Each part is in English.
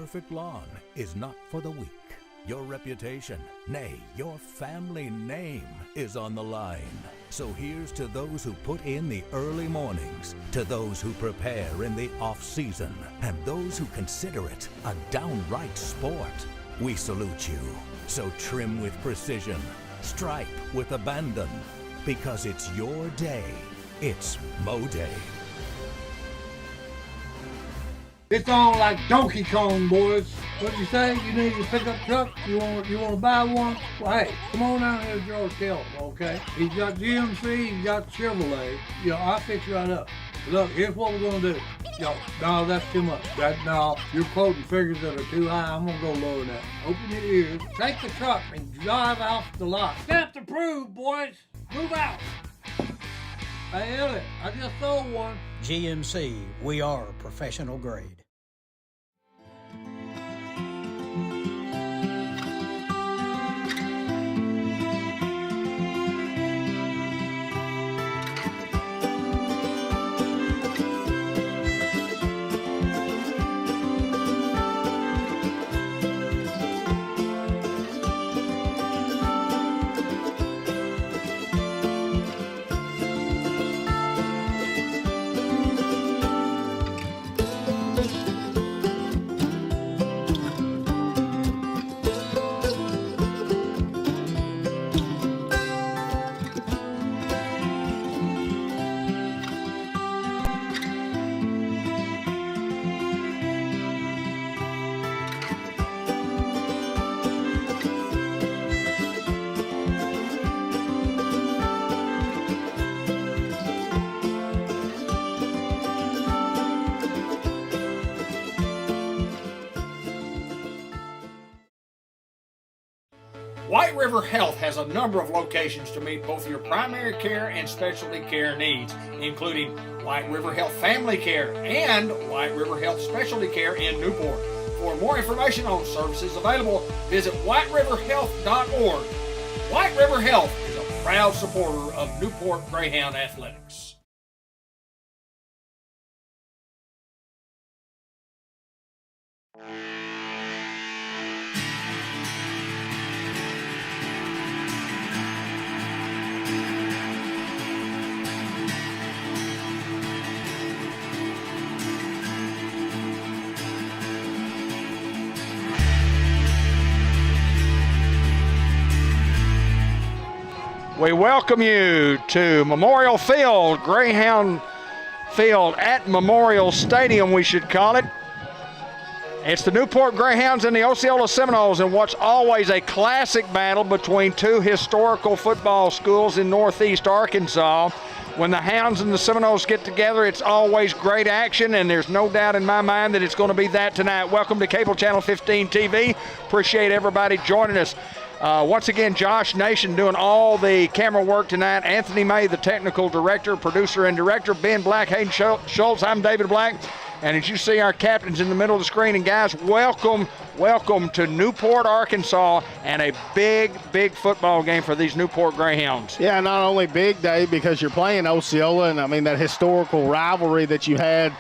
perfect lawn is not for the weak. Your reputation, nay, your family name is on the line. So here's to those who put in the early mornings, to those who prepare in the off-season, and those who consider it a downright sport. We salute you. So trim with precision, stripe with abandon, because it's your day. It's Mow Day. It's on like Donkey Kong, boys. What you say? You need a pickup truck? You want to buy one? Well, hey, come on down here to George Kelly, okay? He's got GMC, he's got Chevrolet. I'll fix you right up. Look, here's what we're gonna do. No, that's too much. No, you're quoting figures that are too high. I'm gonna go lower than that. Open your ears, take the truck, and drive off the lot. Stamp approved, boys. Move out. Hey, Elliot, I just sold one. GMC, we are professional grade. White River Health has a number of locations to meet both your primary care and specialty care needs, including White River Health Family Care and White River Health Specialty Care in Newport. For more information on services available, visit whiteriverhealth.org. White River Health is a proud supporter of Newport Greyhound Athletics. We welcome you to Memorial Field, Greyhound Field at Memorial Stadium, we should call it. It's the Newport Greyhounds and the Osceola Seminoles in what's always a classic battle between two historical football schools in Northeast Arkansas. When the Hounds and the Seminoles get together, it's always great action, and there's no doubt in my mind that it's going to be that tonight. Welcome to Cable Channel 15 TV. Appreciate everybody joining us. Once again, Josh Nation doing all the camera work tonight. Anthony May, the technical director, producer, and director. Ben Black, Hayden Schultz. I'm David Black. And as you see our captains in the middle of the screen, and guys, welcome to Newport, Arkansas, and a big football game for these Newport Greyhounds. Yeah, not only big, Dave, because you're playing Osceola, and I mean that historical rivalry that you had,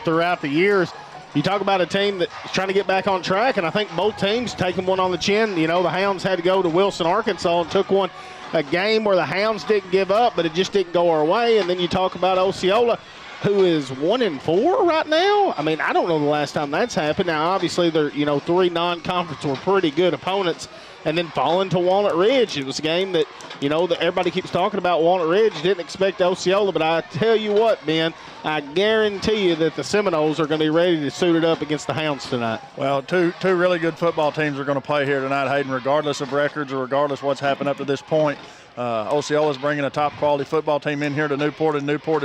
throughout the years. You talk about a team that's trying to get back on track, and I think both teams taking one on the chin. The Hounds had to go to Wilson, Arkansas, and took a game where the Hounds didn't give up, but it just didn't go our way. And then you talk about Osceola, who is 1-4 right now. I mean, I don't know the last time that's happened. Now, obviously, they're, three non-conference were pretty good opponents, and then falling to Walnut Ridge. It was a game that, that everybody keeps talking about. Walnut Ridge didn't expect Osceola, but I tell you what, Ben, I guarantee you that the Seminoles are going to be ready to suit it up against the Hounds tonight. Well, two really good football teams are going to play here tonight, Hayden, regardless of records or regardless of what's happened up to this point. Osceola's bringing a top-quality football team in here to Newport, and Newport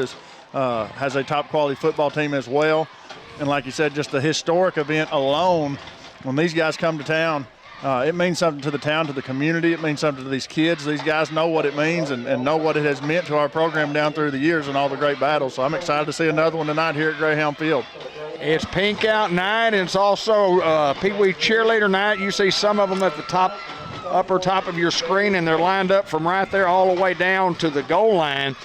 has a top-quality football team as well. And like you said, just the historic event alone, when these guys come to town, it means something to the town, to the community. It means something to these kids. These guys know what it means and know what it has meant to our program down through the years and all the great battles. So I'm excited to see another one tonight here at Greyhound Field. It's pink out night, and it's also Pee Wee cheerleader night. You see some of them at the upper top of your screen, and they're lined up from right there all the way down to the goal line.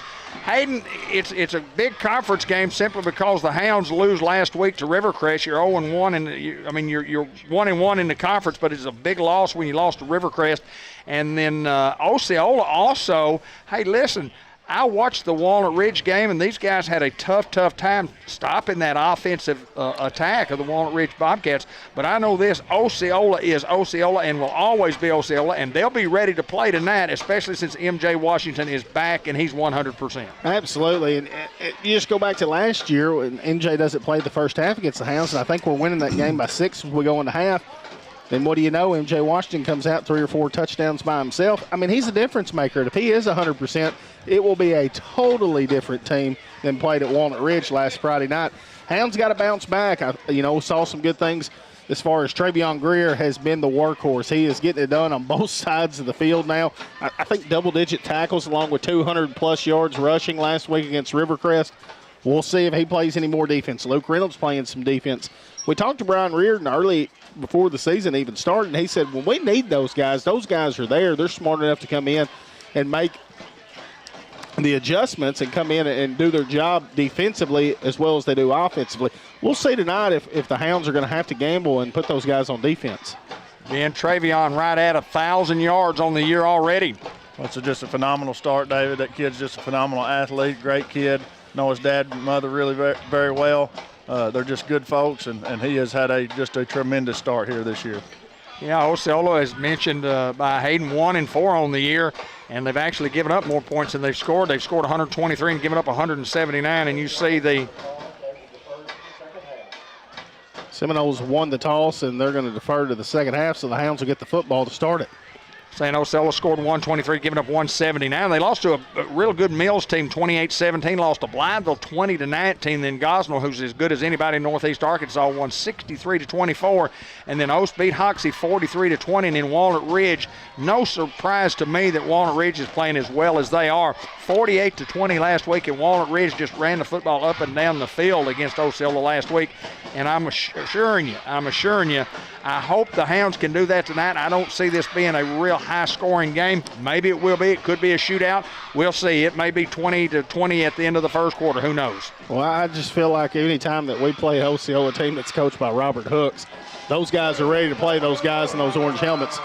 Hayden, it's a big conference game simply because the Hounds lose last week to Rivercrest. You're 0-1, and you're 1-1 in the conference, but it's a big loss when you lost to Rivercrest. And then Osceola also. Hey, listen. I watched the Walnut Ridge game, and these guys had a tough time stopping that offensive attack of the Walnut Ridge Bobcats. But I know this, Osceola is Osceola and will always be Osceola, and they'll be ready to play tonight, especially since M.J. Washington is back and he's 100%. Absolutely. And you just go back to last year when M.J. doesn't play the first half against the Hounds, and I think we're winning that game by 6 as we go into half. Then what do you know? M.J. Washington comes out 3 or 4 touchdowns by himself. I mean, he's a difference maker. And if he is 100%, it will be a totally different team than played at Walnut Ridge last Friday night. Hounds got to bounce back. I saw some good things as far as Travion Greer has been the workhorse. He is getting it done on both sides of the field now. I think double-digit tackles along with 200-plus yards rushing last week against Rivercrest. We'll see if he plays any more defense. Luke Reynolds playing some defense. We talked to Brian Reardon early before the season even started, and he said, when we need those guys are there. They're smart enough to come in and make the adjustments and come in and do their job defensively as well as they do offensively. We'll see tonight if the Hounds are going to have to gamble and put those guys on defense. And Travion right at 1,000 yards on the year already. Well, it's just a phenomenal start, David. That kid's just a phenomenal athlete, great kid. Know his dad and mother really very, very well. They're just good folks, and he has had just a tremendous start here this year. Yeah, Osceola, as mentioned by Hayden, 1-4 on the year, and they've actually given up more points than they've scored. They've scored 123 and given up 179, and you see the Seminoles won the toss, and they're going to defer to the second half, so the Hounds will get the football to start it. St. Osceola scored 123, giving up 179. They lost to a real good Mills team, 28-17. Lost to Blytheville, 20-19. Then Gosnell, who's as good as anybody in Northeast Arkansas, won 63-24. And then Oast beat Hoxie 43-20. And then Walnut Ridge, no surprise to me that Walnut Ridge is playing as well as they are. 48-20 last week, and Walnut Ridge just ran the football up and down the field against Osceola last week. And I'm assuring you, I hope the Hounds can do that tonight. I don't see this being a real high-scoring game. Maybe it will be. It could be a shootout. We'll see. It may be 20-20 at the end of the first quarter. Who knows? Well, I just feel like any time that we play an Osceola team that's coached by Robert Hooks, those guys are ready to play those guys in those orange helmets.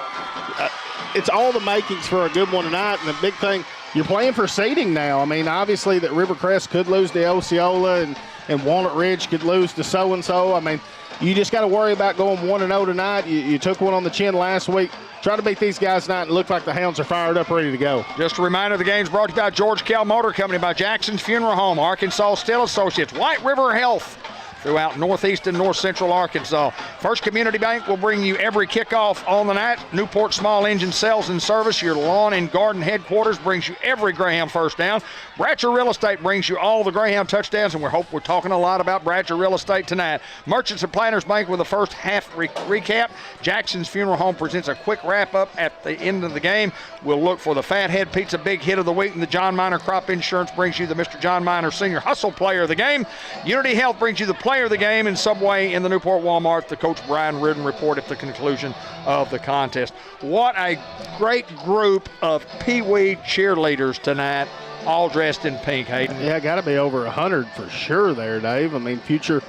It's all the makings for a good one tonight, and the big thing, you're playing for seeding now. I mean, obviously that Rivercrest could lose to Osceola and Walnut Ridge could lose to so-and-so. I mean, you just got to worry about going 1-0 tonight. You took one on the chin last week. Try to beat these guys tonight and look like the Hounds are fired up, ready to go. Just a reminder, the game's brought to you by George Kell Motor Company, by Jackson's Funeral Home, Arkansas Steel Associates, White River Health, throughout northeast and north central Arkansas. First Community Bank will bring you every kickoff on the night. Newport Small Engine Sales and Service, your lawn and garden headquarters, brings you every Greyhound first down. Bratcher Real Estate brings you all the Greyhound touchdowns, and we're talking a lot about Bratcher Real Estate tonight. Merchants and Planners Bank with the first half recap. Jackson's Funeral Home presents a quick wrap-up at the end of the game. We'll look for the Fathead Pizza Big Hit of the Week, and the John Minor Crop Insurance brings you the Mr. John Minor Senior Hustle Player of the Game. Unity Health brings you the Player of the Game, and Subway in the Newport Walmart, the Coach Brian Reardon report at the conclusion of the contest. What a great group of Pee-wee cheerleaders tonight, all dressed in pink, Hayden. Yeah, got to be over 100 for sure there, Dave. I mean, future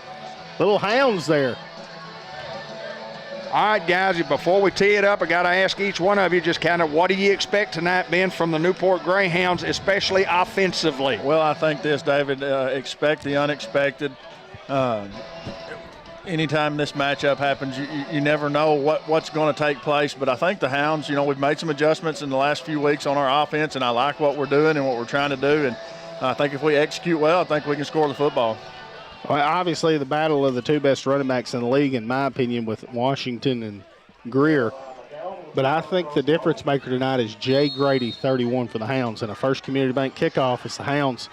little Hounds there. All right, guys, before we tee it up, I got to ask each one of you just kind of what do you expect tonight, Ben, from the Newport Greyhounds, especially offensively? Well, I think this, David, expect the unexpected. Anytime this matchup happens, you never know what's going to take place. But I think the Hounds, we've made some adjustments in the last few weeks on our offense, and I like what we're doing and what we're trying to do. And I think if we execute well, I think we can score the football. Well, obviously, the battle of the two best running backs in the league, in my opinion, with Washington and Greer. But I think the difference maker tonight is Jay Grady, 31 for the Hounds. And a First Community Bank kickoff is the Hounds.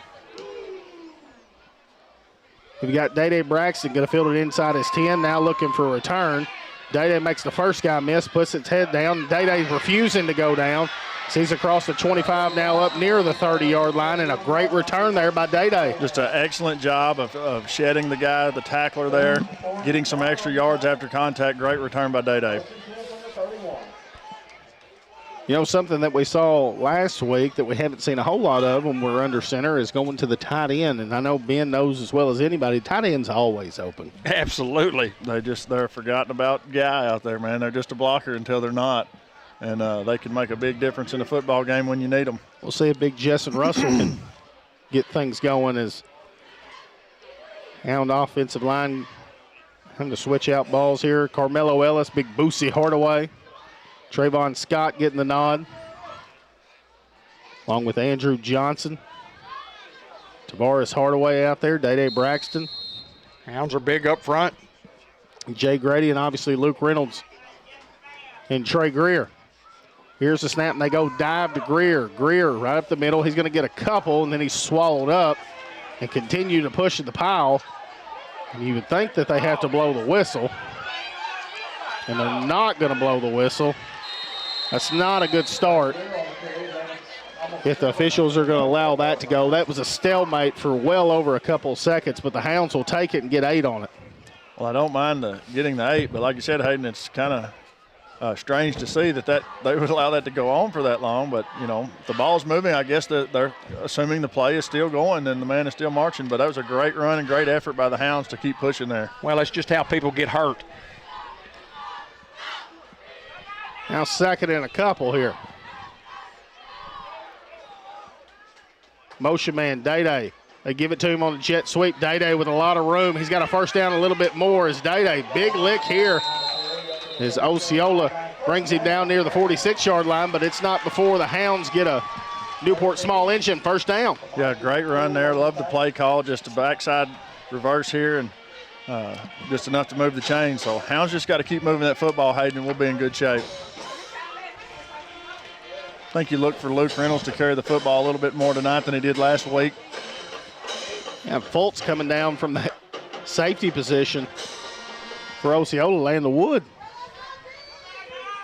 We've got Day-Day Braxton going to field it inside his 10, now looking for a return. Day-Day makes the first guy miss, puts its head down. Day-Day's refusing to go down. Sees across the 25, now up near the 30-yard line, and a great return there by Day-Day. Just an excellent job of shedding the guy, the tackler there, getting some extra yards after contact. Great return by Day-Day. You know, something that we saw last week that we haven't seen a whole lot of when we're under center is going to the tight end. And I know Ben knows as well as anybody, tight end's always open. Absolutely. They're forgotten about guy out there, man. They're just a blocker until they're not. And they can make a big difference in a football game when you need them. We'll see if big Jessen Russell can get things going as Hound offensive line having to switch out balls here. Carmelo Ellis, big Boosie Hardaway. Trayvon Scott getting the nod, along with Andrew Johnson. Tavares Hardaway out there, Day-Day Braxton. Hounds are big up front. Jay Grady and obviously Luke Reynolds and Trey Greer. Here's the snap, and they go dive to Greer. Greer right up the middle. He's going to get a couple, and then he's swallowed up and continue to push at the pile. And you would think that they have to blow the whistle, and they're not going to blow the whistle. That's not a good start if the officials are going to allow that to go. That was a stalemate for well over a couple seconds, but the Hounds will take it and get 8 on it. Well, I don't mind getting the 8, but like you said, Hayden, it's kind of strange to see that they would allow that to go on for that long. But, you know, the ball's moving. I guess they're assuming the play is still going and the man is still marching. But that was a great run and great effort by the Hounds to keep pushing there. Well, that's just how people get hurt. Now second and a couple here. Motion man, Day-Day. They give it to him on the jet sweep. Day-Day with a lot of room. He's got a first down a little bit more as Day-Day. Big lick here as Osceola brings him down near the 46-yard line, but it's not before the Hounds get a Newport small engine first down. Yeah, great run there. Love the play call. Just a backside reverse here and just enough to move the chain. So Hounds just got to keep moving that football, Hayden, and we'll be in good shape. I think you look for Luke Reynolds to carry the football a little bit more tonight than he did last week. And Fultz coming down from the safety position for Osceola, laying the wood.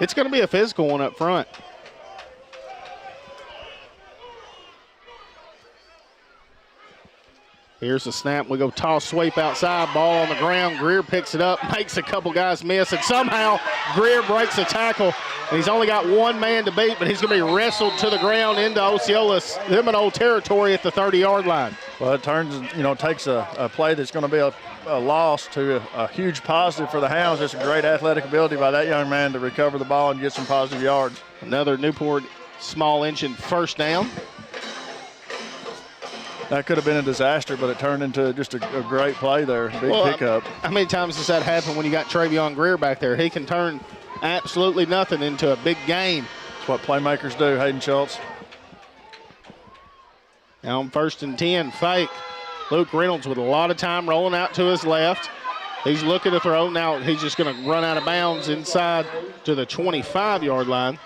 It's going to be a physical one up front. Here's the snap. We go toss sweep outside, ball on the ground. Greer picks it up, makes a couple guys miss, and somehow Greer breaks a tackle. And he's only got one man to beat, but he's going to be wrestled to the ground into Osceola Seminole territory at the 30-yard line. Well, it turns, takes a play that's going to be a loss to a huge positive for the Hounds. It's a great athletic ability by that young man to recover the ball and get some positive yards. Another Newport small engine first down. That could have been a disaster, but it turned into just a great play there, big pickup. How many times does that happen when you got Travion Greer back there? He can turn absolutely nothing into a big game. That's what playmakers do, Hayden Schultz. Now on 1st and 10, fake. Luke Reynolds with a lot of time rolling out to his left. He's looking to throw. Now he's just going to run out of bounds inside to the 25-yard line.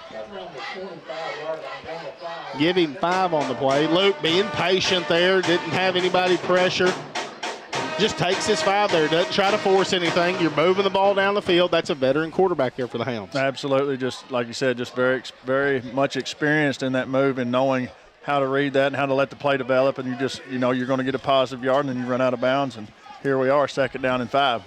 Give him 5 on the play. Luke being patient there, didn't have anybody pressure. Just takes his 5 there, doesn't try to force anything. You're moving the ball down the field. That's a veteran quarterback there for the Hounds. Absolutely, just like you said, just very, very much experienced in that move and knowing how to read that and how to let the play develop. And you just, you're going to get a positive yard and then you run out of bounds. And here we are, 2nd down and 5.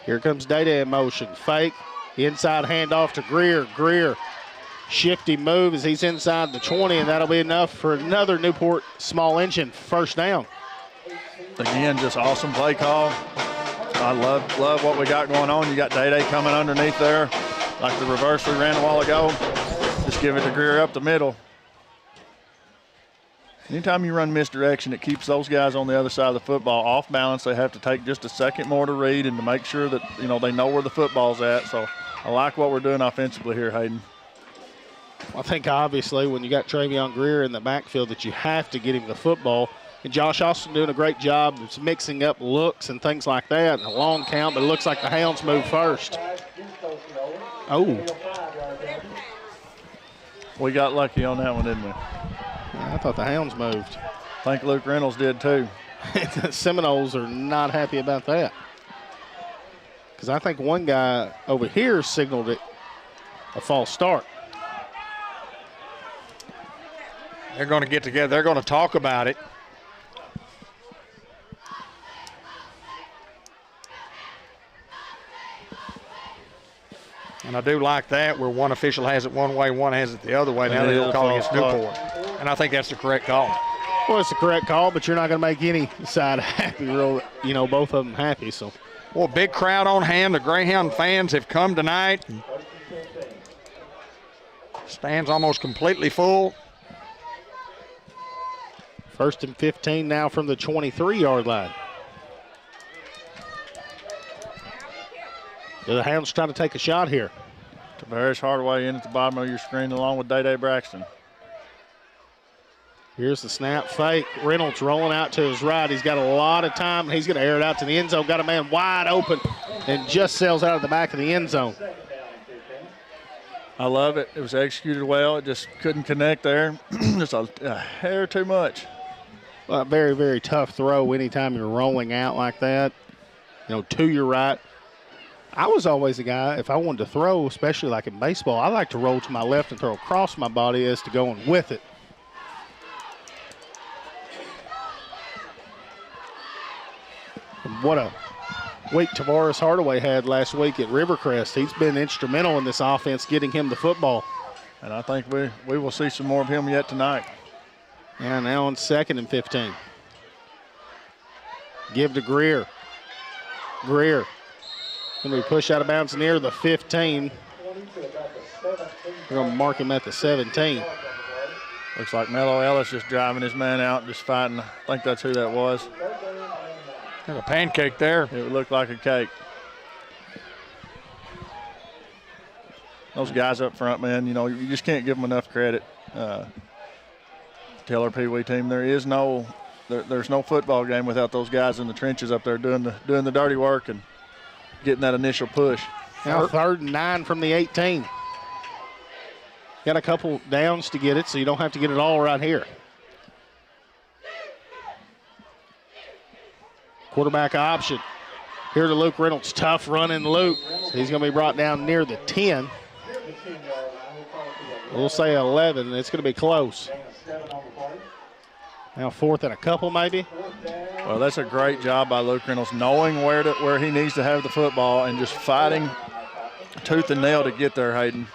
Here comes Day-Day in motion. Fake. Inside handoff to Greer. Greer, shifty move as he's inside the 20, and that'll be enough for another Newport small engine first down. Again, just awesome play call. I love what we got going on. You got Day-Day coming underneath there, like the reverse we ran a while ago. Just give it to Greer up the middle. Anytime you run misdirection, it keeps those guys on the other side of the football off balance. They have to take just a second more to read and to make sure that, they know where the football's at. So I like what we're doing offensively here, Hayden. I think obviously when you got Travion Greer in the backfield that you have to get him the football. And Josh Austin doing a great job of mixing up looks and things like that. A long count, but it looks like the Hounds move first. Oh. We got lucky on that one, didn't we? I thought the Hounds moved. I think Luke Reynolds did too. The Seminoles are not happy about that. Because I think one guy over here signaled it a false start. They're going to get together. They're going to talk about it. And I do like that, where one official has it one way, one has it the other way. Now they'll call against Newport. And I think that's the correct call. Well, it's the correct call, but you're not going to make any side happy, both of them happy. So, well, big crowd on hand. The Greyhound fans have come tonight. Stands almost completely full. 1st and 15 now from the 23-yard line. The Hounds trying to take a shot here. Tavares Hardaway in at the bottom of your screen along with Day Braxton. Here's the snap fake. Reynolds rolling out to his right. He's got a lot of time. He's going to air it out to the end zone. Got a man wide open and just sails out of the back of the end zone. I love it. It was executed well. It just couldn't connect there. Just a hair too much. A very, very tough throw anytime you're rolling out like that, to your right. I was always a guy, if I wanted to throw, especially like in baseball, I like to roll to my left and throw across my body as to going with it. And what a week Tavares Hardaway had last week at Rivercrest. He's been instrumental in this offense, getting him the football. And I think we will see some more of him yet tonight. And now on 2nd and 15. Give to Greer. Greer. Going to be pushed out of bounds near the 15. We're going to mark him at the 17. Looks like Mello Ellis just driving his man out, just fighting. I think that's who that was. There's a pancake there. It looked like a cake. Those guys up front, man, you just can't give them enough credit. Tell our Pee Wee team there's no football game without those guys in the trenches up there doing the dirty work and getting that initial push. Now 3rd and 9 from the 18. Got a couple downs to get it, so you don't have to get it all right here. Quarterback option. Here to Luke Reynolds. Tough running Luke. So he's going to be brought down near the 10. We'll say 11. It's going to be close. Now 4th and a couple maybe. Well, that's a great job by Luke Reynolds, knowing where he needs to have the football and just fighting tooth and nail to get there, Hayden.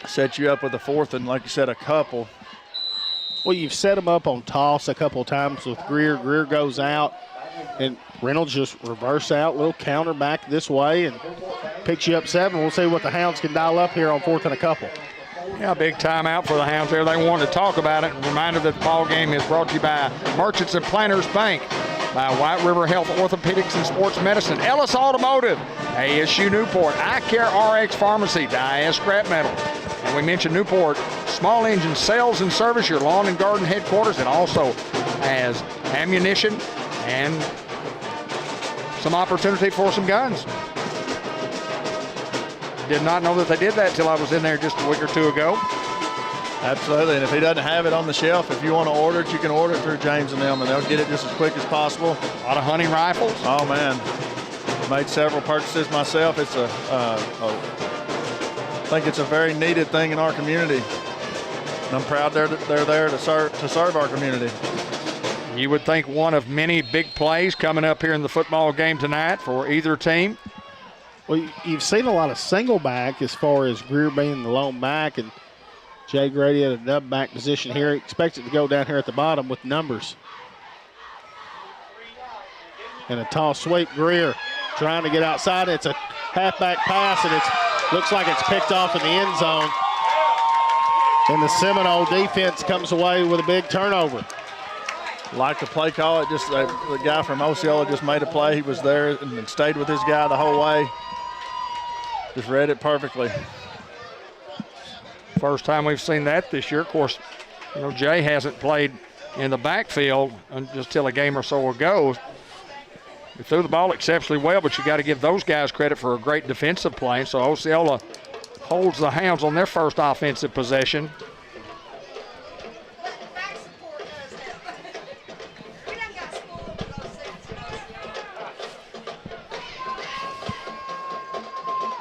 Set you up with a 4th and, like you said, a couple. Well, you've set him up on toss a couple of times with Greer. Greer goes out, and Reynolds just reverse out, little counter back this way, and picks you up 7. We'll see what the Hounds can dial up here on 4th and a couple. Yeah, big timeout for the Hounds there. They wanted to talk about it. Reminder that the ball game is brought to you by Merchants and Planters Bank, by White River Health Orthopedics and Sports Medicine, Ellis Automotive, ASU Newport, Eye Care RX Pharmacy, Diaz Scrap Metal. And we mentioned Newport Small Engine Sales and Service, your lawn and garden headquarters. It also has ammunition and some opportunity for some guns. Did not know that they did that till I was in there just a week or two ago. Absolutely, and if he doesn't have it on the shelf, if you want to order it, you can order it through James and them, and they'll get it just as quick as possible. A lot of hunting rifles. Oh, man. Made several purchases myself. It's I think it's a very needed thing in our community. And I'm proud they're there to serve our community. You would think one of many big plays coming up here in the football game tonight for either team. Well, you've seen a lot of single back as far as Greer being the lone back, and Jay Grady at a dub back position here. He expects it to go down here at the bottom with numbers. And a tall sweep. Greer trying to get outside. It's a halfback pass, and it looks like it's picked off in the end zone. And the Seminole defense comes away with a big turnover. Like the play call, the guy from Osceola just made a play. He was there and stayed with his guy the whole way. Just read it perfectly. First time we've seen that this year. Of course, Jay hasn't played in the backfield until a game or so ago. He threw the ball exceptionally well, but you got to give those guys credit for a great defensive play. So Osceola holds the Hounds on their first offensive possession.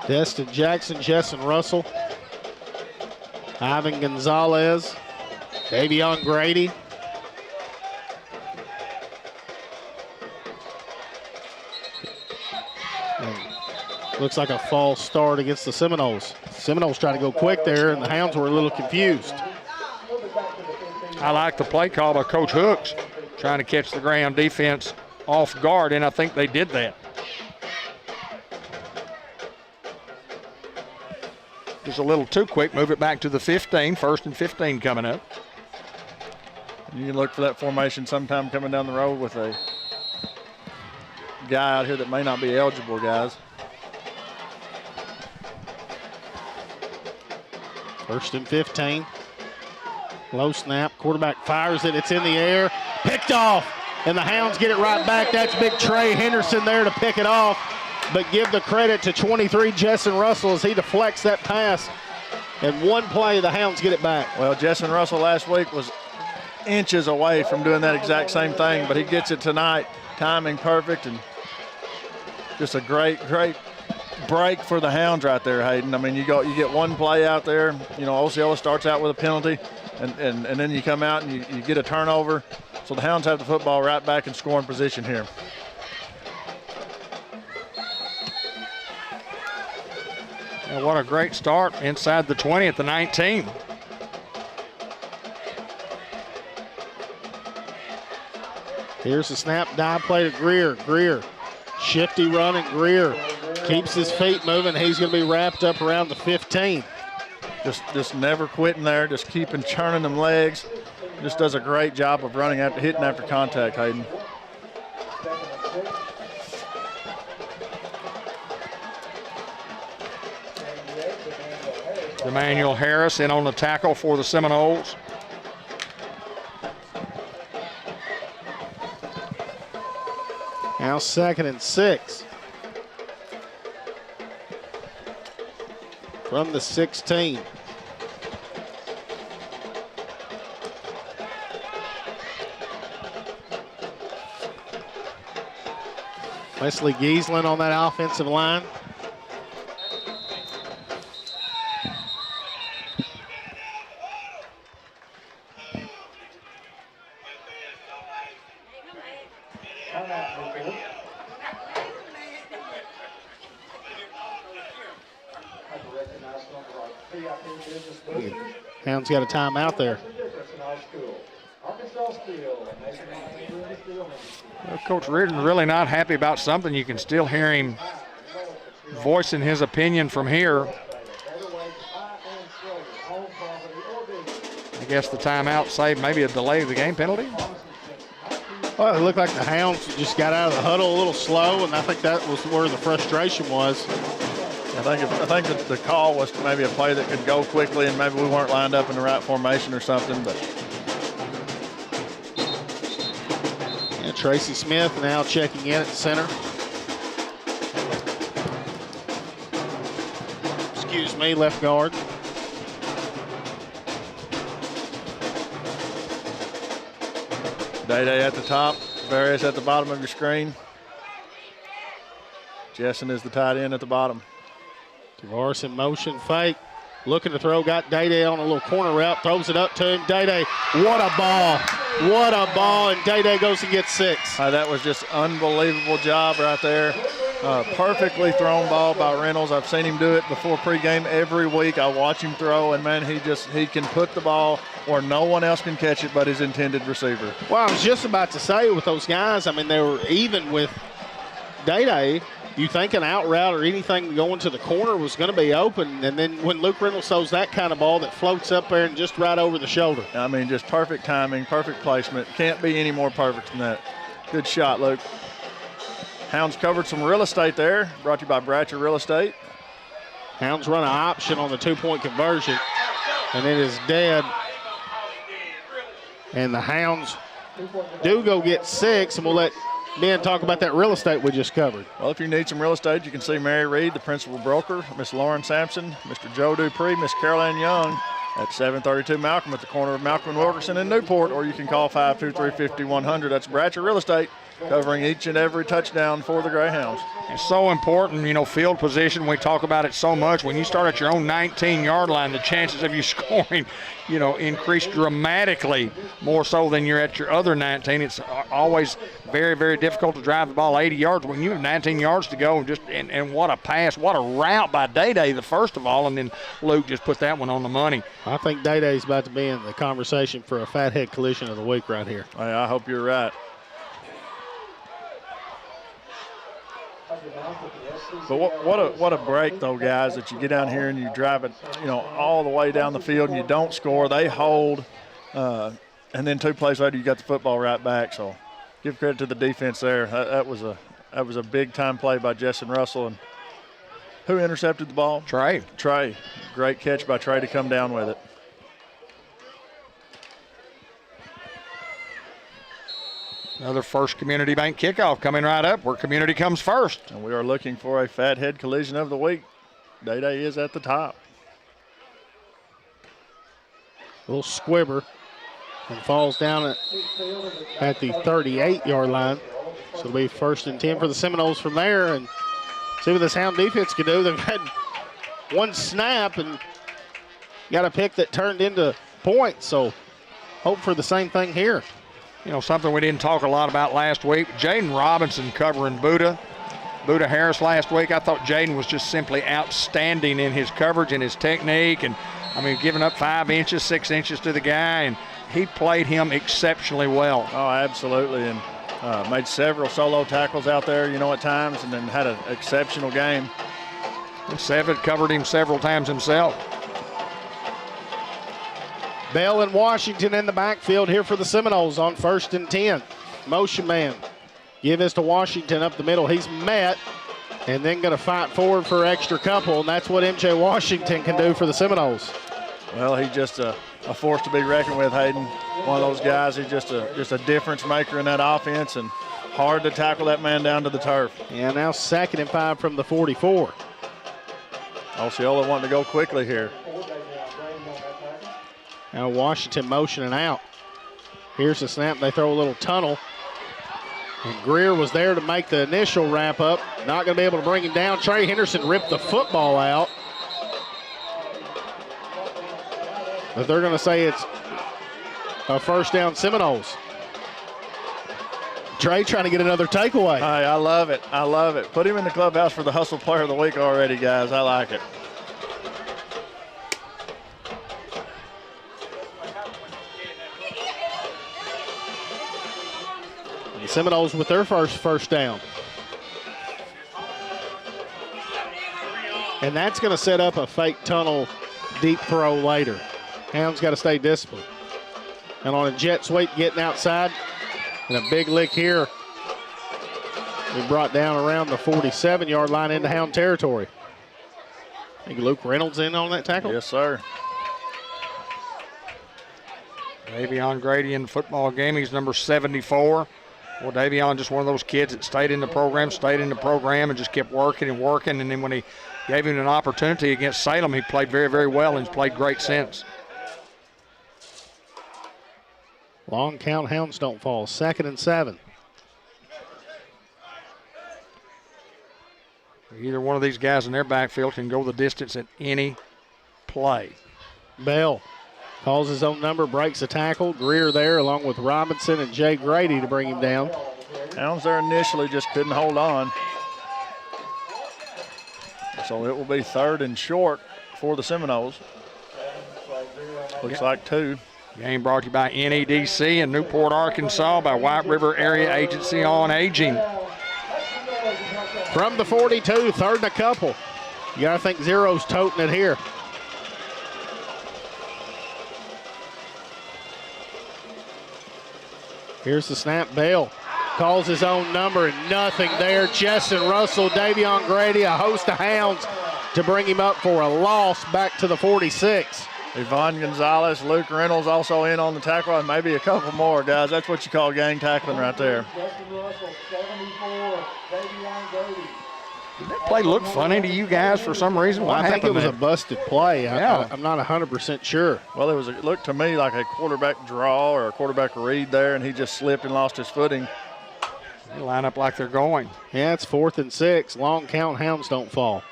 Destin Jackson, Jessen Russell, Ivan Gonzalez, Davion Grady. And Looks like a false start against the Seminoles. Seminoles tried to go quick there, and the Hounds were a little confused. I like the play call by Coach Hooks, trying to catch the Greyhound defense off guard, and I think they did that. Just a little too quick. Move it back to the 15. 1st and 15 coming up. You can look for that formation sometime coming down the road with a guy out here that may not be eligible, guys. 1st and 15. Low snap. Quarterback fires it. It's in the air. Picked off. And the Hounds get it right back. That's big Trey Henderson there to pick it off. But give the credit to 23, Jessen Russell, as he deflects that pass. And one play, the Hounds get it back. Well, Jessen Russell last week was inches away from doing that exact same thing, but he gets it tonight. Timing perfect, and just a great break for the Hounds right there, Hayden. I mean, you get one play out there. You know, Osceola starts out with a penalty, and then you come out and you get a turnover. So the Hounds have the football right back in scoring position here. And what a great start inside the 20 at the 19. Here's the snap, dive play to Greer. Greer, shifty run, and Greer keeps his feet moving. He's going to be wrapped up around the 15. Just never quitting there, just keeping churning them legs. Just does a great job of running after hitting after contact, Hayden. Emmanuel Harris in on the tackle for the Seminoles. Now 2nd and 6. From the 16. Wesley Giesland on that offensive line. Hounds got a timeout there. Well, Coach Reardon's really not happy about something. You can still hear him voicing his opinion from here. I guess the timeout saved maybe a delay of the game penalty. Well, it looked like the Hounds just got out of the huddle a little slow, and I think that was where the frustration was. I think that the call was maybe a play that could go quickly, and maybe we weren't lined up in the right formation or something. But yeah, Tracy Smith now checking in at the center. Excuse me, left guard. Day at the top, Various at the bottom of your screen. Jessen is the tight end at the bottom. Tavares in motion, fake, looking to throw, got Day on a little corner route, throws it up to him. Day, what a ball. What a ball, and Day goes and gets 6. That was just unbelievable job right there. Perfectly thrown ball by Reynolds. I've seen him do it before pregame every week. I watch him throw, and man, he can put the ball where no one else can catch it but his intended receiver. Well, I was just about to say with those guys, I mean, they were even with Day. You think an out route or anything going to the corner was going to be open, and then when Luke Reynolds throws that kind of ball that floats up there and just right over the shoulder. I mean, just perfect timing, perfect placement. Can't be any more perfect than that. Good shot, Luke. Hounds covered some real estate there. Brought to you by Bratcher Real Estate. Hounds run an option on the 2-point conversion, and it is dead. And the Hounds do go get 6, and we'll let Ben talk about that real estate we just covered. Well, if you need some real estate, you can see Mary Reed, the principal broker, Miss Lauren Sampson, Mr. Joe Dupree, Miss Caroline Young at 732 Malcolm at the corner of Malcolm and Wilkerson in Newport, or you can call 523-5100. That's Bratcher Real Estate. covering each and every touchdown for the Greyhounds. It's so important, you know, field position. We talk about it so much. When you start at your own 19-yard line, the chances of you scoring, you know, increase dramatically more so than you're at your other 19. It's always very, very difficult to drive the ball 80 yards when you have 19 yards to go. And what a pass, what a route by Day-Day, the first of all, and then Luke just put that one on the money. I think Day-Day's about to be in the conversation for a fathead collision of the week right here. Hey, I hope you're right. But what a break, though, guys, that you get down here and you drive it, you know, all the way down the field and you don't score. They hold, and then 2 plays later you got the football right back. So give credit to the defense there. That was a big-time play by Justin Russell. And who intercepted the ball? Trey. Great catch by Trey to come down with it. Another First Community Bank kickoff coming right up where community comes first. And we are looking for a fathead collision of the week. Day-Day is at the top. Little squibber and falls down at the 38-yard line. So it'll be 1st and 10 for the Seminoles from there. And see what this Hound defense can do. They've had one snap and got a pick that turned into points. So hope for the same thing here. You know, something we didn't talk a lot about last week, Jaden Robinson covering Buddha Harris last week. I thought Jaden was just simply outstanding in his coverage and his technique. And, I mean, giving up 5 inches, 6 inches to the guy, and he played him exceptionally well. Oh, absolutely, and made several solo tackles out there, you know, at times, and then had an exceptional game. And Sevitt covered him several times himself. Bell and Washington in the backfield here for the Seminoles on 1st and 10. Motion man. Give this to Washington up the middle. He's met and then going to fight forward for extra couple, and that's what MJ Washington can do for the Seminoles. Well, he's just a force to be reckoned with, Hayden. One of those guys, he's just a difference maker in that offense, and hard to tackle that man down to the turf. Yeah, now 2nd and 5 from the 44. Osceola wanting to go quickly here. Now Washington motioning out. Here's the snap. They throw a little tunnel. And Greer was there to make the initial wrap up. Not going to be able to bring him down. Trey Henderson ripped the football out. But they're going to say it's a 1st down Seminoles. Trey trying to get another takeaway. Hey, I love it. I love it. Put him in the clubhouse for the Hustle Player of the Week already, guys. I like it. The Seminoles with their first down. And that's going to set up a fake tunnel deep throw later. Hounds got to stay disciplined. And on a jet sweep getting outside, and a big lick here. We brought down around the 47-yard line into Hound territory. I think Luke Reynolds in on that tackle. Yes, sir. Davion Grady in the football game. He's number 74. Well, Davion just one of those kids that stayed in the program, and just kept working and working. And then when he gave him an opportunity against Salem, he played very, very well and he's played great since. Long count, Hounds don't fall. 2nd and 7. Either one of these guys in their backfield can go the distance at any play. Bell calls his own number, breaks a tackle. Greer there along with Robinson and Jay Grady to bring him down. Hounds there initially just couldn't hold on. So it will be 3rd and short for the Seminoles. Looks like 2. Game brought to you by NEDC in Newport, Arkansas, by White River Area Agency on Aging. From the 42, 3rd and a couple. You got to think Zero's toting it here. Here's the snap. Bale calls his own number and nothing there. Justin Russell, Davion Grady, a host of Hounds to bring him up for a loss back to the 46. Yvonne Gonzalez, Luke Reynolds also in on the tackle, and maybe a couple more, guys. That's what you call gang tackling right there. Justin Russell, 74, Davion Grady. Did that play look funny to you guys for some reason? Well, I think it was a busted play. Yeah. I'm not 100% sure. Well, it looked to me like a quarterback draw or a quarterback read there, and he just slipped and lost his footing. They line up like they're going. Yeah, it's 4th and 6. Long count, Hounds don't fall.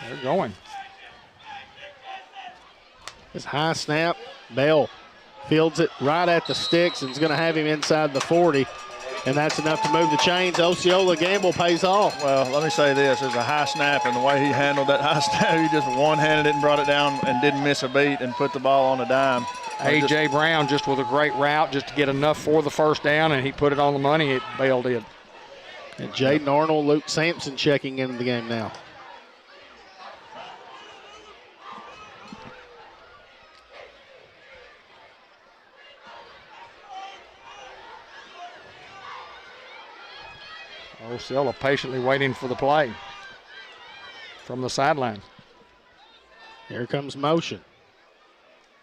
They're going. This high snap, Bell fields it right at the sticks and is going to have him inside the 40. And that's enough to move the chains. Osceola gamble pays off. Well, let me say this. There's a high snap, and the way he handled that high snap, he just one-handed it and brought it down and didn't miss a beat and put the ball on a dime. A.J. Brown just with a great route just to get enough for the first down, and he put it on the money. Bale did. And Jaden Arnold, Luke Sampson checking into the game now. Osceola patiently waiting for the play from the sideline. Here comes motion.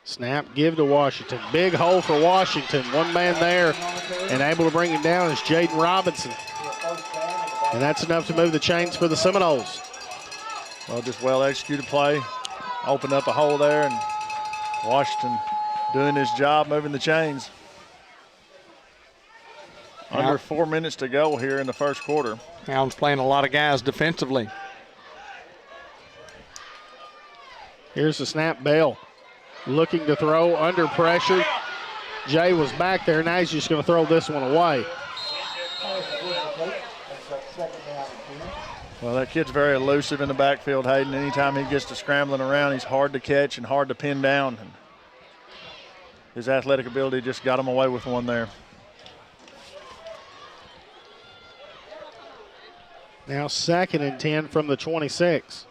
Snap, give to Washington. Big hole for Washington. One man there, and able to bring him down is Jaden Robinson. And that's enough to move the chains for the Seminoles. Well, just well-executed play. Opened up a hole there, and Washington doing his job, moving the chains. Under 4 minutes to go here in the first quarter. Hounds playing a lot of guys defensively. Here's the snap. Bale looking to throw under pressure. Jay was back there. Now he's just going to throw this one away. Well, that kid's very elusive in the backfield, Hayden. Anytime he gets to scrambling around, he's hard to catch and hard to pin down. And his athletic ability just got him away with one there. Now 2nd and 10 from the 26.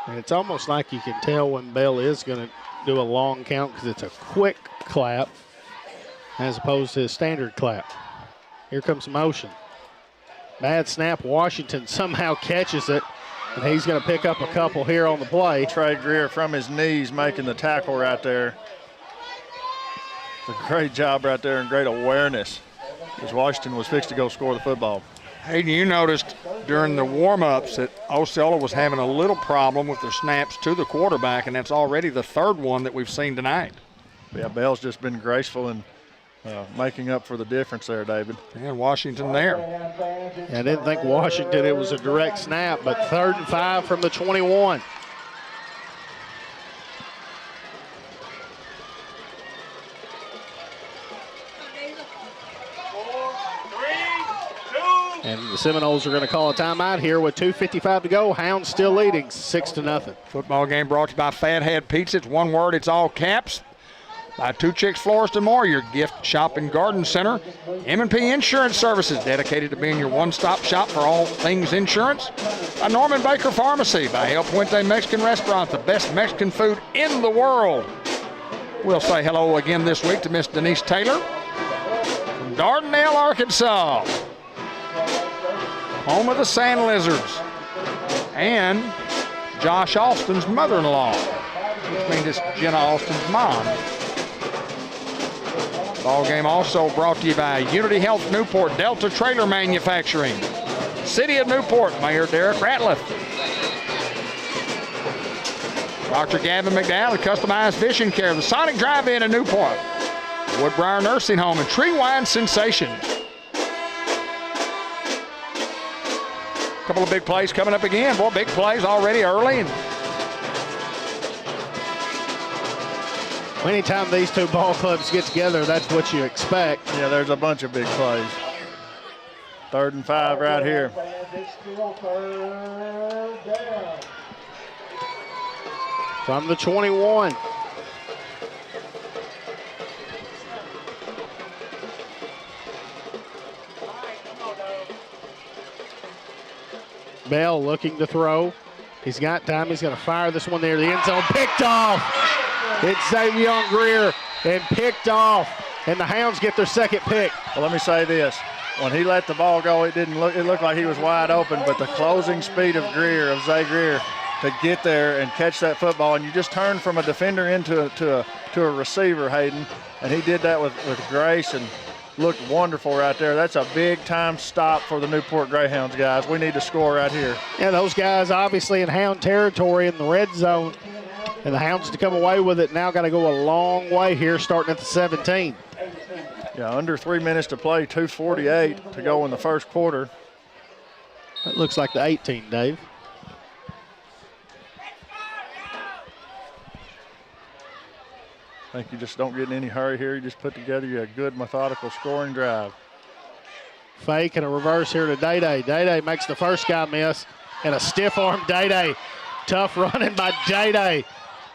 And it's almost like you can tell when Bell is going to do a long count because it's a quick clap as opposed to a standard clap. Here comes motion. Bad snap. Washington somehow catches it, and he's going to pick up a couple here on the play. Trey Greer from his knees making the tackle right there. It's a great job right there and great awareness as Washington was fixed to go score the football. Hayden, you noticed during the warm-ups that Osceola was having a little problem with their snaps to the quarterback, and that's already the 3rd one that we've seen tonight. Yeah, Bell's just been graceful and making up for the difference there, David. And Washington there. I didn't think Washington, it was a direct snap, but 3rd and 5 from the 21. And the Seminoles are going to call a timeout here with 2:55 to go. Hounds still leading 6-0. Football game brought to you by Fathead Pizza. It's one word, it's all caps. By Two Chicks Florist and More, your gift shop and garden center. M&P Insurance Services, dedicated to being your one-stop shop for all things insurance. By Norman Baker Pharmacy. By El Puente Mexican Restaurant, the best Mexican food in the world. We'll say hello again this week to Miss Denise Taylor from Dardanelle, Arkansas. Home of the Sand Lizards. And Josh Austin's mother-in-law, which means it's Jenna Austin's mom. Ball game also brought to you by Unity Health Newport, Delta Trailer Manufacturing, City of Newport, Mayor Derek Ratliff. Dr. Gavin McDowell, Customized Vision Care, the Sonic Drive-In in Newport, Woodbriar Nursing Home, and Tree Wine Sensations. A couple of big plays coming up again. Boy, big plays already early. And anytime these two ball clubs get together, that's what you expect. Yeah, there's a bunch of big plays. 3rd and 5 right here. From the 21. Bell looking to throw. He's got time. He's going to fire this one near the end zone. Picked off. It's Xavier Greer and picked off. And the Hounds get their 2nd pick. Well, let me say this. When he let the ball go, it looked like he was wide open, but the closing speed of Zay Greer to get there and catch that football, and you just turn from a defender into a receiver, Hayden, and he did that with grace and looked wonderful right there. That's a big-time stop for the Newport Greyhounds, guys. We need to score right here. Yeah, those guys obviously in Hound territory in the red zone, and the Hounds to come away with it now got to go a long way here starting at the 17. Yeah, under 3 minutes to play, 2:48 to go in the first quarter. That looks like the 18, Dave. I think you just don't get in any hurry here. You just put together a good, methodical scoring drive. Fake and a reverse here to Day-Day. Day-Day makes the first guy miss, and a stiff arm Day-Day. Tough running by Day-Day,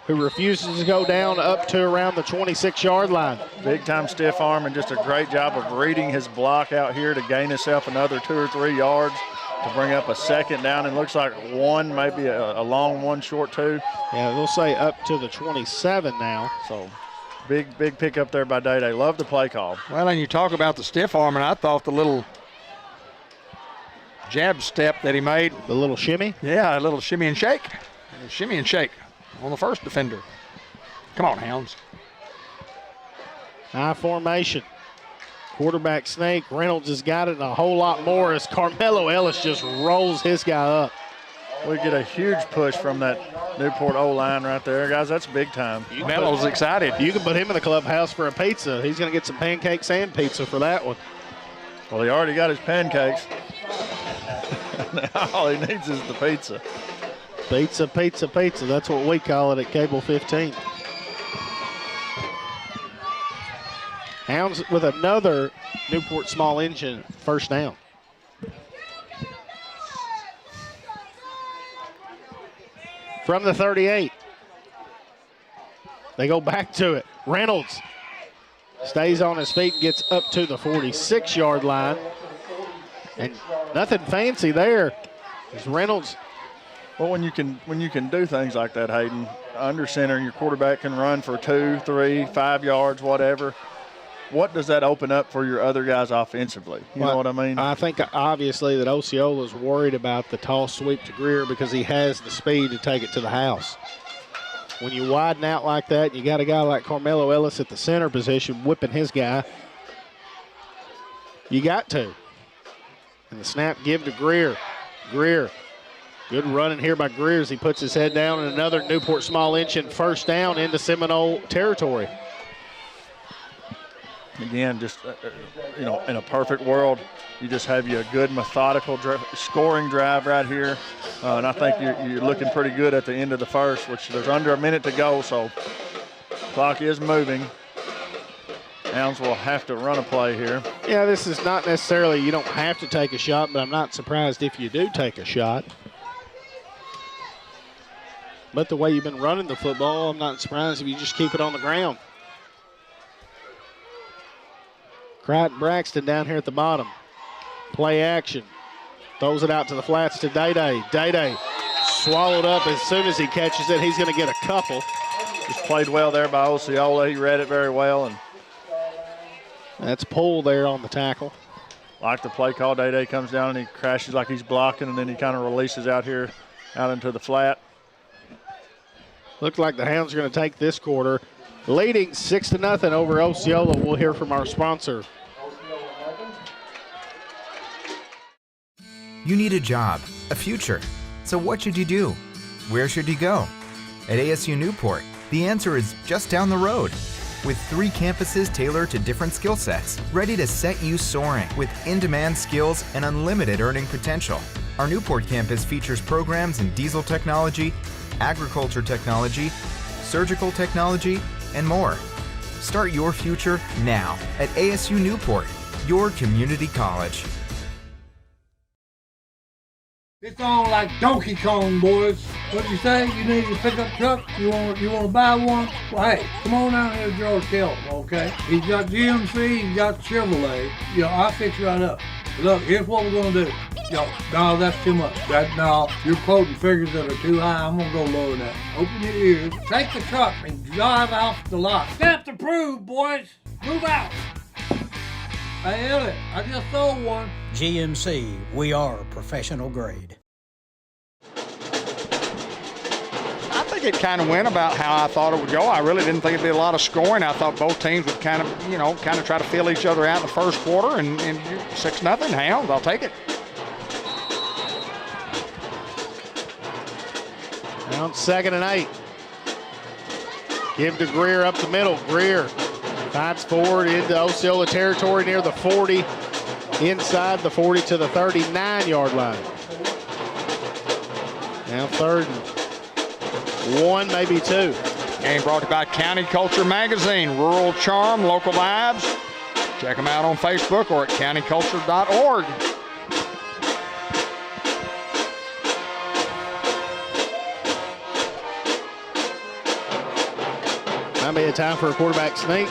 who refuses to go down up to around the 26-yard line. Big time stiff arm and just a great job of reading his block out here to gain himself another 2 or 3 yards to bring up a second down. And looks like one, maybe a long one, short two. Yeah, they'll say up to the 27 now. So big pick up there by Day-Day. Love the play call. Well, and you talk about the stiff arm, and I thought the little jab step that he made. The little shimmy? Yeah, a little shimmy and shake. Shimmy and shake on the first defender. Come on, Hounds. High formation. Quarterback sneak. Reynolds has got it and a whole lot more as Carmelo Ellis just rolls his guy up. We get a huge push from that Newport O-line right there. Guys, that's big time. Melo's excited. You can put him in the clubhouse for a pizza. He's going to get some pancakes and pizza for that one. Well, he already got his pancakes. Now all he needs is the pizza. Pizza, pizza, pizza. That's what we call it at Cable 15. Hounds with another Newport small engine first down. From the 38. They go back to it. Reynolds stays on his feet and gets up to the 46-yard line. And nothing fancy there. It's Reynolds. Well, when you can do things like that, Hayden, under center, and your quarterback can run for 2, 3, 5 yards, whatever. What does that open up for your other guys offensively? You know what I mean? I think obviously that Osceola's worried about the toss sweep to Greer because he has the speed to take it to the house. When you widen out like that, you got a guy like Carmelo Ellis at the center position whipping his guy. You got to. And the snap give to Greer. Greer. Good running here by Greer as he puts his head down, and another Newport small engine first down into Seminole territory. Again, just, in a perfect world, you just have a good methodical scoring drive right here. And I think you're looking pretty good at the end of the first, which there's under a minute to go, so clock is moving. Hounds will have to run a play here. Yeah, this is not necessarily you don't have to take a shot, but I'm not surprised if you do take a shot. But the way you've been running the football, I'm not surprised if you just keep it on the ground. Crichton Braxton down here at the bottom. Play action. Throws it out to the flats to Day-Day. Day-Day swallowed up as soon as he catches it. He's going to get a couple. Just played well there by Osceola. He read it very well. And that's pull there on the tackle. Like the play call, Day-Day comes down and he crashes like he's blocking, and then he kind of releases out here, out into the flat. Looks like the Hounds are going to take this quarter, leading 6-0 over Osceola. We'll hear from our sponsor. You need a job, a future. So what should you do? Where should you go? At ASU Newport, the answer is just down the road. With 3 campuses tailored to different skill sets, ready to set you soaring with in-demand skills and unlimited earning potential. Our Newport campus features programs in diesel technology, agriculture technology, surgical technology, and more. Start your future now at ASU Newport, your community college. It's on like Donkey Kong, boys. What you say? You need a pickup truck? You want to buy one? Well, hey, come on out here to George Kelly, okay? He's got GMC, he's got Chevrolet. I'll fix you right up. Look, here's what we're gonna do. No, that's too much. No, you're quoting figures that are too high. I'm gonna go lower than that. Open your ears, take the truck, and drive off the lot. Stamp approved, boys. Move out. Hey, Elliot, I just sold one. GMC, we are professional grade. think it kind of went about how I thought it would go. I really didn't think it'd be a lot of scoring. I thought both teams would kind of try to feel each other out in the first quarter, and 6-0 Hounds. I'll take it. Now 2nd and 8. Give to Greer up the middle. Greer fights forward into Osceola territory near the 40, inside the 40 to the 39-yard line. Now 3rd and 1, maybe 2. Game brought to you by County Culture Magazine, Rural Charm, Local Vibes. Check them out on Facebook or at countyculture.org. Might be a time for a quarterback sneak.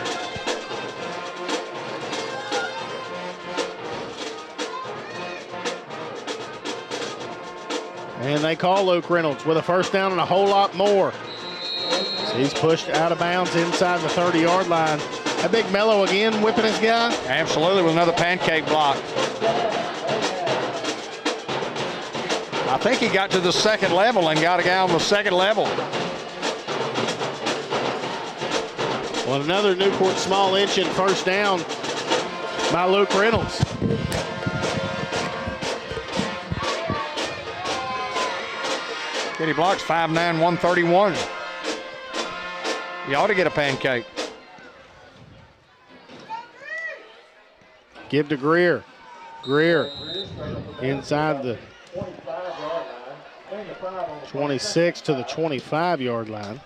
And they call Luke Reynolds with a 1st down and a whole lot more. So he's pushed out of bounds inside the 30-yard line. That big Mello again whipping his guy. Absolutely, with another pancake block. I think he got to the 2nd level and got a guy on the 2nd level. Well, another Newport small inch and 1st down by Luke Reynolds. Kitty blocks 5'9", 131. You ought to get a pancake. Give to Greer. Greer inside the 26 to the 25-yard line.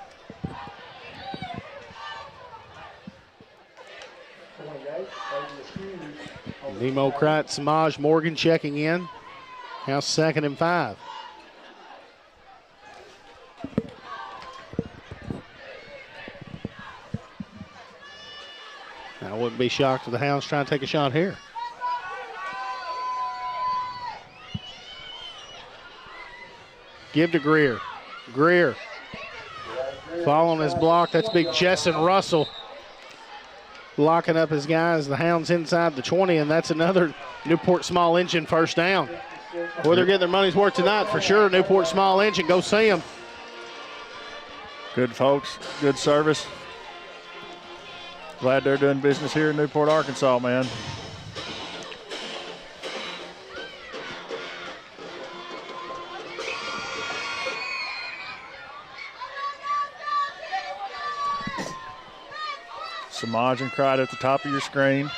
Nemo Krat, Samaj Morgan checking in. Now 2nd and 5. I wouldn't be shocked if the Hounds trying to take a shot here. Give to Greer. Greer following his block. That's big Jessen Russell locking up his guys. The Hounds inside the 20, and that's another Newport small engine 1st down. Boy, they're getting their money's worth tonight for sure. Newport small engine, go see them. Good folks, good service. Glad they're doing business here in Newport, Arkansas, man. Samaj and Cried at the top of your screen.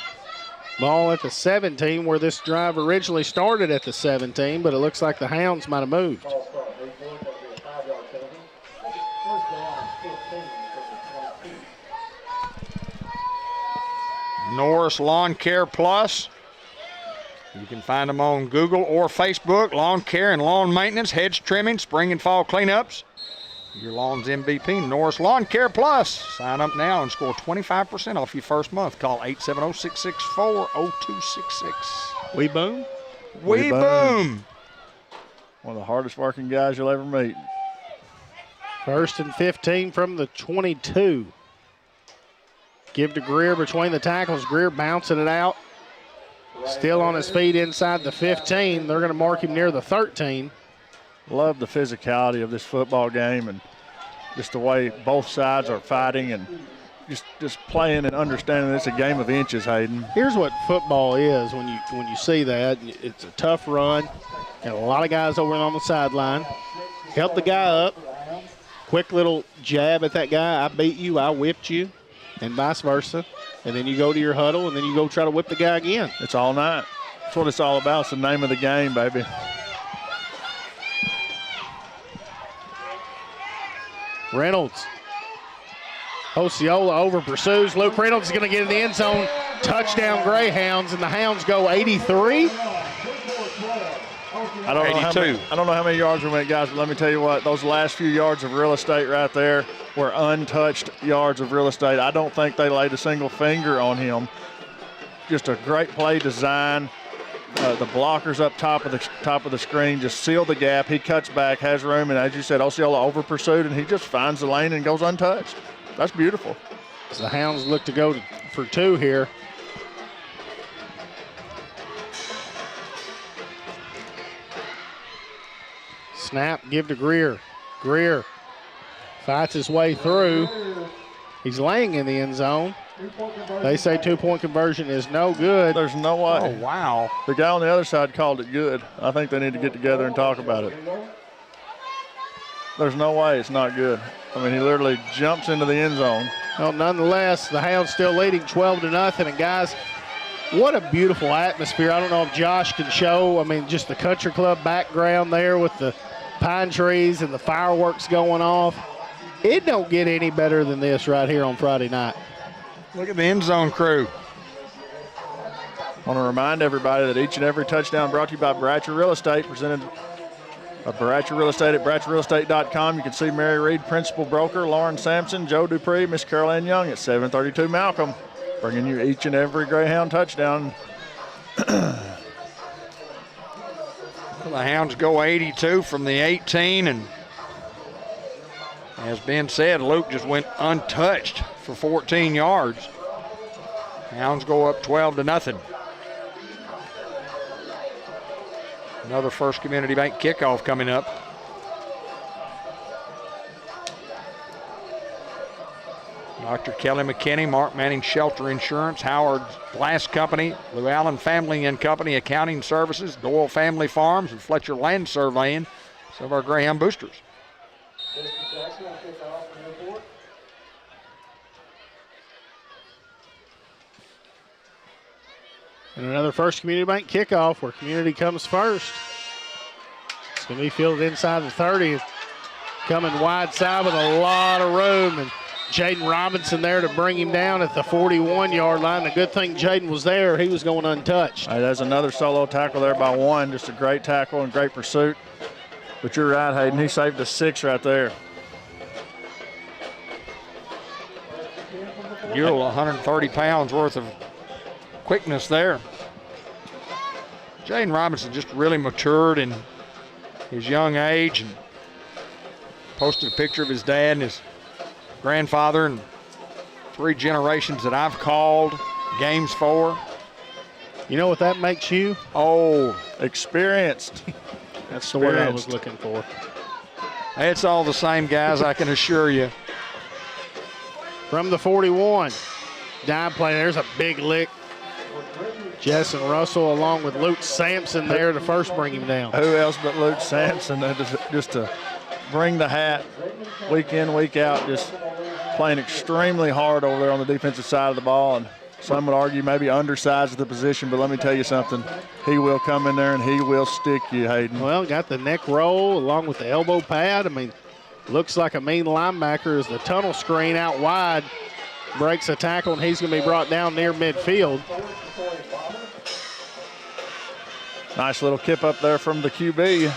Ball at the 17, where this drive originally started at the 17, but it looks like the Hounds might have moved. Norris Lawn Care Plus. You can find them on Google or Facebook. Lawn care and lawn maintenance, hedge trimming, spring and fall cleanups. Your lawn's MVP, Norris Lawn Care Plus. Sign up now and score 25% off your first month. Call 870-664-0266. We boom? We boom. One of the hardest working guys you'll ever meet. 1st and 15 from the 22. Give to Greer between the tackles. Greer bouncing it out. Still on his feet inside the 15. They're going to mark him near the 13. Love the physicality of this football game and just the way both sides are fighting and just playing and understanding it's a game of inches, Hayden. Here's what football is when you see that. It's a tough run. Got a lot of guys over on the sideline. Help the guy up. Quick little jab at that guy. I beat you, I whipped you, and vice versa. And then you go to your huddle, and then you go try to whip the guy again. It's all night. That's what it's all about. It's the name of the game, baby. Reynolds. Osceola over pursues. Luke Reynolds is going to get in the end zone. Touchdown Greyhounds, and the Hounds go 83. I don't know how many yards we went, guys, but let me tell you what, those last few yards of real estate right there were untouched yards of real estate. I don't think they laid a single finger on him. Just a great play design. The blockers up top of the screen just seal the gap. He cuts back, has room, and as you said, Osceola over pursued, and he just finds the lane and goes untouched. That's beautiful. So the Hounds look to go for 2 here. Snap, give to Greer. Greer Fights his way through. He's laying in the end zone. They say two-point conversion is no good. There's no way. Oh, wow. The guy on the other side called it good. I think they need to get together and talk about it. There's no way it's not good. I mean, he literally jumps into the end zone. Well, nonetheless, the Hounds still leading 12-0. And, guys, what a beautiful atmosphere. I don't know if Josh can show, I mean, just the country club background there with the pine trees and the fireworks going off. It don't get any better than this right here on Friday night. Look at the end zone crew. I want to remind everybody that each and every touchdown brought to you by Bratcher Real Estate, presented by Bratcher Real Estate at BratcherRealEstate.com. You can see Mary Reed, Principal Broker, Lauren Sampson, Joe Dupree, Miss Caroline Young at 732 Malcolm, bringing you each and every Greyhound touchdown. The Hounds go 82 from the 18, and as Ben said, Luke just went untouched for 14 yards. Hounds go up 12-0. Another First Community Bank kickoff coming up. Dr. Kelly McKinney, Mark Manning Shelter Insurance, Howard Glass Company, Lou Allen Family and Company Accounting Services, Doyle Family Farms, and Fletcher Land Surveying, some of our Greyhound boosters. And another First Community Bank kickoff where community comes first. It's going to be fielded inside the 30, coming wide side with a lot of room. And Jaden Robinson there to bring him down at the 41-yard line. The good thing Jaden was there. He was going untouched. Hey, there's another solo tackle there by one. Just a great tackle and great pursuit. But you're right, Hayden. He saved a 6 right there. Buell, 130 pounds worth of quickness there. Jaden Robinson just really matured in his young age and posted a picture of his dad and his grandfather and 3 generations that I've called games for. You know what that makes you? Oh, experienced. That's the word I was looking for. It's all the same, guys, I can assure you. From the 41, dime play, there's a big lick. Jessen Russell along with Luke Sampson there to first bring him down. Who else but Luke Sampson just to bring the hat week in, week out, just playing extremely hard over there on the defensive side of the ball. And some would argue maybe undersized at the position, but let me tell you something. He will come in there and he will stick you, Hayden. Well, got the neck roll along with the elbow pad. I mean, looks like a mean linebacker as the tunnel screen out wide breaks a tackle, and he's going to be brought down near midfield. Nice little kip up there from the QB.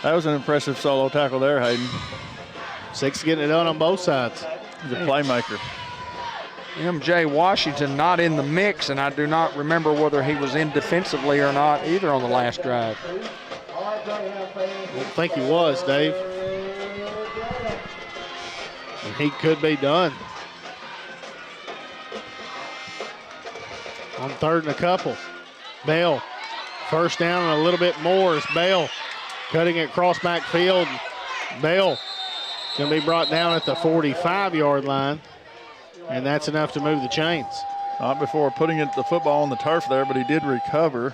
That was an impressive solo tackle there, Hayden. 6 getting it done on both sides. He's a playmaker. M.J. Washington not in the mix, and I do not remember whether he was in defensively or not either on the last drive. I don't think he was, Dave. And he could be done. On 3rd and a couple. Bell, first down and a little bit more as Bell cutting it across backfield. Bell going to be brought down at the 45-yard line, and that's enough to move the chains. Not before putting the football on the turf there, but he did recover.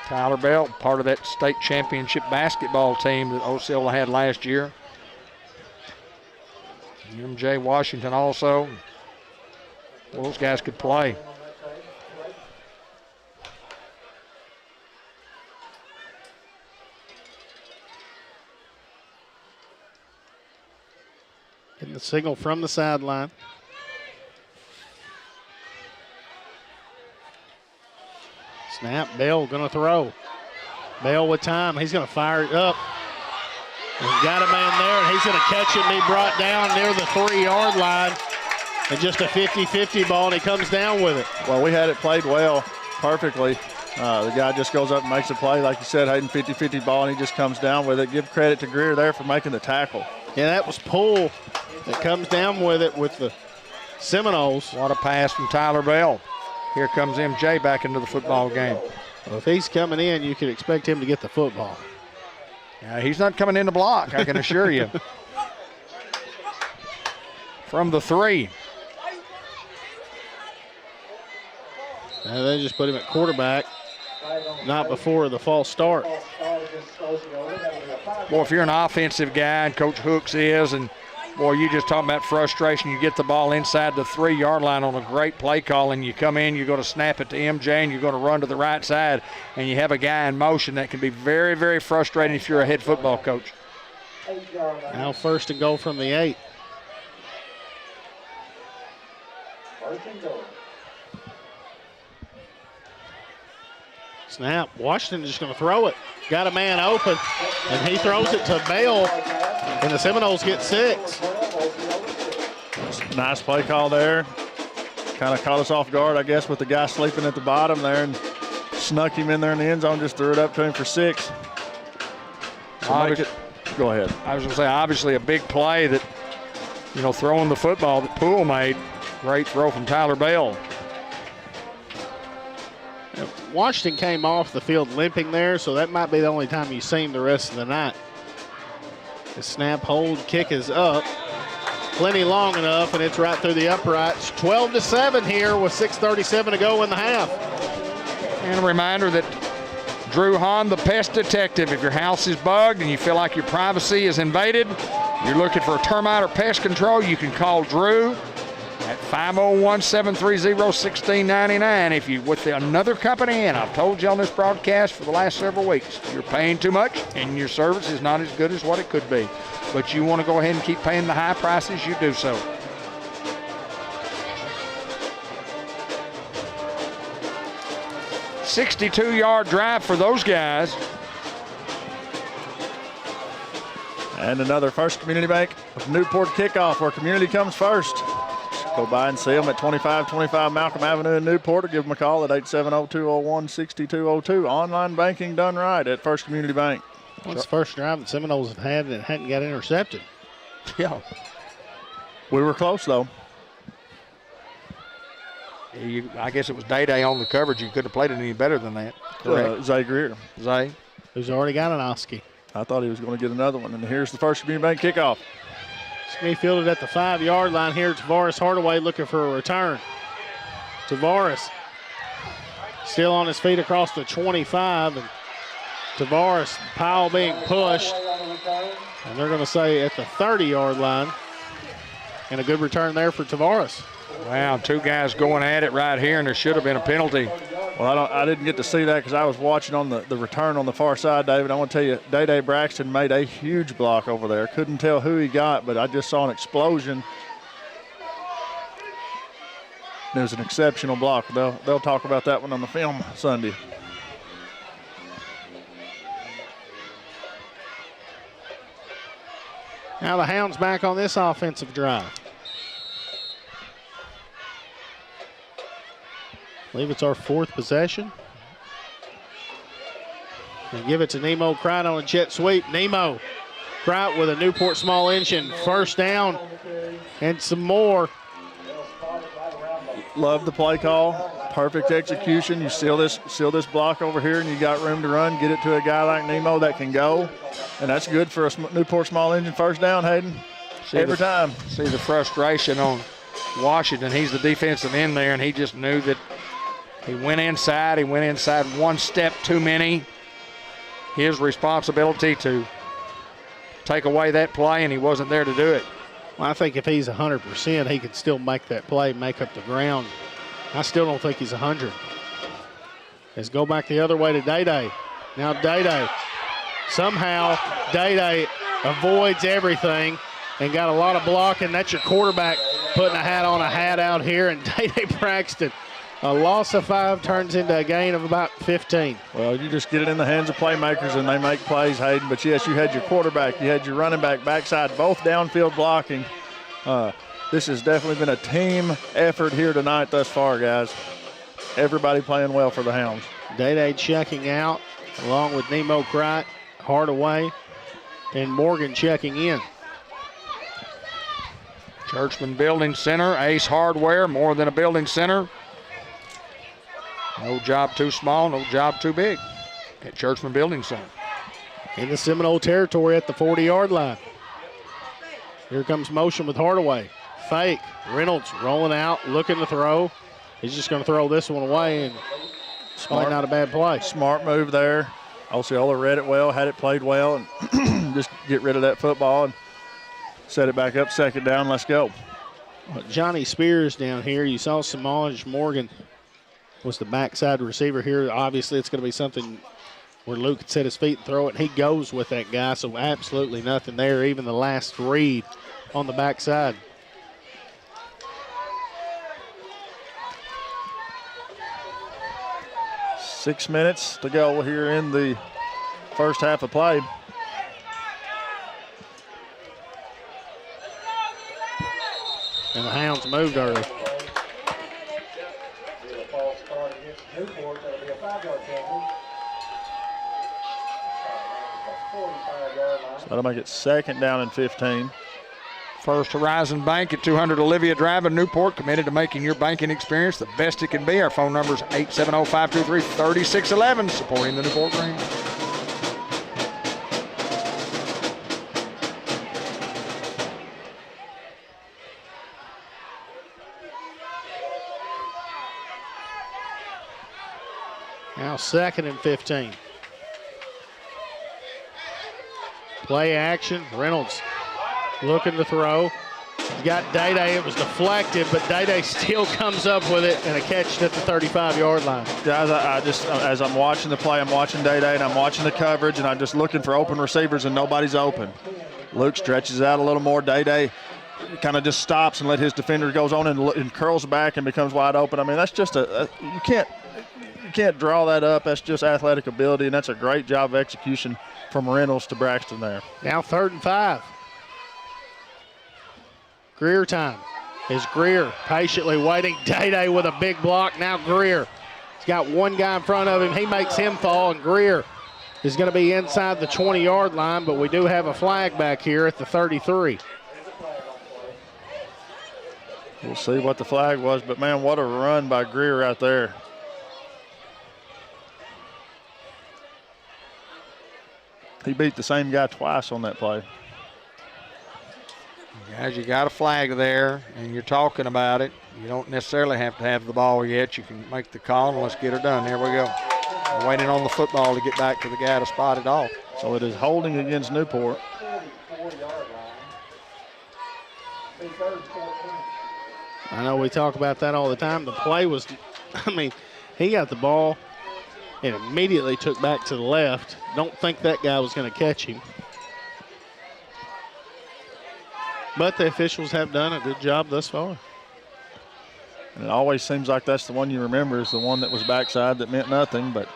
Tyler Bell, part of that state championship basketball team that Osceola had last year. M.J. Washington also. Well, those guys could play. Getting the signal from the sideline. Snap, Bell going to throw. Bell with time, he's going to fire it up. He's got a man there, and he's going to catch it and be brought down near the 3-yard line. And just a 50-50 ball, and he comes down with it. Well, we had it played well, perfectly. The guy just goes up and makes a play, like you said, Hayden, 50-50 ball, and he just comes down with it. Give credit to Greer there for making the tackle. Yeah, that was Poole that comes down with it with the Seminoles. What a pass from Tyler Bell. Here comes M.J. back into the football game. Well, if he's coming in, you could expect him to get the football. He's not coming in to block, I can assure you. From the 3. And they just put him at quarterback, not before the false start. Boy, if you're an offensive guy, and Coach Hooks is, and boy, you just talking about frustration. You get the ball inside the 3-yard line on a great play call, and you come in, you're going to snap it to MJ, and you're going to run to the right side, and you have a guy in motion. That can be very, very frustrating if you're a head football coach. Now 1st and goal from the 8. Snap. Washington just going to throw it. Got a man open, and he throws it to Bell, and the Seminoles get 6. Nice play call there. Kind of caught us off guard, I guess, with the guy sleeping at the bottom there, and snuck him in there in the end zone, just threw it up to him for 6. So go ahead. I was going to say, obviously a big play that, throwing the football that Poole made. Great throw from Tyler Bell. Washington came off the field limping there, so that might be the only time you see him the rest of the night. The snap, hold, kick is up. Plenty long enough, and it's right through the uprights. 12-7 here with 6:37 to go in the half. And a reminder that Drew Hahn, the pest detective, if your house is bugged and you feel like your privacy is invaded, you're looking for termite or pest control, you can call Drew at 501-730-1699. If you're with another company, and I've told you on this broadcast for the last several weeks, you're paying too much and your service is not as good as what it could be. But you want to go ahead and keep paying the high prices, you do so. "62-yard drive for those guys. And another First Community Bank of Newport kickoff where community comes first. Go by and see them at 2525 Malcolm Avenue in Newport, or give them a call at 870-201-6202. Online banking done right at First Community Bank. Well, it's the first drive the Seminoles have had that hadn't got intercepted. Yeah. We were close, though. I guess it was Day on the coverage. You could have played it any better than that. Correct. Zay Greer. Zay. Who's already got an Oski. I thought he was going to get another one. And here's the First Community Bank kickoff. It's going to be fielded at the 5-yard line here. Tavares Hardaway looking for a return. Tavares still on his feet across the 25. And Tavares, Powell being pushed. And they're going to say at the 30-yard line. And a good return there for Tavares. Wow, 2 guys going at it right here, and there should have been a penalty. Well, I didn't get to see that because I was watching on the return on the far side, David. I want to tell you, Day Braxton made a huge block over there. Couldn't tell who he got, but I just saw an explosion. It was an exceptional block. They'll talk about that one on the film Sunday. Now the Hounds back on this offensive drive. I believe it's our 4th possession. And give it to Nemo Cright on a jet sweep. Nemo Cright with a Newport small engine. First down and some more. Love the play call. Perfect execution. You seal this block over here, and you got room to run. Get it to a guy like Nemo that can go. And that's good for a Newport small engine first down, Hayden. Every time. See the frustration on Washington. He's the defensive end there, and he just knew that he went inside. He went inside one step too many. His responsibility to take away that play, and he wasn't there to do it. Well, I think if he's 100%, he could still make that play, make up the ground. I still don't think he's 100. Let's go back the other way to Day. Now Day. Somehow Day avoids everything and got a lot of blocking. That's your quarterback putting a hat on a hat out here, and Day Braxton. A loss of 5 turns into a gain of about 15. Well, you just get it in the hands of playmakers and they make plays, Hayden. But, yes, you had your quarterback, you had your running back backside, both downfield blocking. This has definitely been a team effort here tonight thus far, guys. Everybody playing well for the Hounds. Day checking out along with Nemo Cright, Hardaway, and Morgan checking in. Churchman Building Center, Ace Hardware, more than a building center. No job too small, no job too big at Churchman Building Center. in the Seminole territory at the 40-yard line. Here comes motion with Hardaway. Fake. Reynolds rolling out, looking to throw. He's just going to throw this one away, and probably not a bad play. Smart move there. Osceola read it well, had it played well, and just get rid of that football and set it back up, second down, let's go. Johnny Spears down here. You saw Samaj Morgan was the backside receiver here. Obviously, it's going to be something where Luke could set his feet and throw it, and he goes with that guy, so absolutely nothing there, even the last read on the backside. Six minutes to go here in the first half of play. And the Hounds moved early. So that'll make it second down and 15. First Horizon Bank at 200 Olivia Drive in Newport, committed to making your banking experience the best it can be. Our phone number is 870-523-3611, supporting the Newport Green. Now second and 15. Play action. Reynolds looking to throw. He's got Day-Day. It was deflected, but Day-Day still comes up with it and a catch at the 35-yard line. Guys, as I'm watching the play, I'm watching Day-Day and I'm watching the coverage, and I'm just looking for open receivers, and nobody's open. Luke stretches out a little more. Day-Day kind of just stops and let his defender goes on and curls back and becomes wide open. I mean, that's just you can't draw that up. That's just athletic ability, and that's a great job of execution from Reynolds to Braxton there. Now 3rd and 5. Greer time. Is Greer patiently waiting. Day-Day with a big block. Now Greer. He's got one guy in front of him. He makes him fall, and Greer is going to be inside the 20-yard line, but we do have a flag back here at the 33. We'll see what the flag was, but, man, what a run by Greer out there. He beat the same guy twice on that play. Guys, you got a flag there, and you're talking about it. You don't necessarily have to have the ball yet. You can make the call, and let's get her done. Here we go. We're waiting on the football to get back to the guy to spot it off. So it is holding against Newport. I know we talk about that all the time. The play was, I mean, he got the ball and immediately took back to the left. Don't think that guy was going to catch him. But the officials have done a good job thus far. And it always seems like that's the one you remember is the one that was backside that meant nothing, but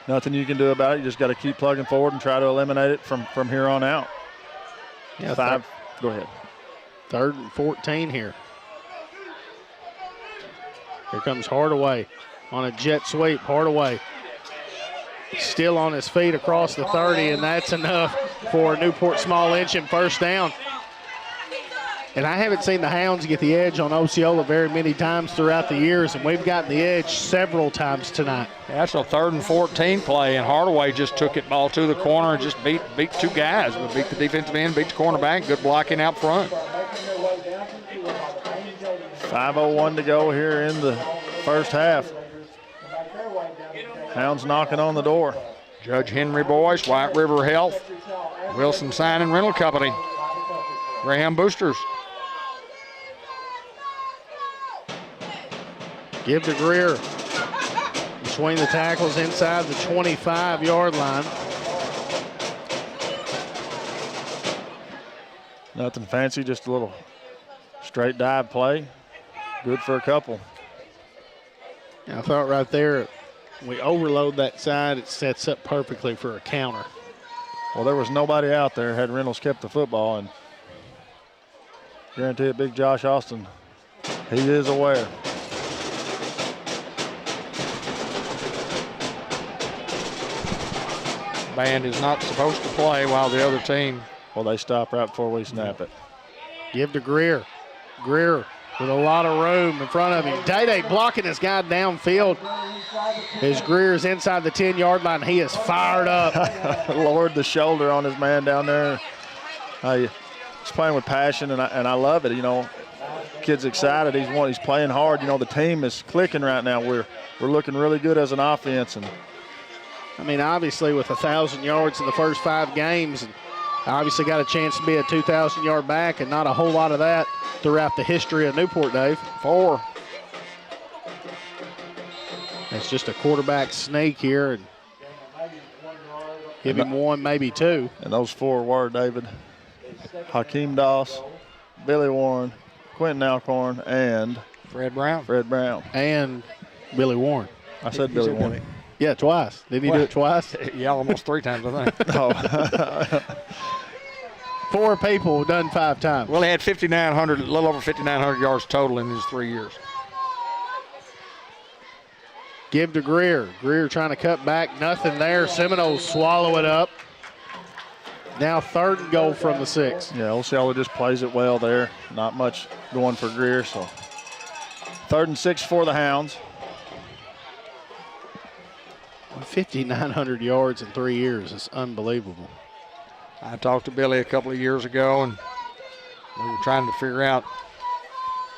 nothing you can do about it. You just got to keep plugging forward and try to eliminate it from here on out. Yeah, 5. Go ahead. 3rd and 14 here. Here comes Hardaway on a jet sweep. Hardaway still on his feet across the 30, and that's enough for Newport Small Lynching first down. And I haven't seen the Hounds get the edge on Osceola very many times throughout the years, and we've gotten the edge several times tonight. That's a 3rd and 14 play, and Hardaway just took it ball to the corner and just beat two guys. We beat the defensive end, beat the cornerback, good blocking out front. 5:01 to go here in the first half. Hounds knocking on the door. Judge Henry Boyce, White River Health, Wilson Sign and Rental Company, Greyhound Boosters. Give to Greer. Between the tackles inside the 25-yard line. Nothing fancy, just a little straight dive play. Good for a couple. I thought right there, we overload that side, it sets up perfectly for a counter. Well, there was nobody out there had Reynolds kept the football, and guarantee it, Big Josh Austin, he is aware. Band is not supposed to play while the other team. Well, they stop right before we snap it. Give to Greer. Greer with a lot of room in front of him. Day-Day blocking this guy downfield. As Greer's inside the 10-yard line, he is fired up. Lowered the shoulder on his man down there. He's playing with passion, and I love it. You know, kid's excited. He's playing hard. You know, the team is clicking right now. We're looking really good as an offense. And I mean, obviously with 1,000 yards in the first 5 games, and obviously got a chance to be a 2,000-yard back, and not a whole lot of that throughout the history of Newport, Dave. 4. It's just a quarterback sneak here, and give him 1, maybe 2. And those 4 were, David, Hakeem Doss, Billy Warren, Quentin Alcorn, and Fred Brown. And Billy Warren. I said Billy Warren. Yeah, twice. Didn't he do it twice? Yeah, almost 3 times, I think. Oh. 4 people done 5 times. Well, he had 5,900, a little over 5,900 yards total in his 3 years. Give to Greer. Greer trying to cut back. Nothing there. Seminoles swallow it up. Now 3rd and goal from the 6. Yeah, Osceola just plays it well there. Not much going for Greer, so 3rd and 6 for the Hounds. 5,900 yards in 3 years is unbelievable. I talked to Billy a couple of years ago, and we were trying to figure out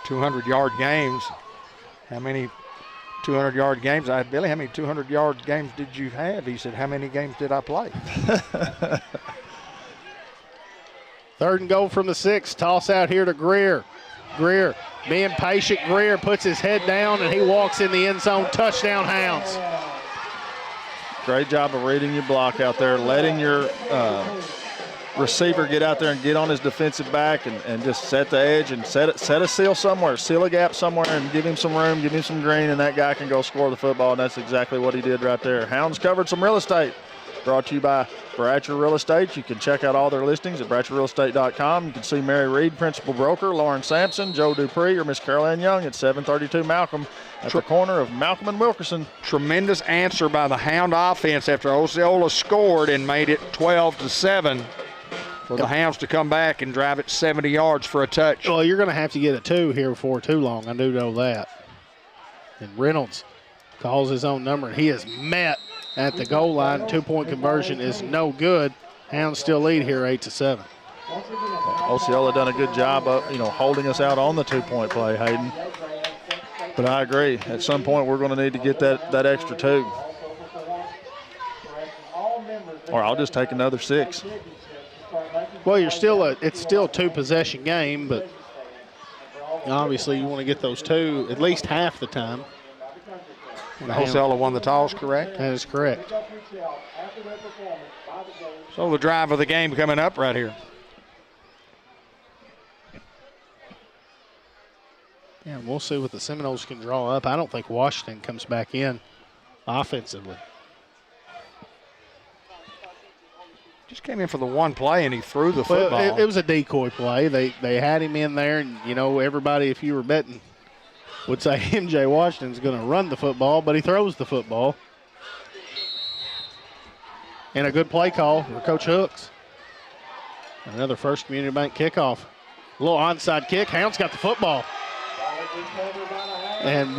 200-yard games. How many 200-yard games? I said, Billy, how many 200-yard games did you have? He said, how many games did I play? 3rd and goal from the 6. Toss out here to Greer. Greer being patient. Greer puts his head down, and he walks in the end zone. Touchdown, Hounds. Great job of reading your block out there, letting your receiver get out there and get on his defensive back and just set the edge and set a seal somewhere, seal a gap somewhere, and give him some room, give him some green, and that guy can go score the football, and that's exactly what he did right there. Hounds covered some real estate. Brought to you by Bratcher Real Estate. You can check out all their listings at BratcherRealEstate.com. You can see Mary Reed, Principal Broker, Lauren Sampson, Joe Dupree, or Miss Caroline Young at 732 Malcolm at the corner of Malcolm and Wilkerson. Tremendous answer by the Hound offense after Osceola scored and made it 12-7 for the Hounds to come back and drive it 70 yards for a touch. Well, you're going to have to get a 2 here before too long. I do know that. And Reynolds calls his own number, and he is met at the goal line. 2-point conversion is no good. Hounds still lead here 8-7. Osceola done a good job of holding us out on the 2-point play, Hayden. But I agree. At some point, we're going to need to get that extra 2. Or I'll just take another 6. Well, it's still a 2-possession game, but obviously you want to get those 2 at least half the time. And Osceola won the toss, correct? That is correct. So the drive of the game coming up right here. Yeah, we'll see what the Seminoles can draw up. I don't think Washington comes back in offensively. Just came in for the one play, and he threw the football. Well, it was a decoy play. They had him in there, and, everybody, if you were betting, would say MJ Washington's going to run the football, but he throws the football. And a good play call for Coach Hooks. Another First Community Bank kickoff. A little onside kick. Hounds got the football. And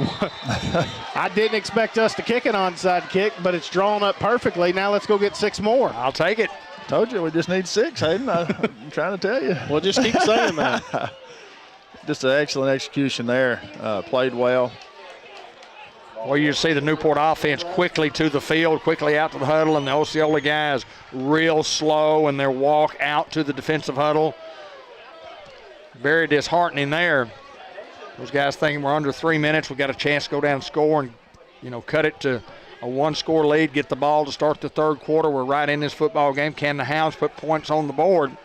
I didn't expect us to kick an onside kick, but it's drawn up perfectly. Now let's go get 6 more. I'll take it. Told you we just need 6, Hayden. I'm trying to tell you. Well, just keep saying that. Just an excellent execution there. Played well. Well, you see the Newport offense quickly to the field, quickly out to the huddle, and the Osceola guys real slow in their walk out to the defensive huddle. Very disheartening there. Those guys thinking we're under 3 minutes. We got a chance to go down and score and, cut it to a 1-score lead, get the ball to start the 3rd quarter. We're right in this football game. Can the Hounds put points on the board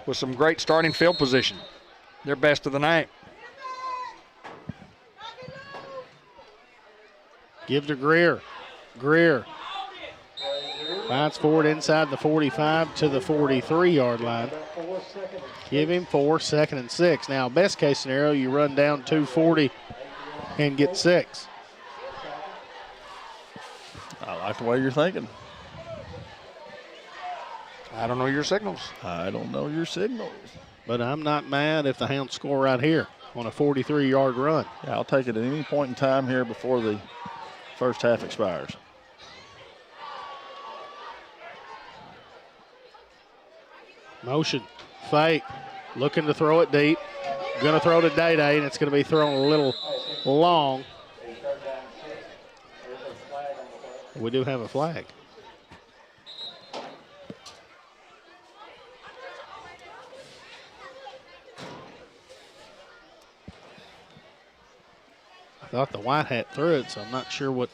with some great starting field position? They're best of the night. Give to Greer. Greer finds forward inside the 45 to the 43-yard line. Give him 4, 2nd and 6. Now, best case scenario, you run down 240 and get 6. I like the way you're thinking. I don't know your signals. I don't know your signals. but I'm not mad if the Hounds score right here on a 43-yard run. Yeah, I'll take it at any point in time here before the first half expires. Motion, fake, looking to throw it deep. Going to throw to Day-Day, and it's going to be thrown a little long. We do have a flag. I thought the white hat threw it, so I'm not sure what.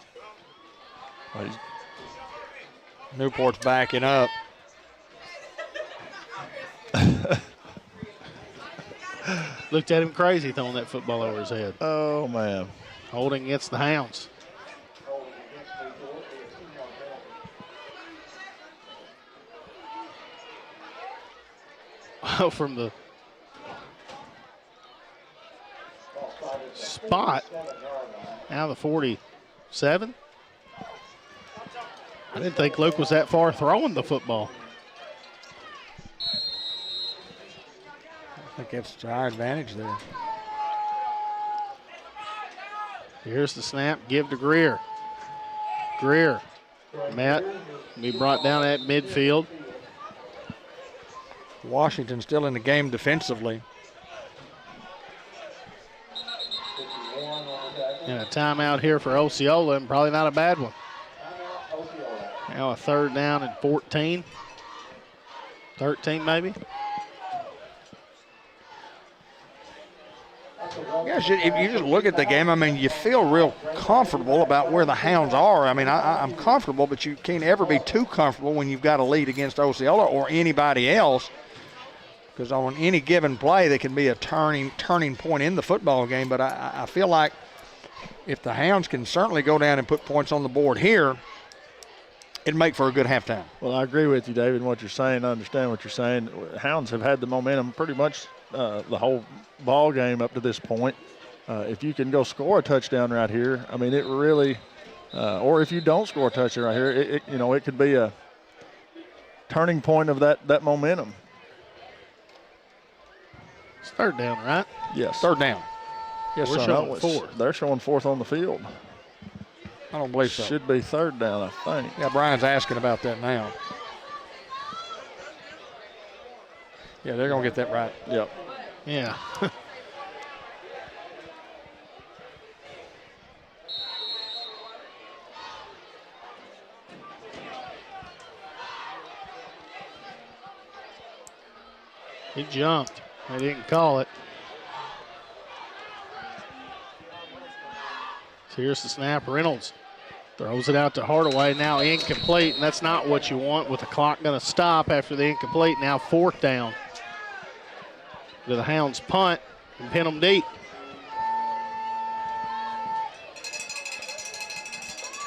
Newport's backing up. Looked at him crazy throwing that football over his head. Oh, man. Holding against the Hounds. Oh, from the spot. Now the 47. I didn't think Luke was that far throwing the football. I think that's our advantage there. Here's the snap, give to Greer. Greer, Matt, be brought down at midfield. Washington still in the game defensively. And a timeout here for Osceola, and probably not a bad one. Now a 3rd down and 14. 13 maybe. Yes, if you just look at the game, I mean, you feel real comfortable about where the Hounds are. I mean, I'm comfortable, but you can't ever be too comfortable when you've got a lead against Osceola or anybody else, because on any given play, there can be a turning point in the football game. But I feel like if the Hounds can certainly go down and put points on the board here, it'd make for a good halftime. Well, I agree with you, David, in what you're saying. I understand what you're saying. Hounds have had the momentum pretty much the whole ball game up to this point. If you can go score a touchdown right here, I mean, it really, or if you don't score a touchdown right here, it could be a turning point of that momentum. It's 3rd down, right? Yes. 3rd down. Yes, We're sir. showing No, 4th. They're showing 4th on the field. I don't believe so. Should be 3rd down, I think. Yeah, Brian's asking about that now. Yeah, they're going to get that right. Yep. Yeah. He jumped. They didn't call it. So here's the snap. Reynolds throws it out to Hardaway. Now incomplete, and that's not what you want with the clock going to stop after the incomplete. Now 4th down. Do the Hounds punt and pin them deep?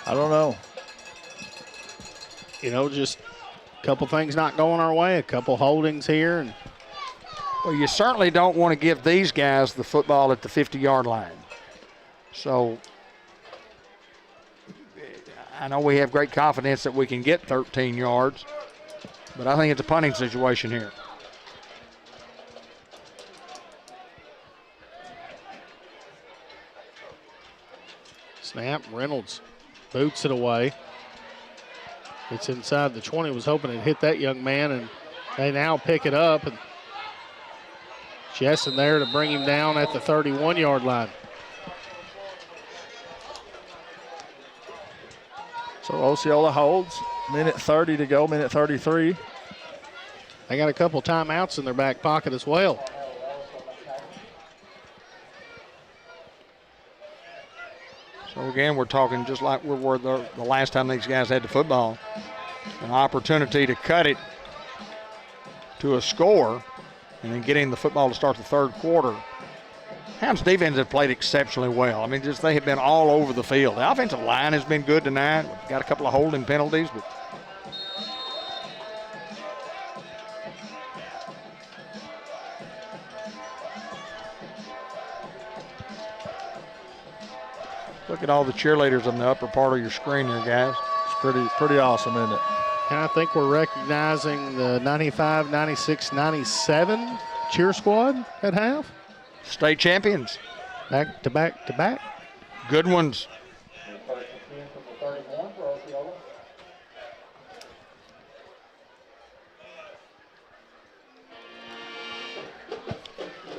I don't know. Just a couple things not going our way, a couple holdings here. And Well, you certainly don't want to give these guys the football at the 50-yard line. So I know we have great confidence that we can get 13 yards, but I think it's a punting situation here. snap, Reynolds boots it away. It's inside the 20. Was hoping it hit that young man, and they now pick it up. And Jessen there to bring him down at the 31-yard line. So Osceola holds. Minute 30 to go, minute 33. They got a couple timeouts in their back pocket as well. So again, we're talking just like we were the last time these guys had the football. An opportunity to cut it to a score and then getting the football to start the third quarter. Hounds defense have played exceptionally well. I mean, just they have been all over the field. The offensive line has been good tonight. We've got a couple of holding penalties, but look at all the cheerleaders on the upper part of your screen there, guys. It's pretty awesome, isn't it? And I think we're recognizing the 95, 96, 97 cheer squad at half? State champions. Back to back to back. Good ones.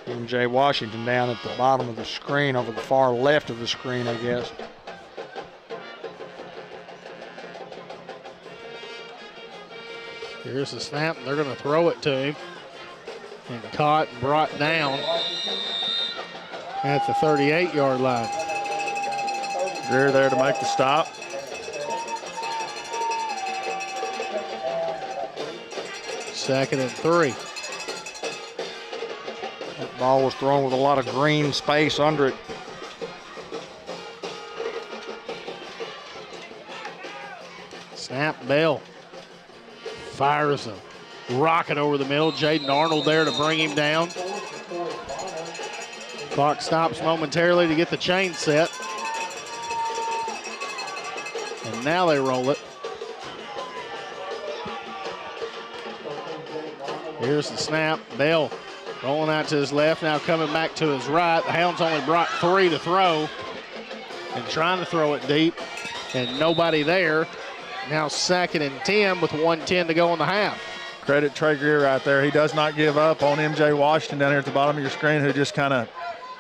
MJ Washington down at the bottom of the screen, over the far left of the screen, I guess. Here's the snap, and they're going to throw it to him. And caught and brought down at the 38-yard line. Greer there to make the stop. Second and 3. That ball was thrown with a lot of green space under it. Snap, Bell fires a rocket over the middle. Jaden Arnold there to bring him down. Clock stops momentarily to get the chain set. And now they roll it. Here's the snap. Bell rolling out to his left, now coming back to his right. The Hounds only brought 3 to throw and trying to throw it deep, and nobody there. Now 2nd and 10 with 1:10 to go in the half. Credit Trey Greer right there. He does not give up on MJ Washington down here at the bottom of your screen, who just kind of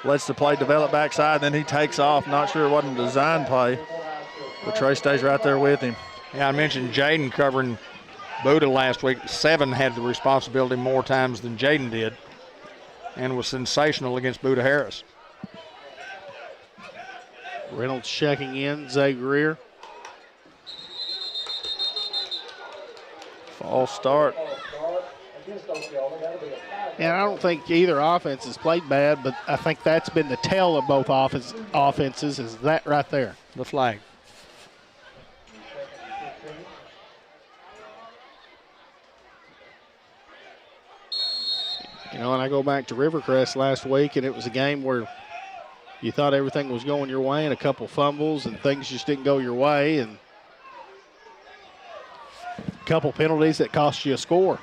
lets the play develop backside, then he takes off. Not sure it wasn't a design play, but Trey stays right there with him. Yeah, I mentioned Jaden covering Buda last week. 7 had the responsibility more times than Jaden did and was sensational against Buda Harris. Reynolds checking in, Zay Greer. False start. And I don't think either offense has played bad, but I think that's been the tell of both offenses is that right there. The flag. You know, and I go back to Rivercrest last week, and it was a game where you thought everything was going your way, and a couple fumbles, and things just didn't go your way, and a couple penalties that cost you a score.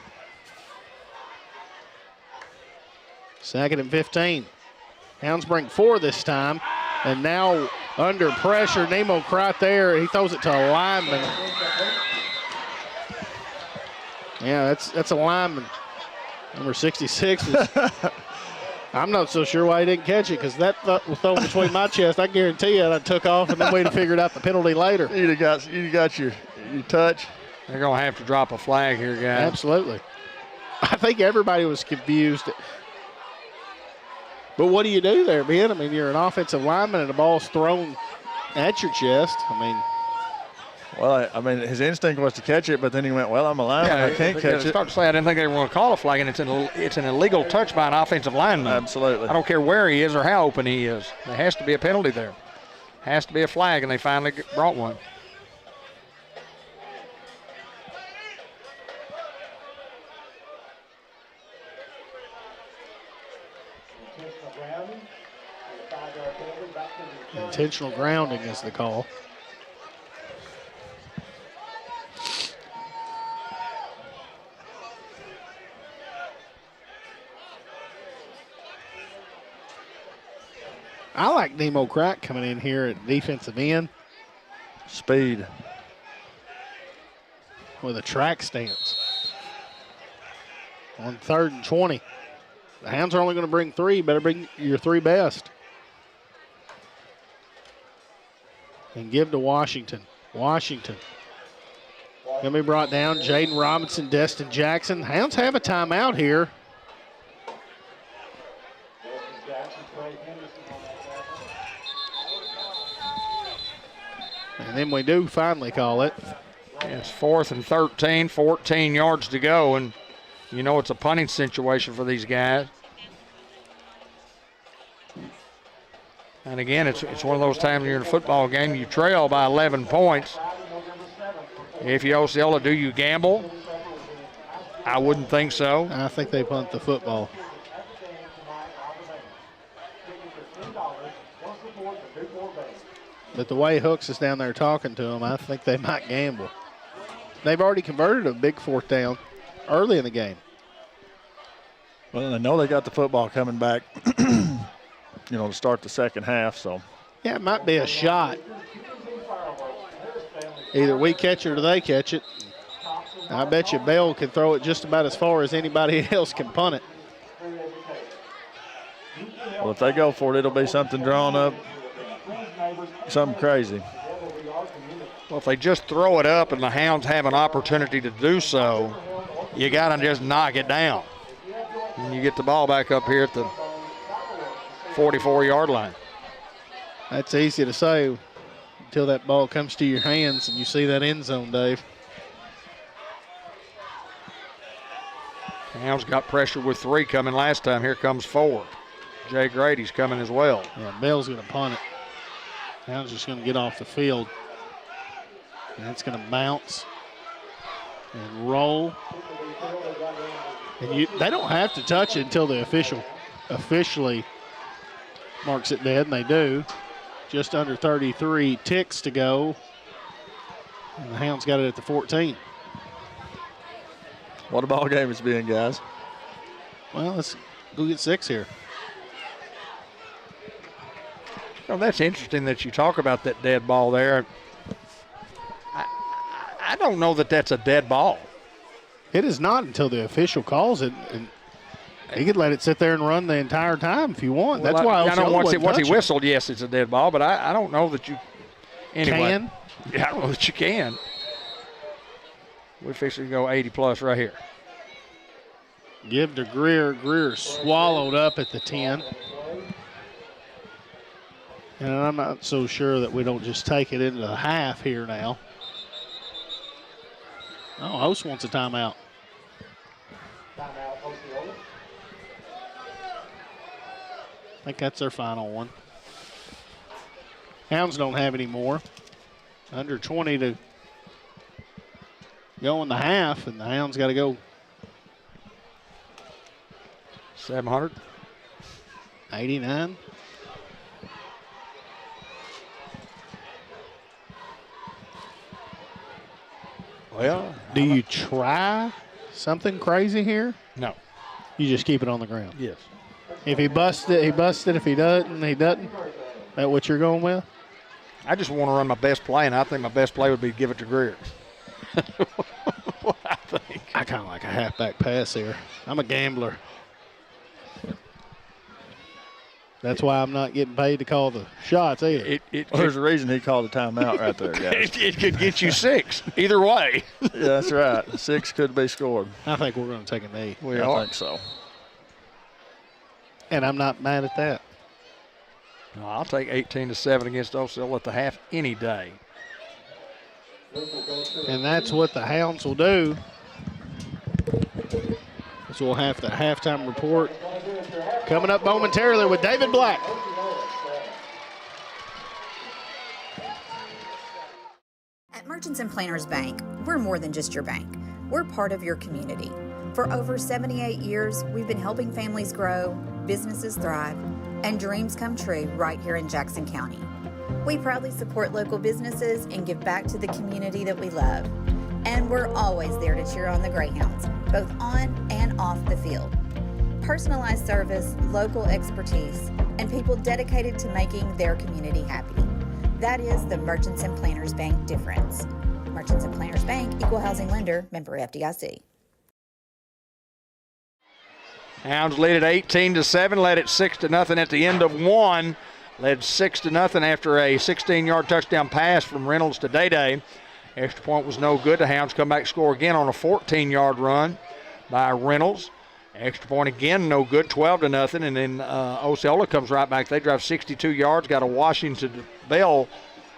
2nd and 15. Hounds bring 4 this time, and now under pressure, Nemo right there. He throws it to a lineman. Yeah, that's a lineman. Number 66 is, I'm not so sure why he didn't catch it, because that was thrown between my chest. I guarantee you, I took off, and then we'd have figured out the penalty later. You'd have got your touch. They're going to have to drop a flag here, guys. Absolutely. I think everybody was confused. But what do you do there, Ben? I mean, you're an offensive lineman, and the ball's thrown at your chest. Well, I mean, his instinct was to catch it, but then he went, well, I'm a lineman, I can't catch it. Start to say I didn't think they were going to call a flag, and it's an illegal touch by an offensive lineman. Absolutely. I don't care where he is or how open he is. There has to be a penalty there. Has to be a flag, and they finally brought one. Intentional grounding is the call. I like Nemo Crack coming in here at defensive end. Speed. With a track stance. On 3rd and 20. The Hounds are only going to bring 3. You better bring your 3 best. And give to Washington. Washington. Going to be brought down. Jaden Robinson, Destin Jackson. Hounds have a timeout here. And then we do finally call it. It's 4th and 13, 14 yards to go, and you know it's a punting situation for these guys. And again, it's one of those times you're in a football game, you trail by 11 points. If you're Osceola, do you gamble? I wouldn't think so. I think they punt the football. But the way Hooks is down there talking to him, I think they might gamble. They've already converted a big 4th down early in the game. Well, they know they got the football coming back, you know, to start the second half. So, Yeah, it might be a shot. Either we catch it or they catch it. I bet you Bell can throw it just about as far as anybody else can punt it. well, if they go for it, it'll be something drawn up, something crazy. Well, if they just throw it up and the Hounds have an opportunity to do so, you got to just knock it down. And you get the ball back up here at the 44-yard line. That's easy to say until that ball comes to your hands and you see that end zone, Dave. Hounds got pressure with 3 coming last time. Here comes 4. Jay Grady's coming as well. Yeah, Bell's going to punt it. Hounds just going to get off the field. And it's going to bounce and roll. And they don't have to touch it until the officially marks it dead, and they do. Just under 33 ticks to go. And the Hounds got it at the 14. What a ball game it's been, guys. Well, let's go get 6 here. Oh, that's interesting that you talk about that dead ball there. I don't know that that's a dead ball. It is not until the official calls it, and he could let it sit there and run the entire time if you want. Well, That's why I know once he touch it. whistled, yes, it's a dead ball, but I don't know that you anyway. Can? Yeah, I don't know that you can. We're fixing to go 80-plus right here. Give to Greer. Greer swallowed up at the 10. And I'm not so sure that we don't just take it into the half here now. Oh, Host wants a timeout. I think that's their final one. Hounds don't have any more. Under 20 to go in the half, and the Hounds got to go 700. 89. Well, Do you try something crazy here? no. You just keep it on the ground. Yes. If he busts it, he busts it. If he doesn't, he doesn't. That what you're going with? I just want to run my best play, and I think my best play would be to give it to Greer. What I think. I kind of like a halfback pass here. I'm a gambler. That's why I'm not getting paid to call the shots either. Well, there's a reason he called a timeout right there, guys. It could get you 6 either way. Yeah, that's right. 6 could be scored. I think we're going to take a knee. I think so. And I'm not mad at that. No, I'll take 18-7 against Osceola at the half any day. And that's what the Hounds will do. So we'll have the halftime report coming up momentarily with David Black. At Merchants and Planners Bank, we're more than just your bank. We're part of your community. For over 78 years, we've been helping families grow, businesses thrive, and dreams come true right here in Jackson County. We proudly support local businesses and give back to the community that we love. And we're always there to cheer on the Greyhounds, both on and off the field. Personalized service, local expertise, and people dedicated to making their community happy. That is the Merchants and Planners Bank difference. Merchants and Planners Bank, Equal Housing Lender, member FDIC. Hounds lead at 18-7, led it 6-0 at the end of 1. Led 6-0 after a 16-yard touchdown pass from Reynolds to Day-Day. Extra point was no good. The Hounds come back, score again on a 14-yard run by Reynolds. Extra point again, no good, 12-0. And then Osceola comes right back. They drive 62 yards, got a Washington Bell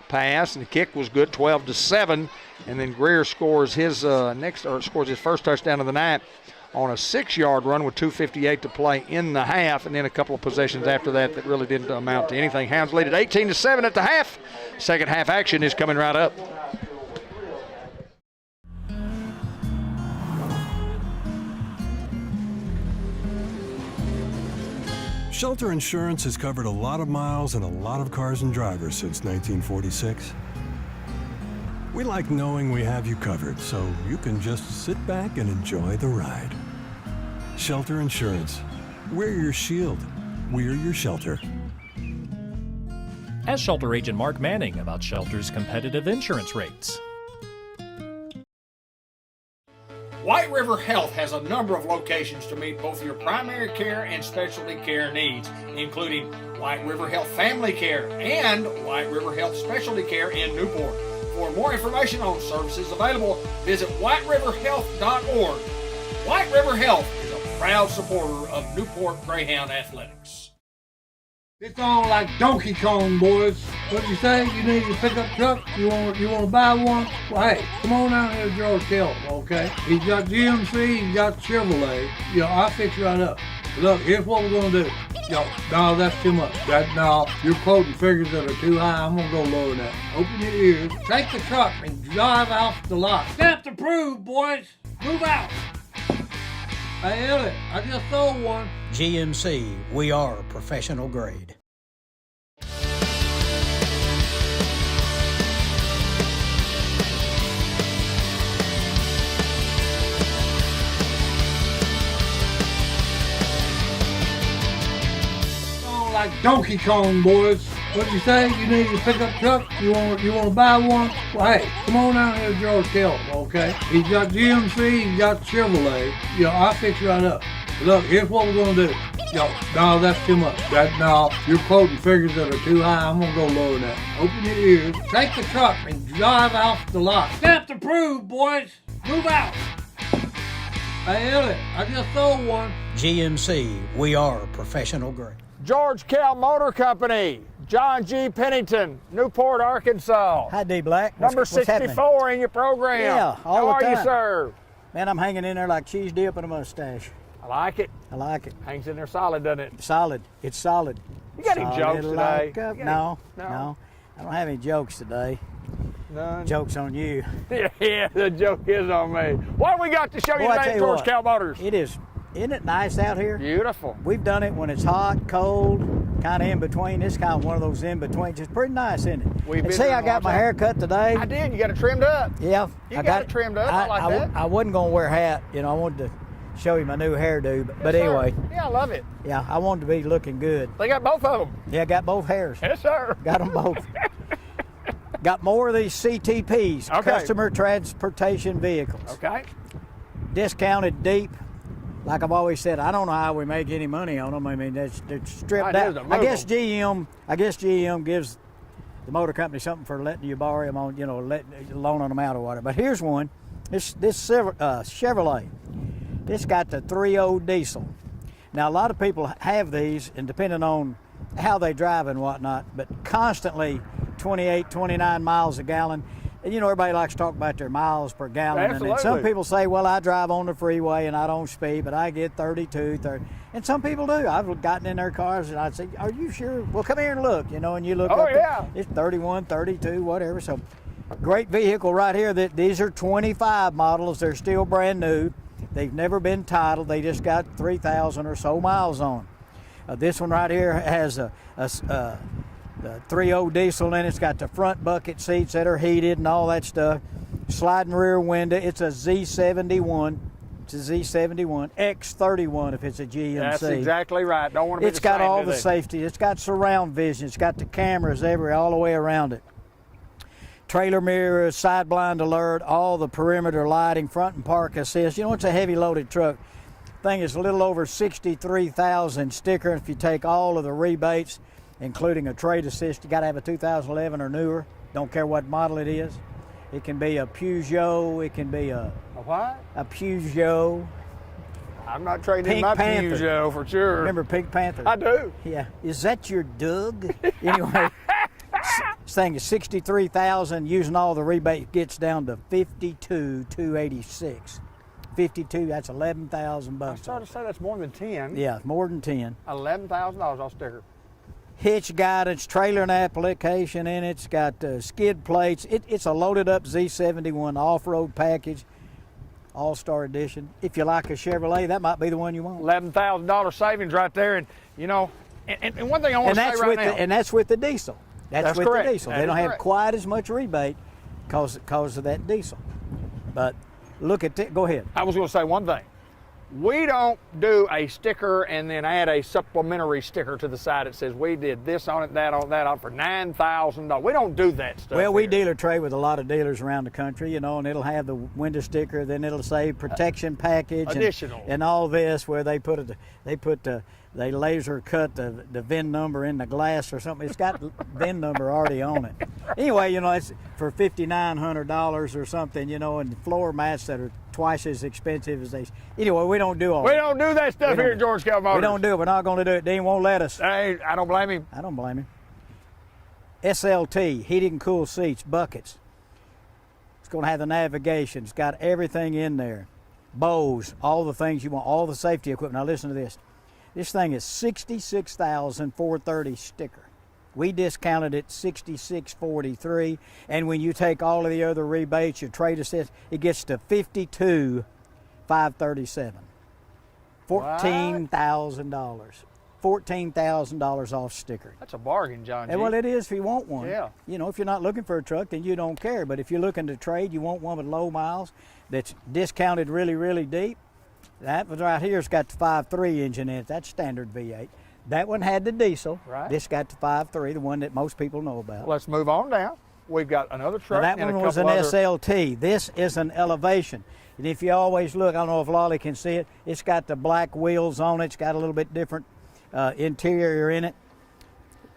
pass, and the kick was good, 12-7. And then Greer scores his scores his first touchdown of the night on a 6-yard run with 2:58 to play in the half, and then a couple of possessions after that that really didn't amount to anything. Hounds lead at 18-7 at the half. Second half action is coming right up. Shelter Insurance has covered a lot of miles and a lot of cars and drivers since 1946. We like knowing we have you covered, so you can just sit back and enjoy the ride. Shelter Insurance. We're your shield. We're your shelter. Ask Shelter Agent Mark Manning about Shelter's competitive insurance rates. White River Health has a number of locations to meet both your primary care and specialty care needs, including White River Health Family Care and White River Health Specialty Care in Newport. For more information on services available, visit whiteriverhealth.org. White River Health is a proud supporter of Newport Greyhound Athletics. It's on like Donkey Kong, boys. What'd you say? You need a pickup truck? You want to buy one? Well, hey, come on down here to George Kelly, okay? He's got GMC, he's got Chevrolet. I'll fix you right up. Look, here's what we're gonna do. No, that's too much. No, you're quoting figures that are too high. I'm gonna go lower than that. Open your ears, take the truck, and drive off the lot. Stamp approved, boys. Move out. Hey, Elliot, I just sold one. GMC, we are professional grade. Like Donkey Kong, boys. What'd you say? You need a pickup truck? You want to buy one? Well, hey, come on down here to George Kelly, okay? He's got GMC, he's got Chevrolet. I'll fix you right up. Look, here's what we're gonna do. No, that's too much. No, you're quoting figures that are too high. I'm gonna go lower than that. Open your ears, take the truck, and drive off the lot. Stamp approved, boys. Move out. Hey, Elliot, I just sold one. GMC, we are professional grade. George Kell Motor Company, John G. Pennington, Newport, Arkansas. Hi, D. Black. Number 64 in your program. Yeah, all How the are time. you, sir? Man, I'm hanging in there like cheese dip and a mustache. I like it. I like it. Hangs in there solid, doesn't it? Solid. It's solid. You got any Solid jokes today? like no. I don't have any jokes today. None. Jokes on you. Yeah, the joke is on me. What we got to show you Boy, I today, tell you George what, Kell Motors? It is. Isn't it nice out here? Beautiful. We've done it when it's hot, cold, kind of in between. It's kind of one of those in betweens. It's pretty nice, isn't it? We've been see, here I a got long my time. hair cut today. I did. You got it trimmed up. Yeah, You got it trimmed up. I like that. I wasn't gonna wear a hat. I wanted to show you my new hairdo, but Yes, anyway. sir. Yeah, I love it. Yeah, I wanted to be looking good. They got both of them. Yeah, got both hairs. Yes, sir. Got them both. Got more of these CTPs, Okay. Customer Transportation Vehicles. Okay. Discounted deep. Like I've always said, I don't know how we make any money on them. I mean, they're stripped Right, out. there's a I guess GM gives the motor company something for letting you borrow them on, loaning them out or whatever. But here's one. This Chevrolet. This got the 3.0 diesel. Now, a lot of people have these, and depending on how they drive and whatnot, but constantly 28, 29 miles a gallon. And everybody likes to talk about their miles per gallon. And Absolutely. some people say, well, I drive on the freeway and I don't speed, but I get 32, 30. And some people do. I've gotten in their cars and I'd say, are you sure? Well, come here and look, and you look Oh, up. yeah. It's 31, 32, whatever. So great vehicle right here. These are 25 models. They're still brand new. They've never been titled. They just got 3,000 or so miles on. This one right here has the 3.0 diesel in it. It's got the front bucket seats that are heated and all that stuff. Sliding rear window. It's a Z71. It's a Z71. X31 if it's a GMC. That's exactly right. Don't want to be It's got same, all do the they? safety. It's got surround vision. It's got the cameras everywhere, all the way around it. Trailer mirrors, side blind alert, all the perimeter lighting, front and park assist. It's a heavy loaded truck. Thing is a little over 63,000 sticker. If you take all of the rebates, including a trade assist, you got to have a 2011 or newer. Don't care what model it is. It can be a Peugeot. It can be a what? A Peugeot. I'm not trading in Pink my Panther. Peugeot for sure. Remember Pink Panther? I do. Yeah. Is that your Doug? Anyway, this thing is 63,000. Using all the rebate gets down to 52,286. 52. That's 11,000 I bucks. started to say that's more than 10. Yeah, more than 10. $11,000 off sticker. Hitch guidance, trailer and application in it. It's got skid plates. It's a loaded up Z71 off-road package, All-Star Edition. If you like a Chevrolet, that might be the one you want. $11,000 savings right there. And, and one thing I want to say right now. And that's with the diesel. That's with correct. the diesel. That They is don't have correct. quite as much rebate because of that diesel. But look at it. Go ahead. I was going to say one thing. We don't do a sticker and then add a supplementary sticker to the side that says we did this on it, that on it for $9,000. We don't do that stuff. Well, we here. dealer trade with a lot of dealers around the country, and it'll have the window sticker, then it'll say protection package additional and all this, where they they laser cut the VIN number in the glass or something. It's got VIN number already on it. Anyway, it's for $5,900 or something, and floor mats that are twice as expensive as these. Anyway, we don't do all that. We don't do that stuff here at George Kell Motors. We don't do it. We're not going to do it. Dean won't let us. Hey, I don't blame him. I don't blame him. SLT, heated and cooled seats, buckets. It's going to have the navigation. It's got everything in there. Bose, all the things you want, all the safety equipment. Now listen to this. This thing is $66,430 sticker. We discounted it $66,443, and when you take all of the other rebates, your trade assist, it gets to $52,537. $14,000. $14,000 off sticker. That's a bargain, John G. Well, it is if you want one. Yeah. If you're not looking for a truck, then you don't care. But if you're looking to trade, you want one with low miles that's discounted really, really deep. That one right here's got the 5.3 engine in it. That's standard V8. That one had the diesel. Right. This got the 5.3, the one that most people know about. Let's move on down. We've got another truck. Now that and one a was an couple other... SLT. This is an Elevation. And if you always look, I don't know if Lolly can see it, it's got the black wheels on it. It's got a little bit different interior in it.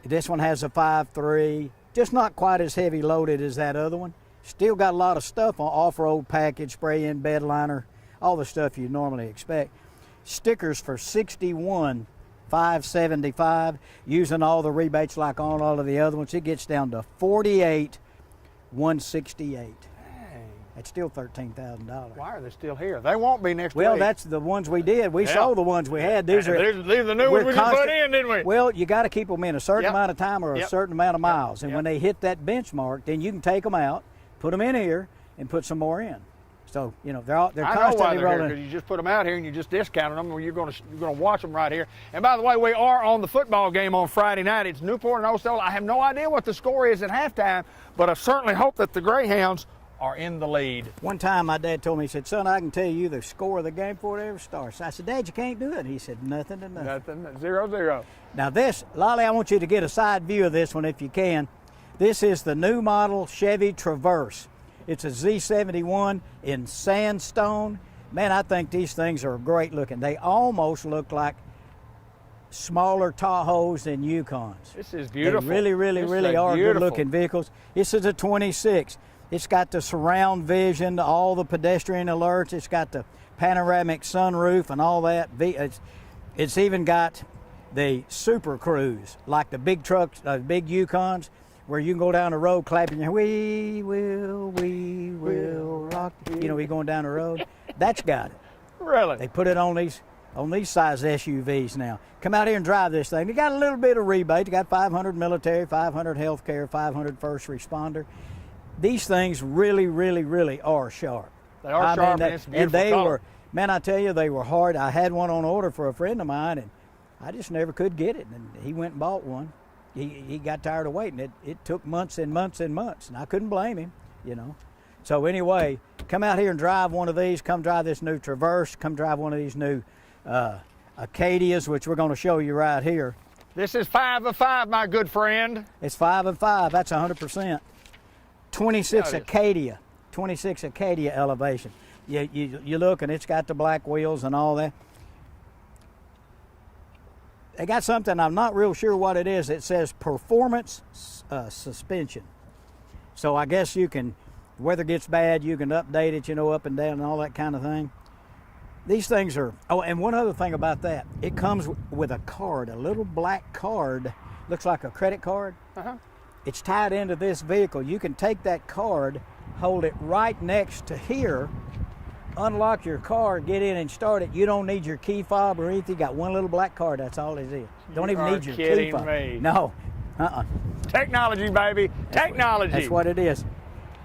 This one has a 5.3, just not quite as heavy loaded as that other one. Still got a lot of stuff on, off-road package, spray-in bed liner, all the stuff you normally expect. Stickers for $61,575, using all the rebates like on all of the other ones. It gets down to $48,168. That's still $13,000. Why are they still here? They won't be next week. Well, that's the ones we did. We sold the ones we had. These are Well, you got to keep them in a certain amount of time or a certain amount of miles. And when they hit that benchmark, then you can take them out, put them in here, and put some more in. So they're constantly rolling. Because you just put them out here and you just discounted them, or you're going to watch them right here. And by the way, we are on the football game on Friday night. It's Newport and Osceola. I have no idea what the score is at halftime, but I certainly hope that the Greyhounds are in the lead. One time my dad told me, he said, "Son, I can tell you the score of the game before it ever starts." I said, "Dad, you can't do it." He said, "Nothing to nothing." 0-0. Now this, Lolly, I want you to get a side view of this one if you can. This is the new model Chevy Traverse. It's a Z71 in sandstone. Man, I think these things are great looking. They almost look like smaller Tahoes and Yukons. This is beautiful. They really are good looking vehicles. This is a 26. It's got the surround vision, all the pedestrian alerts. It's got the panoramic sunroof and all that. It's even got the Super Cruise, like the big trucks, big Yukons, where you can go down the road clapping your we will rock. You're going down the road. That's got it. Really? They put it on these size SUVs now. Come out here and drive this thing. They got a little bit of rebate. They got 500 military, 500 healthcare, 500 first responder. These things really are sharp. They are sharp, and it's a beautiful color. Man, I tell you, they were hard. I had one on order for a friend of mine, and I just never could get it. And he went and bought one. He got tired of waiting. It took months and months and months, and I couldn't blame him, So anyway, come out here and drive one of these. Come drive this new Traverse. Come drive one of these new Acadias, which we're going to show you right here. This is 5 of 5, my good friend. It's 5 of 5. That's 100%. 26 Acadia. 26 Acadia Elevation. You look, and it's got the black wheels and all that. They got something, I'm not real sure what it is. It says performance suspension. So I guess you can, weather gets bad, you can update it, up and down and all that kind of thing. These things are, and one other thing about that, it comes with a card, a little black card, looks like a credit card. It's tied into this vehicle. You can take that card, hold it right next to here, unlock your car, get in and start it. You don't need your key fob or anything. You got one little black card, that's all it is. Don't even need your key fob. Me. No. Technology, baby. Technology. That's what it is.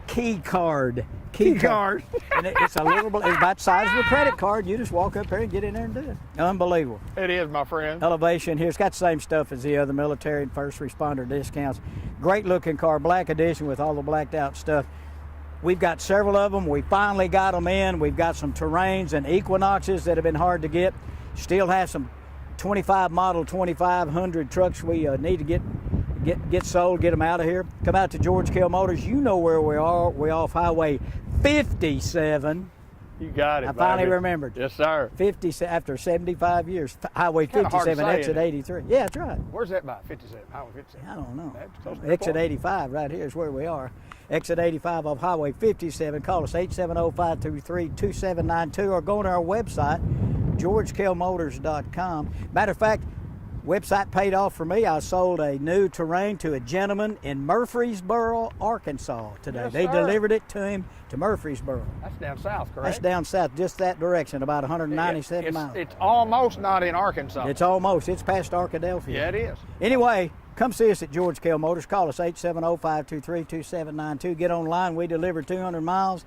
Key card. Key card. And it's a little, it's about the size of a credit card. You just walk up there and get in there and do it. Unbelievable. It is, my friend. Elevation here. It's got the same stuff as the other military and first responder discounts. Great looking car, black edition with all the blacked out stuff. We've got several of them. We finally got them in. We've got some Terrains and Equinoxes that have been hard to get. Still have some 25 model 2500 trucks we need to get sold, get them out of here. Come out to George Kell Motors. You know where we are. We're off Highway 57. You got it, I finally baby. remembered. Yes, sir. 50 after 75 years. Highway 57, exit 83. Yeah, that's right. Where's that by? 57. Highway 57. I don't know. That's Exit 85 right here is where we are. Exit 85 off Highway 57. Call us 870-523-2792 or go to our website, georgekellmotors.com. Matter of fact, website paid off for me. I sold a new Terrain to a gentleman in Murfreesboro, Arkansas today. Yes, they sir. delivered it to him to Murfreesboro. That's down south, correct? That's down south, just that direction, about 197 miles. It's almost not in Arkansas. It's almost. It's past Arkadelphia. Yeah, it is. Anyway, come see us at George Kell Motors. Call us 870-523-2792. Get online. We deliver 200 miles.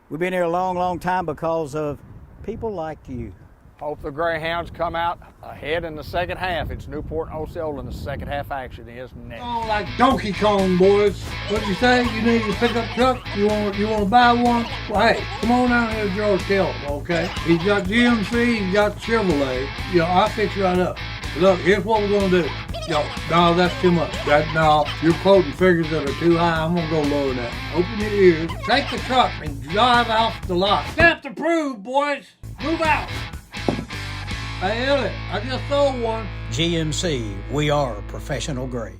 We've been here a long, long time because of people like you. Hope the Greyhounds come out ahead in the second half. It's Newport and Osceola, and the second half action is next. On like Donkey Kong, boys. What'd you say? You need a pickup truck? You want to buy one? Well, hey, come on down here to George Kell, okay? He's got GMC, he's got Chevrolet. I'll fix you right up. Look, here's what we're gonna do. No, that's too much. No, you're quoting figures that are too high. I'm gonna go lower that. Open your ears, take the truck, and drive off the lot. Stamp approved, boys. Move out. Hey, Elliot, I just sold one. GMC, we are professional grade.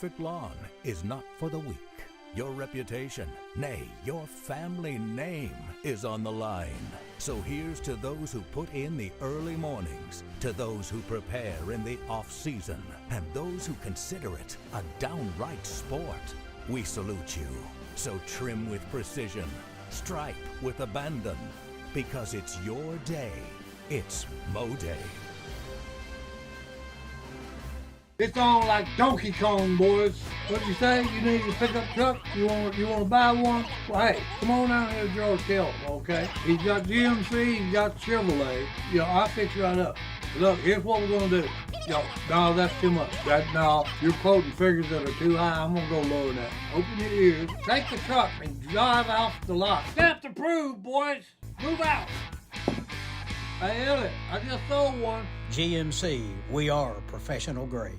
perfect lawn is not for the weak. Your reputation, nay, your family name is on the line. So here's to those who put in the early mornings, to those who prepare in the off-season, and those who consider it a downright sport. We salute you. So trim with precision, stripe with abandon, because it's your day. It's Mo Day. It's on like Donkey Kong, boys. What'd you say? You need a pickup truck? You want to buy one? Well, hey, come on down here to George Kelly, okay? He's got GMC, he's got Chevrolet. I'll fix you right up. Look, here's what we're gonna do. No, that's too much. No, you're quoting figures that are too high. I'm gonna go lower than that. Open your ears, take the truck, and drive off the lot. Stamp approved, boys. Move out. Hey, Elliot, I just sold one. GMC, we are professional grade.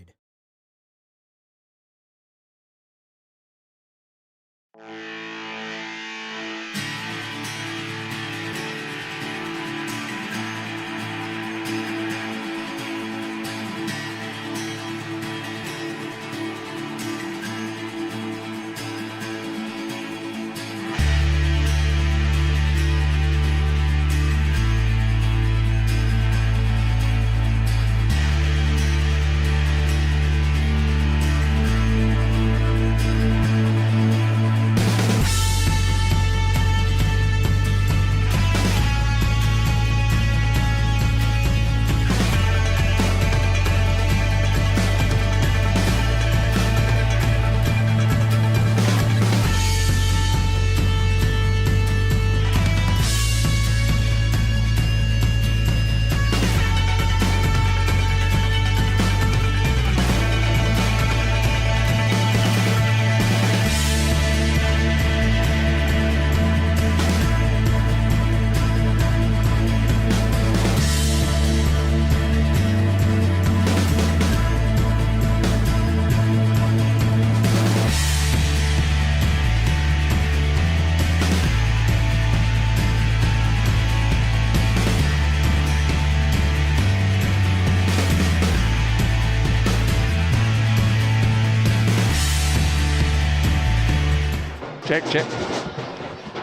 Check.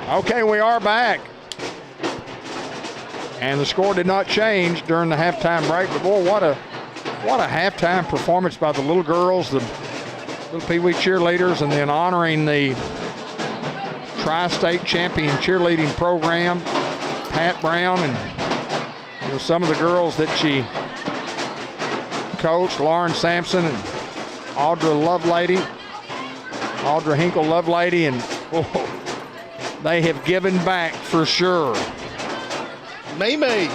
Okay, we are back. And the score did not change during the halftime break, but boy, what a halftime performance by the little girls, the little Pee Wee cheerleaders, and then honoring the Tri-State Champion cheerleading program, Pat Brown, and some of the girls that she coached, Lauren Sampson and Audra Hinkle Lovelady, and they have given back for sure. Mimi.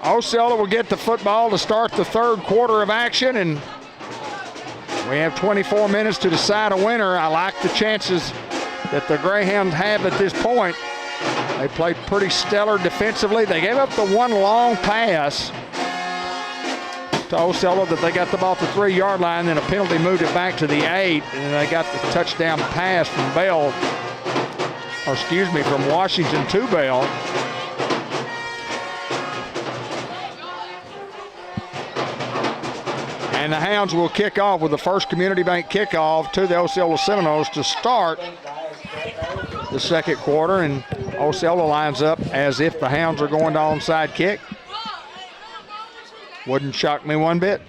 Osceola will get the football to start the third quarter of action, and we have 24 minutes to decide a winner. I like the chances that the Greyhounds have at this point. They played pretty stellar defensively. They gave up the one long pass to Osceola that they got the ball at the 3-yard line, then a penalty moved it back to the 8, and they got the touchdown pass from from Washington to Bell. And the Hounds will kick off with the first Community Bank kickoff to the Osceola Seminoles to start the second quarter, and Osceola lines up as if the Hounds are going to onside kick. Wouldn't shock me one bit.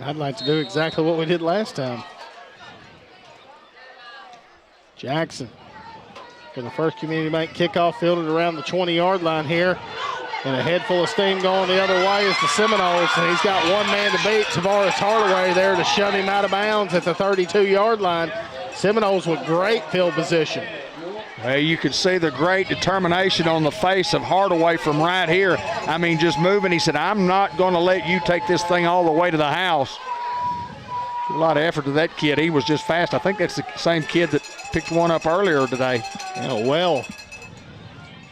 I'd like to do exactly what we did last time. Jackson for the first Community Bank kickoff, fielded around the 20-yard line here. And a head full of steam going the other way is the Seminoles. And he's got one man to beat, Tavares Hardaway, there to shut him out of bounds at the 32-yard line. Seminoles with great field position. Well, you could see the great determination on the face of Hardaway from right here. I mean, just moving. He said, I'm not going to let you take this thing all the way to the house. A lot of effort to that kid. He was just fast. I think that's the same kid that picked one up earlier today. Yeah, well,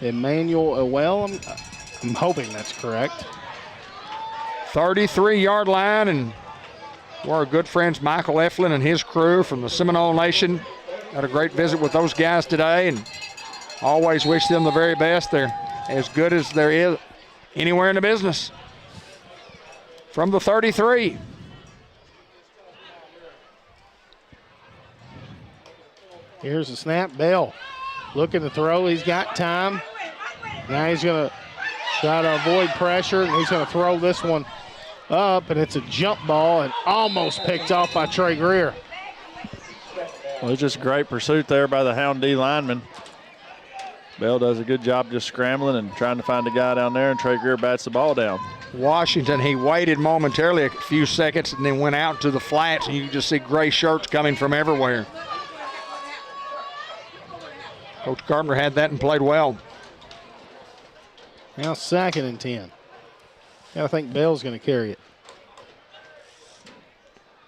Emmanuel Well, I'm hoping that's correct. 33-yard line, and our good friends Michael Eflin and his crew from the Seminole Nation had a great visit with those guys today, and always wish them the very best. They're as good as there is anywhere in the business. From the 33, Here's the snap. Bell looking to throw. He's got time. Now he's going to try to avoid pressure, and he's going to throw this one up, and it's a jump ball and almost picked off by Trey Greer. Well, it's just great pursuit there by the Hound D lineman. Bell does a good job just scrambling and trying to find a guy down there, and Trey Greer bats the ball down. Washington, he waited momentarily a few seconds and then went out to the flats, and you can just see gray shirts coming from everywhere. Coach Carpenter had that and played well. Now 2nd and 10. I think Bell's going to carry it.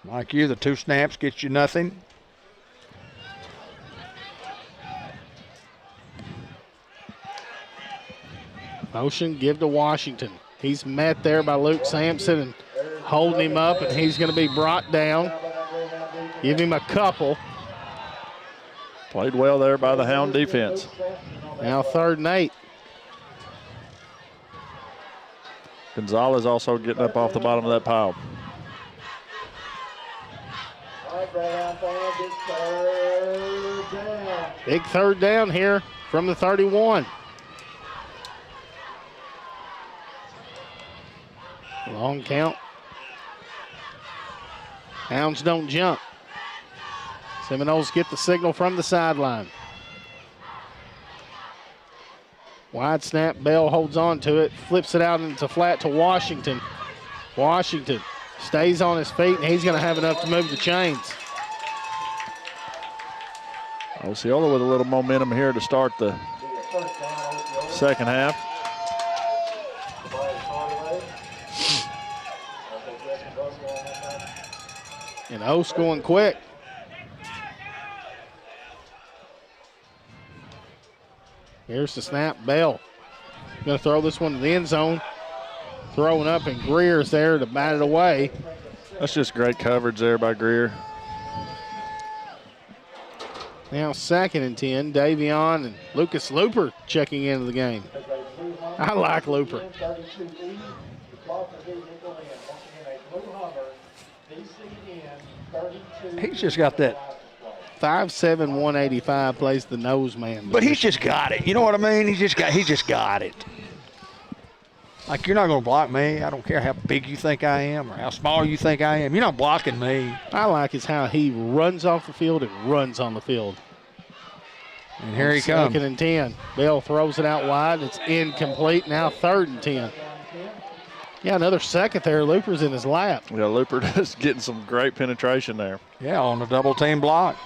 Like you, the 2 snaps gets you nothing. Motion, give to Washington. He's met there by Luke Sampson and holding him up, and he's going to be brought down. Give him a couple. Played well there by the Hound defense. Now 3rd and 8. Gonzalez also getting up off the bottom of that pile. Big 3rd down here from the 31. Long count. Hounds don't jump. Seminoles get the signal from the sideline. Wide snap, Bell holds on to it, flips it out into flat to Washington. Washington stays on his feet, and he's going to have enough to move the chains. Osceola with a little momentum here to start the 2nd half. And O's going quick. Here's the snap. Bell going to throw this one to the end zone. Throwing up, and Greer's there to bat it away. That's just great coverage there by Greer. Now 2nd and 10. Davion and Lucas Looper checking into the game. I like Looper. He's just got that. 5'7", 185, plays the nose man. But he's just got it. You know what I mean? He just got it. Like, you're not going to block me. I don't care how big you think I am or how small you think I am. You're not blocking me. I like is how he runs off the field and runs on the field. And here he comes. 2nd and 10. Bell throws it out wide. It's incomplete. Now 3rd and 10. Yeah, another second there. Looper's in his lap. Yeah, Looper just getting some great penetration there. Yeah, on the double team block.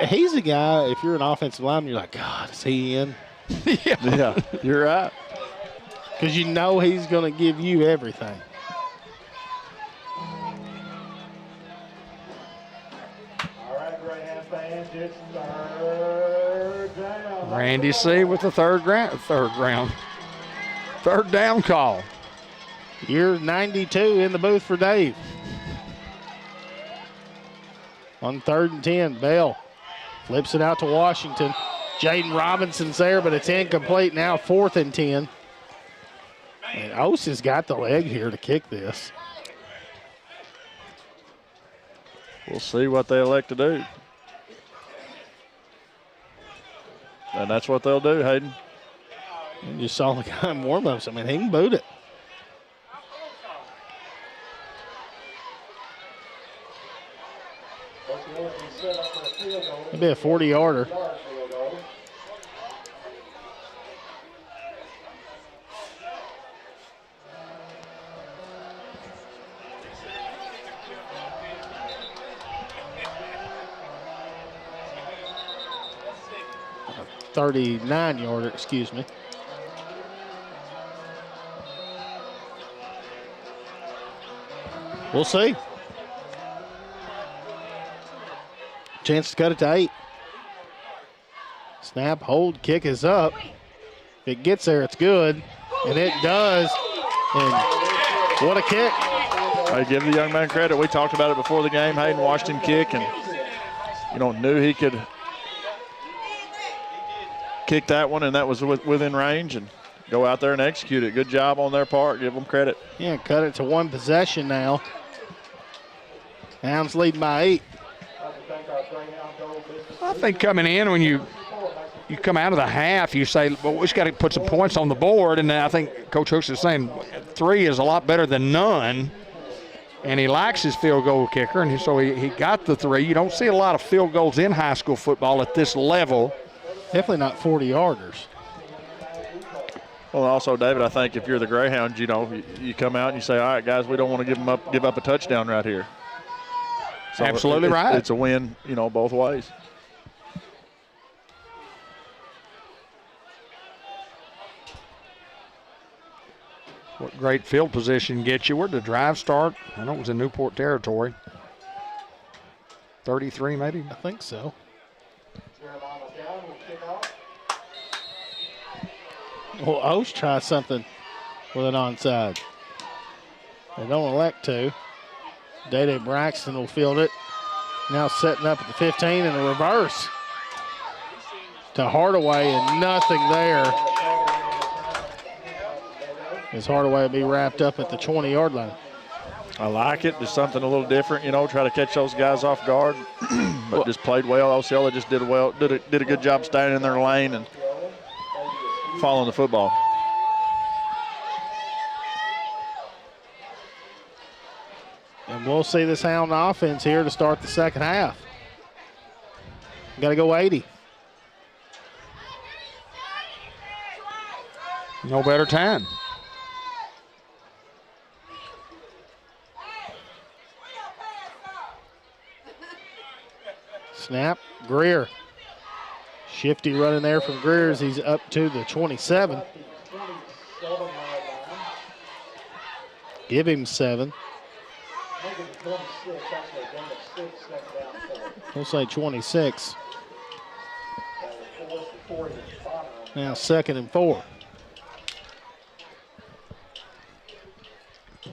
He's a guy, if you're an offensive lineman, you're like, God, is he in? Yeah, you're right. Because you know he's going to give you everything. Randy C. with the third down call. Year 92 in the booth for Dave. On 3rd and 10, Bell flips it out to Washington. Jaden Robinson's there, but it's incomplete. Now 4th and 10. And Ose has got the leg here to kick this. We'll see what they elect to do. And that's what they'll do, Hayden. And you saw the guy in warm-ups. I mean, he can boot it. It'll be a 40-yarder. A 39-yarder, excuse me. We'll see. Chance to cut it to 8. Snap, hold, kick is up. If it gets there, it's good. And it does. And what a kick. I give the young man credit. We talked about it before the game. Hayden watched him kick and, knew he could kick that one, and that was within range, and go out there and execute it. Good job on their part. Give them credit. Yeah, cut it to 1 possession now. Hounds lead by 8. I think coming in when you come out of the half, you say, well, we just got to put some points on the board. And I think Coach Hooks is saying 3 is a lot better than none. And he likes his field goal kicker, and so he got the 3. You don't see a lot of field goals in high school football at this level. Definitely not 40-yarders. Well, also, David, I think if you're the Greyhounds, you come out and you say, all right, guys, we don't want to give up a touchdown right here. So absolutely right. It's a win, both ways. What great field position gets you. Where'd the drive start? I know it was in Newport territory. 33 maybe? I think so. Well, O's try something with an onside. They don't elect to. Day-Day Braxton will field it. Now setting up at the 15 and a reverse to Hardaway, and nothing there. As Hardaway will be wrapped up at the 20-yard line. I like it. Just something a little different, try to catch those guys off guard. But just played well. Osceola just did a good job staying in their lane and following the football. And we'll see this Hound offense here to start the second half. Got to go 80. No better time. Snap, Greer. Shifty running there from Greer as he's up to the 27. Give him 7. We'll say 26. Now 2nd and 4.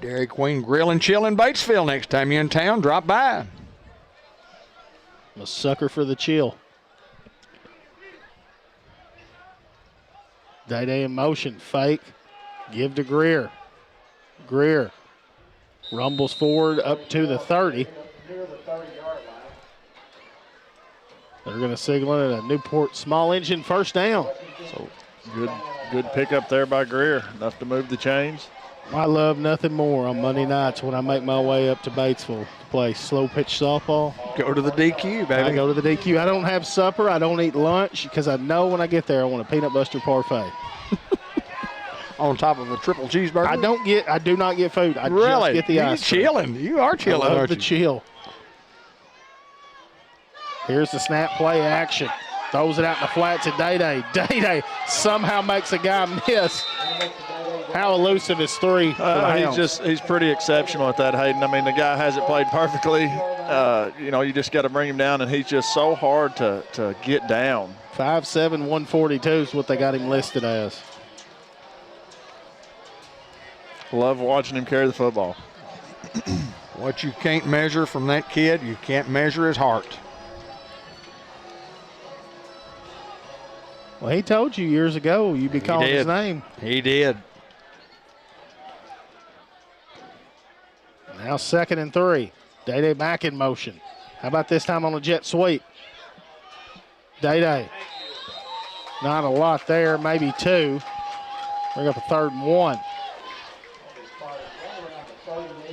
Dairy Queen Grill and Chill in Batesville. Next time you're in town, drop by. A sucker for the chill. Day-Day in motion, fake, give to Greer. Greer rumbles forward up to the 30. They're going to signal it a Newport small engine first down. So good pickup there by Greer, enough to move the chains. I love nothing more on Monday nights when I make my way up to Batesville to play slow pitch softball. Go to the DQ, baby. I go to the DQ. I don't have supper. I don't eat lunch because I know when I get there I want a peanut butter parfait. On top of a triple cheeseburger? I do not get food. I really? just get the ice cream. Chilling. You are chilling, I love aren't the you? chill. Here's the snap play action. Throws it out in the flats at Day-Day. Day-Day somehow makes a guy miss. How elusive is 3? He's pretty exceptional at that, Hayden. I mean, the guy has it played perfectly. You just got to bring him down, and he's just so hard to get down. 5'7", 142 is what they got him listed as. Love watching him carry the football. What you can't measure from that kid, you can't measure his heart. Well, he told you years ago you'd be calling his name. He did. Now 2nd and 3. Day-Day back in motion. How about this time on a jet sweep? Day-Day. Not a lot there, maybe 2. Bring up a 3rd and 1.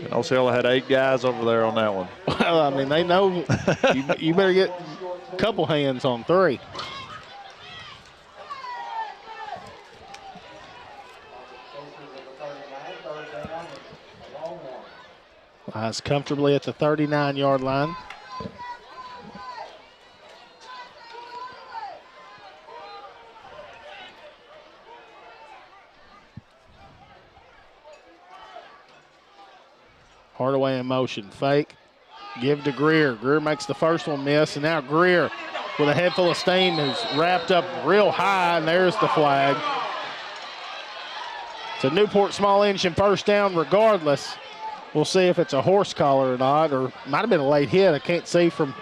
And Osceola had 8 guys over there on that one. Well, I mean, they know you better get a couple hands on 3. Lies comfortably at the 39-yard line. Hardaway in motion, fake, give to Greer. Greer makes the first one miss, and now Greer with a head full of steam who's wrapped up real high, and there's the flag. It's a Newport small engine first down regardless. We'll see if it's a horse collar or not, or might have been a late hit. I can't see from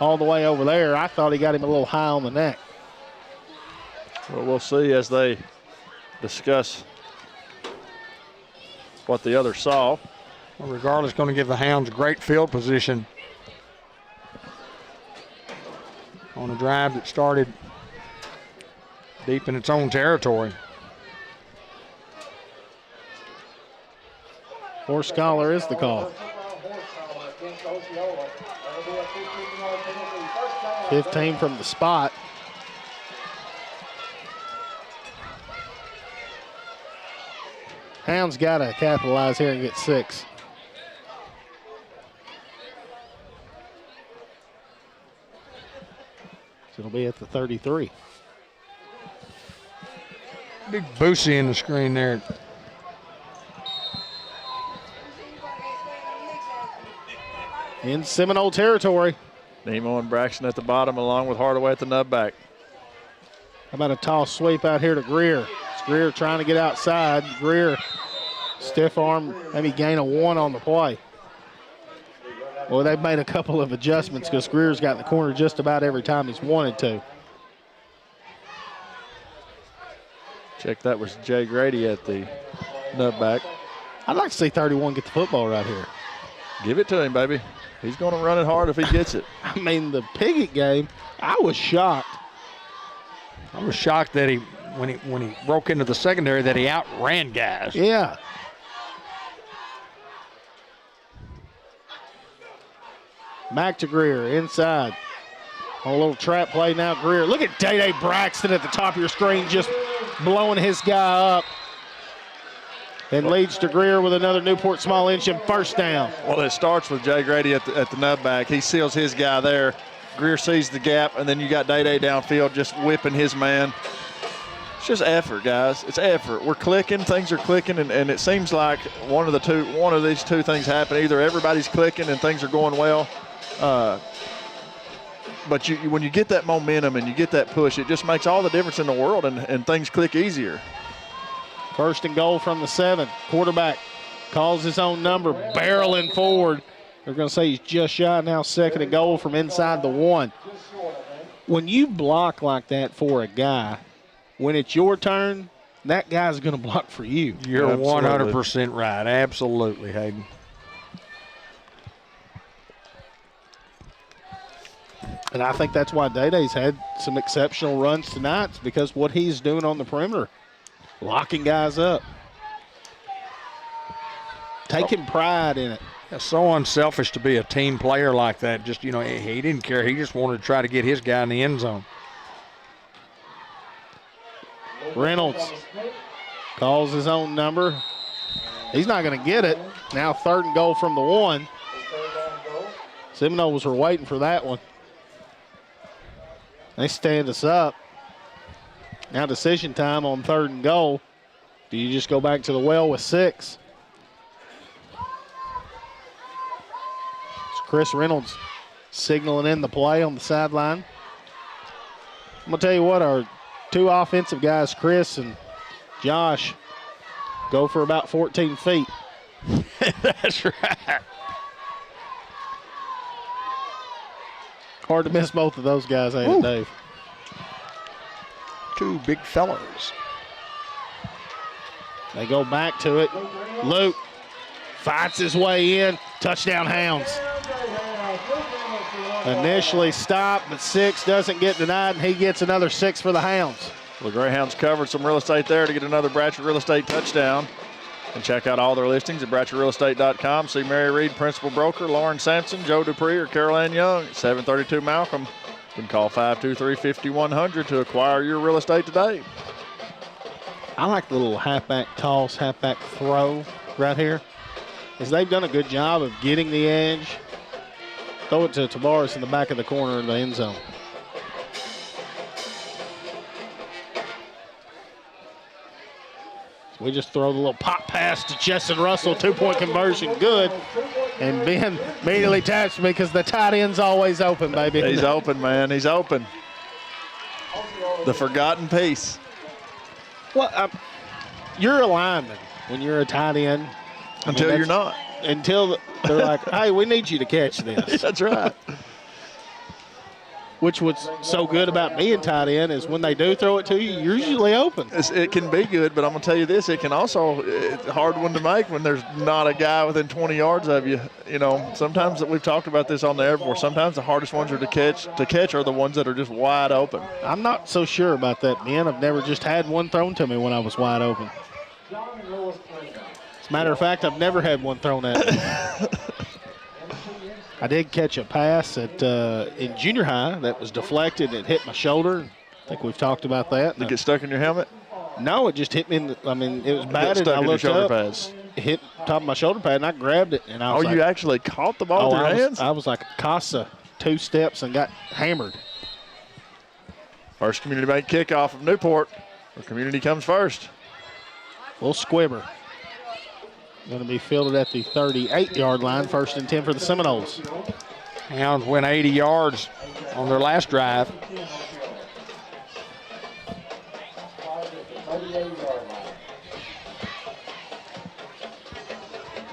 all the way over there. I thought he got him a little high on the neck. Well, we'll see as they discuss what the other saw. Well, regardless, going to give the Hounds great field position. on a drive that started deep in its own territory. Horse collar is the call. 15 from the spot. Hounds got to capitalize here and get 6. So it'll be at the 33. Big Boosie in the screen there. In Seminole territory. Nemo and Braxton at the bottom, along with Hardaway at the nutback. How about a toss sweep out here to Greer? It's Greer trying to get outside. Greer, stiff arm, maybe gain a 1 on the play. Well, they've made a couple of adjustments because Greer's got in the corner just about every time he's wanted to. Check, that was Jay Grady at the nutback. I'd like to see 31 get the football right here. Give it to him, baby. He's going to run it hard if he gets it. I mean, the Piggott game, I was shocked. I was shocked that when he broke into the secondary, that he outran guys. Yeah. Back to Greer, inside. A little trap play now, Greer. Look at Day-Day Braxton at the top of your screen just blowing his guy up. And leads to Greer with another Newport small inch and first down. Well, it starts with Jay Grady at the nutback. He seals his guy there. Greer sees the gap, and then you got Day-Day downfield just whipping his man. It's just effort, guys. It's effort. We're clicking. Things are clicking, and it seems like one of these two things happen. Either everybody's clicking and things are going well, but when you get that momentum and you get that push, it just makes all the difference in the world, and things click easier. First and goal from the 7. Quarterback calls his own number, barreling forward. They're going to say he's just shy now, second and goal from inside the 1. When you block like that for a guy, when it's your turn, that guy's going to block for you. You're Absolutely. 100% right. Absolutely, Hayden. And I think that's why Day-Day's had some exceptional runs tonight, because what he's doing on the perimeter. Locking guys up. Taking pride in it. It's so unselfish to be a team player like that. Just, he didn't care. He just wanted to try to get his guy in the end zone. Reynolds calls his own number. He's not going to get it. Now third and goal from the 1. Seminoles were waiting for that one. They stand us up. Now decision time on third and goal. Do you just go back to the well with 6? It's Chris Reynolds signaling in the play on the sideline. I'm going to tell you what, our 2 offensive guys, Chris and Josh, go for about 14 feet. That's right. Hard to miss both of those guys, ain't it, Dave? 2 big fellows. They go back to it. Luke fights his way in. Touchdown, Hounds. Initially stopped, but 6 doesn't get denied, and he gets another 6 for the Hounds. The Greyhounds covered some real estate there to get another Bratcher Real Estate touchdown. And check out all their listings at BratcherRealEstate.com. See Mary Reed, Principal Broker, Lauren Sampson, Joe Dupree, or Carol Ann Young at 732 Malcolm. You can call 523-5100 to acquire your real estate today. I like the little halfback toss, halfback throw right here, as they've done a good job of getting the edge. Throw it to Tavares in the back of the corner in the end zone. We just throw the little pop pass to Justin Russell, 2-point conversion, good. And Ben immediately taps me because the tight end's always open, baby. He's open, man. He's open. The forgotten piece. Well, you're a lineman when you're a tight end. Until you're not. Until they're like, hey, we need you to catch this. That's right. which what's so good about being tight end is when they do throw it to you, you're usually open. It can be good, but I'm going to tell you this, it can also, it's a hard one to make when there's not a guy within 20 yards of you. You know, sometimes we've talked about this on the air before, sometimes the hardest ones are to catch are the ones that are just wide open. I'm not so sure about that, man. I've never just had one thrown to me when I was wide open. As a matter of fact, I've never had one thrown at me. I did catch a pass in junior high that was deflected. It hit my shoulder. I think we've talked about that. Did it get stuck in your helmet? No, it just hit me in the, I mean, it was batted. Stuck I in looked your shoulder up, pads. it hit top of my shoulder pad, and I grabbed it. And I was you actually caught the ball with your hands? I was like a Casa, 2 steps, and got hammered. First Community Bank kickoff of Newport. The community comes first. Little squibber. Going to be fielded at the 38-yard line, 1st and 10 for the Seminoles. Hounds went 80 yards on their last drive.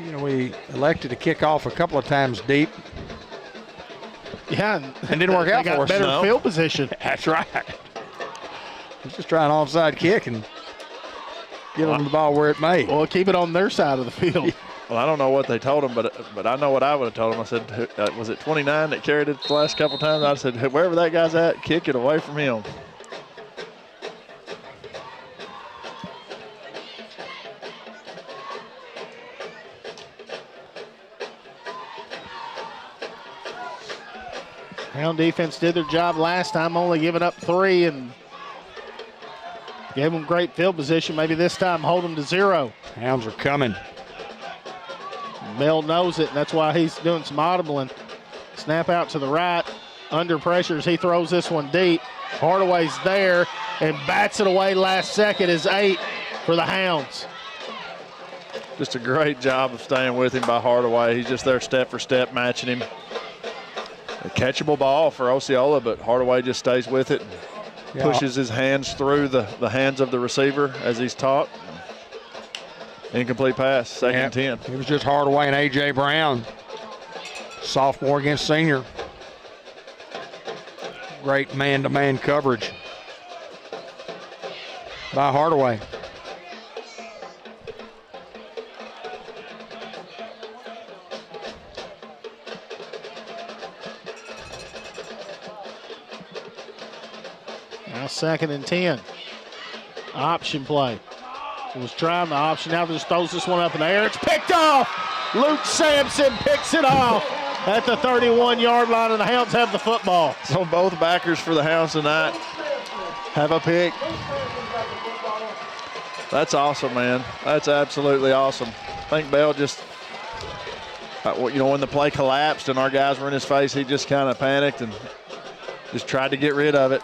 You know, we elected to kick off a couple of times deep. Yeah, and didn't work out for us. Better field position. That's right. Let's just try an onside kick and get them the ball where it may. Well, keep it on their side of the field. Well, I don't know what they told him, but I know what I would have told him. I said, was it 29 that carried it the last couple times? I said, wherever that guy's at, kick it away from him. Hound defense did their job last time, only giving up 3 and gave them great field position. Maybe this time hold them to 0. Hounds are coming. Mel knows it, and that's why he's doing some audibling. Snap out to the right. Under pressure as he throws this one deep. Hardaway's there and bats it away last second is 8 for the Hounds. Just a great job of staying with him by Hardaway. He's just there step for step matching him. A catchable ball for Osceola, but Hardaway just stays with it. Pushes his hands through the hands of the receiver as he's taught. Incomplete pass, 2nd and 10. It was just Hardaway and A.J. Brown. Sophomore against senior. Great man-to-man coverage by Hardaway. Now 2nd and 10. Option play. Was trying the option, now just throws this one up in the air. It's picked off. Luke Sampson picks it off at the 31-yard line, and the Hounds have the football. So both backers for the Hounds tonight have a pick. That's awesome, man. That's absolutely awesome. I think Bell just, when the play collapsed and our guys were in his face, he just kind of panicked and just tried to get rid of it.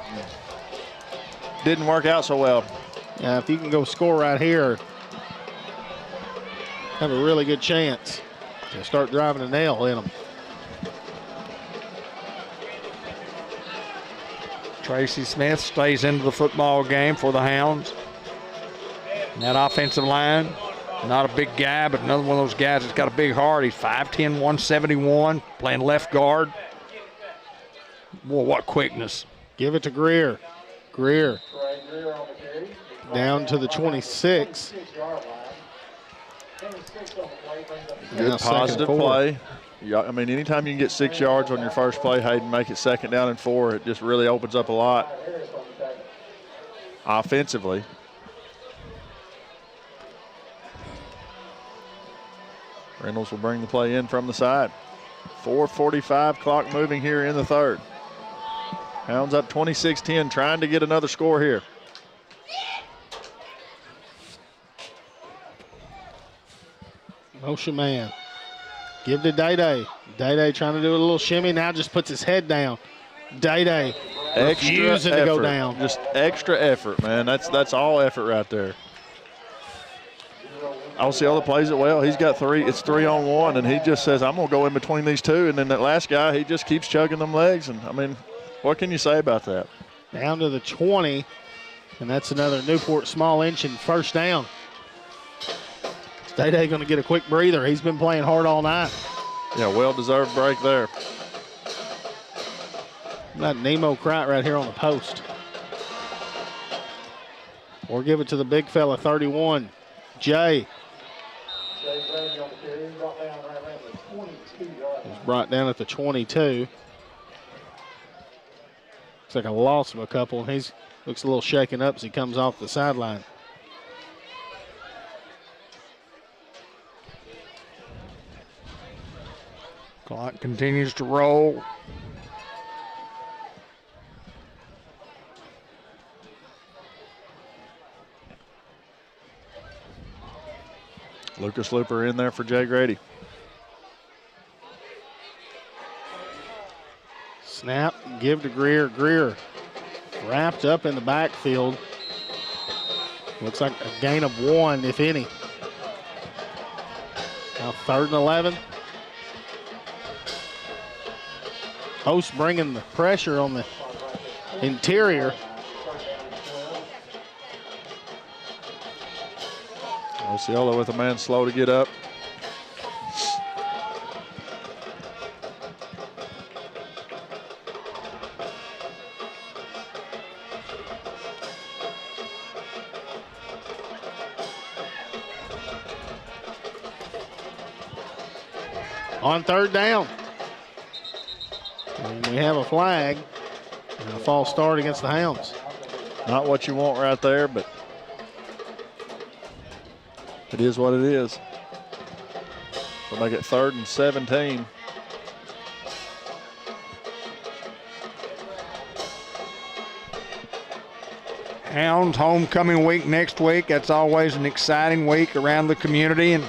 Didn't work out so well. Yeah, if you can go score right here, have a really good chance to start driving a nail in them. Tracy Smith stays into the football game for the Hounds. And that offensive line, not a big guy, but another one of those guys that's got a big heart. He's 5'10", 171, playing left guard. Boy, what quickness. Give it to Greer. Greer down to the 26. Good positive play. Yeah, I mean, anytime you can get 6 yards on your first play, Hayden, make it 2nd down and 4, it just really opens up a lot offensively. Reynolds will bring the play in from the side. 4:45 clock moving here in the 3rd. Hounds up 26-10, trying to get another score here. Motion man. Give to Day-Day. Day-Day trying to do a little shimmy, now just puts his head down. Day-Day refusing to go down. Just extra effort, man. That's all effort right there. Osceola plays it well. He's got 3. It's 3-on-1, and he just says, I'm going to go in between these 2. And then that last guy, he just keeps chugging them legs. And, I mean, what can you say about that? Down to the 20, and that's another Newport small inch and 1st down. Day-Day going to get a quick breather. He's been playing hard all night. Yeah, well-deserved break there. Got Nemo Crite right here on the post. Or give it to the big fella, 31, Jay. He's brought down at the 22. Looks like a loss of a couple. He's looks a little shaken up as he comes off the sideline. Clock continues to roll. Lucas Looper in there for Jay Grady. Snap, give to Greer. Greer wrapped up in the backfield. Looks like a gain of 1, if any. Now 3rd and 11. Host bringing the pressure on the interior. Osceola with a man slow to get up. On 3rd down. And we have a flag and a false start against the Hounds. Not what you want right there, but it is what it is. We'll make it 3rd and 17. Hounds homecoming week next week. That's always an exciting week around the community. And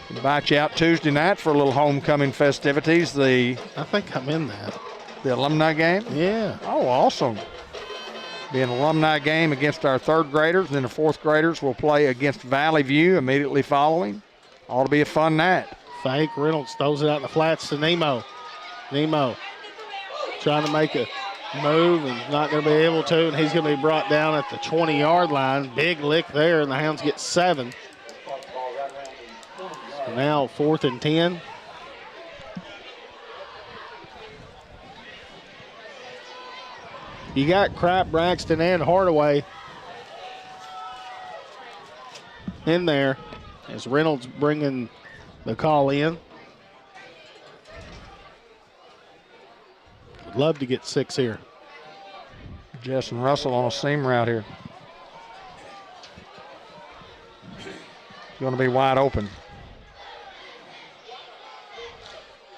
invite you out Tuesday night for a little homecoming festivities. I think I'm in that. The alumni game? Yeah. Oh, awesome. Be an alumni game against our 3rd graders, and then the 4th graders will play against Valley View immediately following. Ought to be a fun night. Fake. Reynolds throws it out in the flats to Nemo. Nemo trying to make a move and not going to be able to, and he's going to be brought down at the 20-yard line. Big lick there, and the Hounds get 7. So now 4th and 10. You got Crap, Braxton, and Hardaway in there as Reynolds bringing the call in. Would love to get 6 here. Justin Russell on a seam route here. Going to be wide open.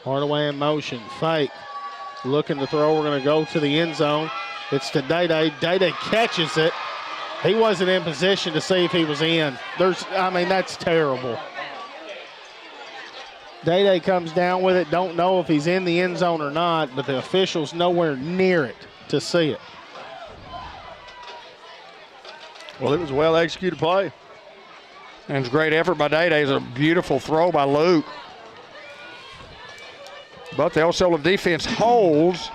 Hardaway in motion, fake. Looking to throw, we're going to go to the end zone. It's to Day-Day. Day-Day catches it. He wasn't in position to see if he was in. That's terrible. Day-Day comes down with it. Don't know if he's in the end zone or not, but the official's nowhere near it to see it. Well, it was a well-executed play. And it's a great effort by Day-Day. It's a beautiful throw by Luke. But the Osceola defense holds.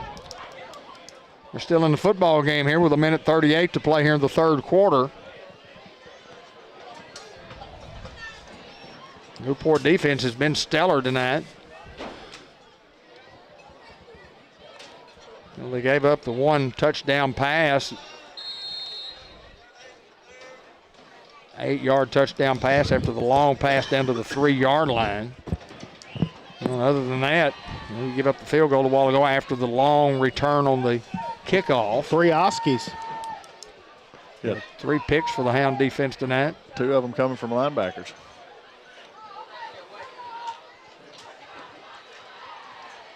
We're still in the football game here with 1:38 to play here in the 3rd quarter. Newport defense has been stellar tonight. Well, they gave up the 1 touchdown pass. 8-yard touchdown pass after the long pass down to the 3-yard line. Well, other than that, you give up the field goal a while ago after the long return on the kickoff. 3 Oskies. Yeah. 3 picks for the Hound defense tonight. 2 of them coming from linebackers.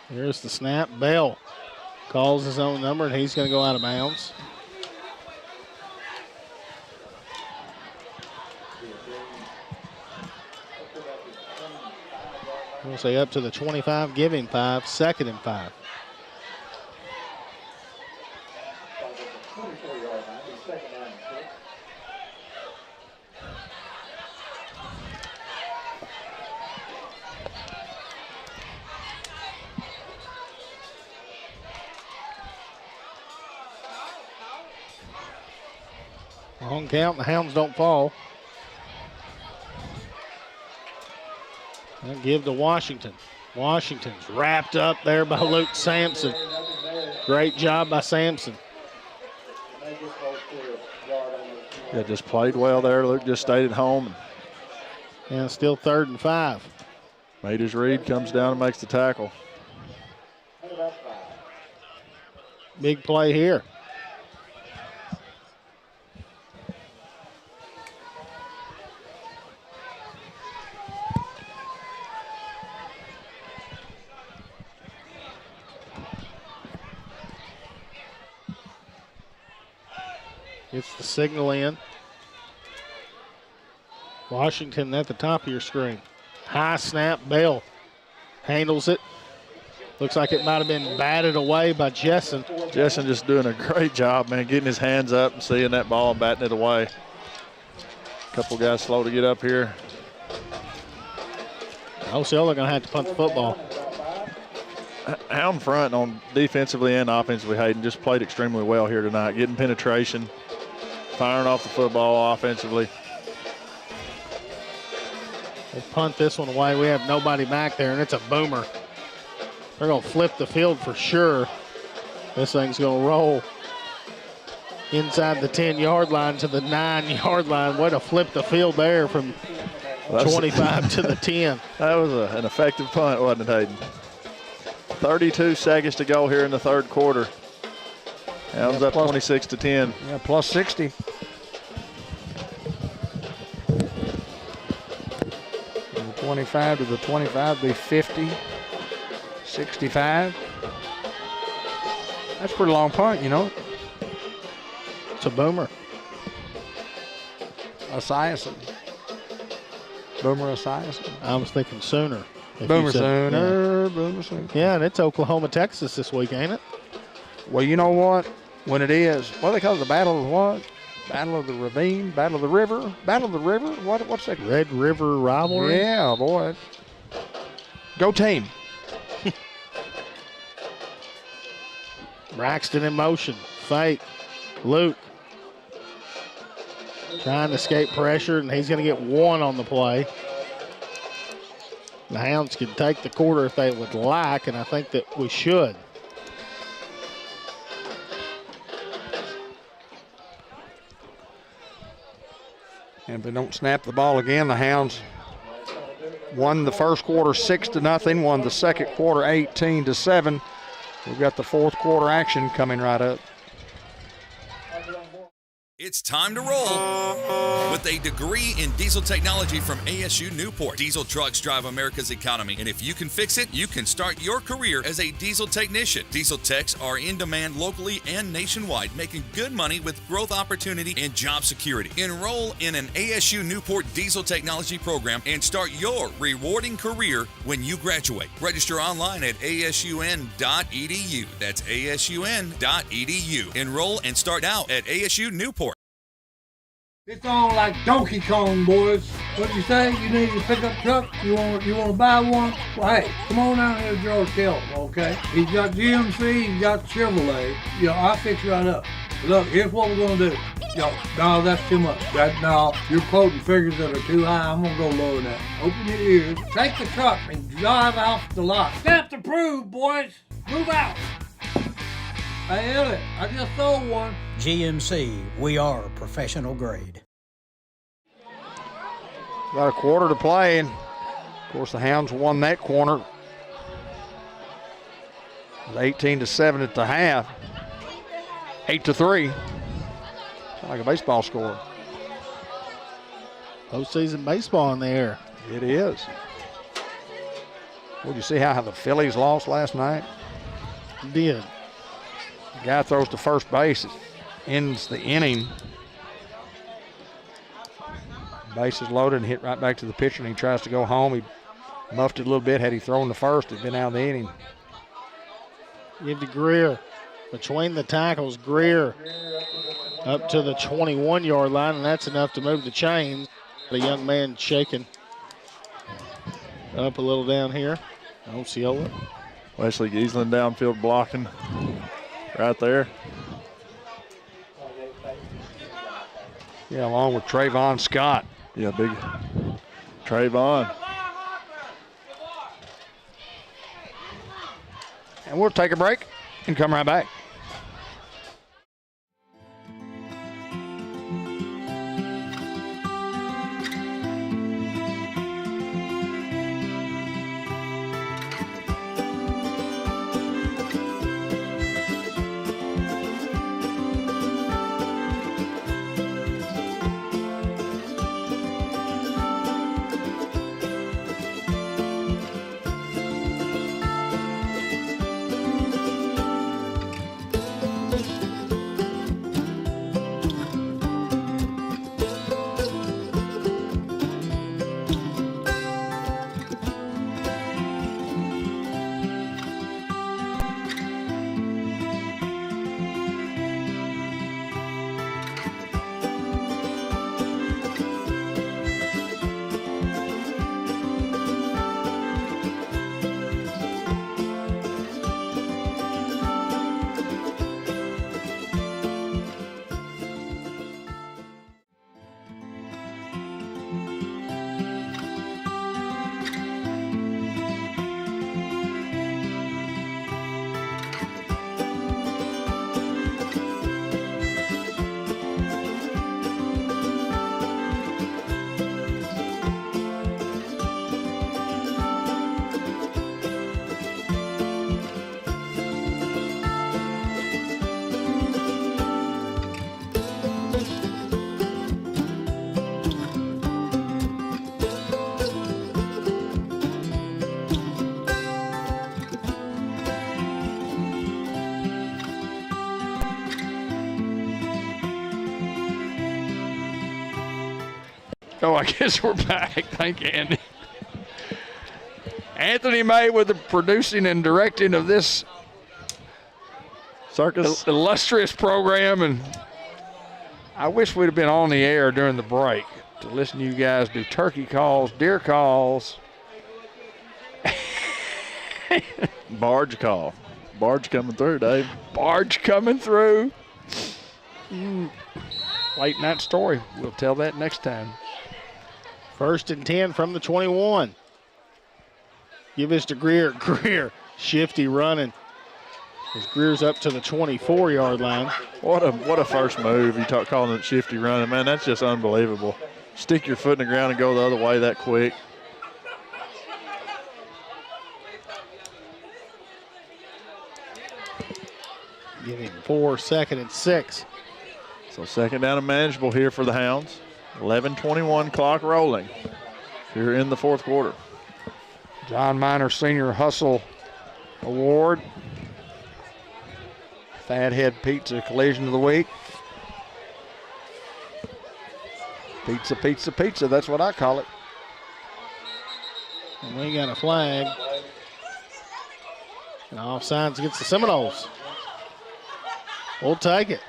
Here's the snap. Bell calls his own number, and he's going to go out of bounds. We'll say up to the 25, give him 5, 2nd and 5. Long count, the Hounds don't fall. I'll give to Washington. Washington's wrapped up there by Luke Sampson. Great job by Sampson. Yeah, just played well there. Luke just stayed at home. And still 3rd and 5. Made his read, comes down and makes the tackle. Big play here. Gets the signal in. Washington at the top of your screen. High snap, Bell handles it. Looks like it might have been batted away by Jessen. Jessen just doing a great job, man, getting his hands up and seeing that ball and batting it away. A couple guys slow to get up here. Osceola going to have to punt the football. Out in front on defensively and offensively, Hayden just played extremely well here tonight, getting penetration, firing off the football offensively. We'll punt this one away. We have nobody back there, and it's a boomer. They're going to flip the field for sure. This thing's going to roll inside the 10-yard line to the 9-yard line. Way to flip the field there from 25 to the 10. That was an effective punt, wasn't it, Hayden? 32 seconds to go here in the 3rd quarter. Hounds up 26 to 10. Yeah, plus 60. From the 25 to the 25 be 50. 65. That's a pretty long punt, you know. It's a boomer. Esiason. Boomer Esiason. I was thinking Sooner. Boomer Sooner. Boomer Sooner. Yeah, and it's Oklahoma, Texas this week, ain't it? Well, you know what? When it is, what do they call it? The Battle of what? Battle of the Ravine? Battle of the River? Battle of the River? What's that? Red River rivalry? Yeah, boy. Go team. Braxton in motion. Fake. Luke. Trying to escape pressure, and he's going to get 1 on the play. The Hounds can take the quarter if they would like, and I think that we should. And if they don't snap the ball again, the Hounds won the 1st quarter 6-0, won the 2nd quarter 18-7. We've got the 4th quarter action coming right up. It's time to roll with a degree in diesel technology from ASU Newport. Diesel trucks drive America's economy, and if you can fix it, you can start your career as a diesel technician. Diesel techs are in demand locally and nationwide, making good money with growth opportunity and job security. Enroll in an ASU Newport diesel technology program and start your rewarding career when you graduate. Register online at asun.edu. That's asun.edu. Enroll and start out at ASU Newport. It's on like Donkey Kong, boys. What'd you say? You need a pickup truck? You want to buy one? Well, hey, come on down here to George Kelly, okay? He's got GMC, he's got Chevrolet. I'll fix you right up. Look, here's what we're going to do. No, that's too much. No, you're quoting figures that are too high. I'm going to go lower than that. Open your ears, take the truck, and drive off the lot. Stamp approved, boys. Move out. Hey, Elliot, I just sold one. GMC, we are professional grade. Got a quarter to play, and of course the Hounds won that corner. It was 18-7 at the half. 8-3. Sound like a baseball score. Postseason baseball in the air. It is. Well, did you see how the Phillies lost last night? Did. The guy throws to first base, ends the inning. Base is loaded and hit right back to the pitcher, and he tries to go home. He muffed it a little bit. Had he thrown to first, it'd been out of the inning. Give to Greer. Between the tackles, Greer up to the 21-yard line, and that's enough to move the chains. The young man shaking up a little down here. Osceola. Wesley Giesland downfield blocking right there. Yeah, along with Trayvon Scott. Yeah, big Trayvon. And we'll take a break and come right back. Oh, I guess we're back. Thank you, Andy. Anthony May with the producing and directing of this circus illustrious program, and I wish we'd have been on the air during the break to listen to you guys do turkey calls, deer calls. Barge call. Barge coming through, Dave. Barge coming through. Late night story. We'll tell that next time. 1st and 10 from the 21. Give this to Greer. Greer, shifty running. As Greer's up to the 24-yard line. What a first move. You talk calling it shifty running. Man, that's just unbelievable. Stick your foot in the ground and go the other way that quick. Give him 4, 2nd and 6. So 2nd down and manageable here for the Hounds. 11:21 clock rolling here in the 4th quarter. John Miner Senior Hustle Award. Fathead Pizza Collision of the Week. Pizza, pizza, pizza. That's what I call it. And we got a flag. And offsides against the Seminoles. We'll take it.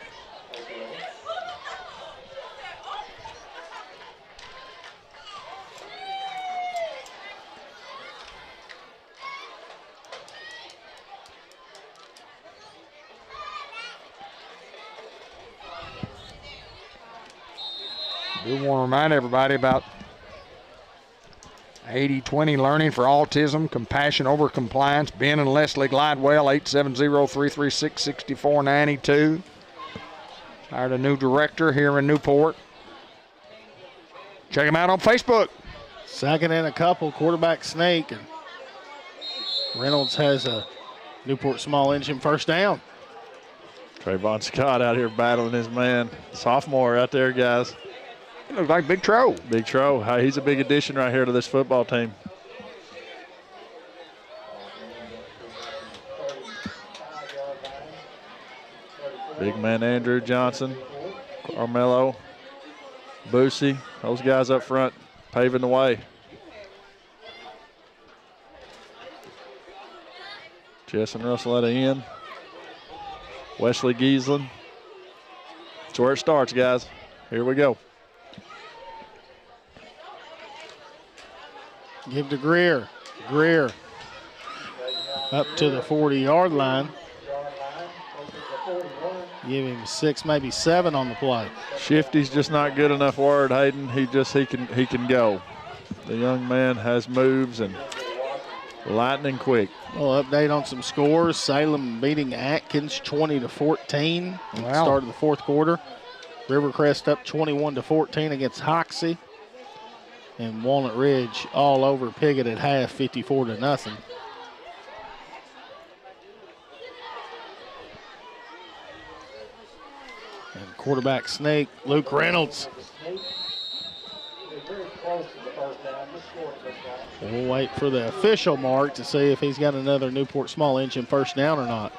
I do want to remind everybody about 80-20 learning for autism, compassion over compliance. Ben and Leslie Glidewell, 870-336-6492. Hired a new director here in Newport. Check him out on Facebook. 2nd and a couple, quarterback sneak. And Reynolds has a Newport small engine 1st down. Trayvon Scott out here battling his man. Sophomore out there, guys. He looks like Big Tro. Big Tro. He's a big addition right here to this football team. Big man Andrew Johnson, Carmelo, Boosie, those guys up front paving the way. Jess and Russell at the end. Wesley Giesland. That's where it starts, guys. Here we go. Give to Greer. Greer up to the 40-yard line. Give him 6, maybe 7 on the play. Shifty's just not good enough word, Hayden. He can go. The young man has moves, and Lightning quick. We'll update on some scores. Salem beating Atkins 20-14 at the start of the fourth quarter. Rivercrest up 21-14 against Hoxie. And Walnut Ridge all over Piggott at half, 54-0. And quarterback sneak, Luke Reynolds. We'll wait for the official mark to see if he's got another Newport small engine first down or not.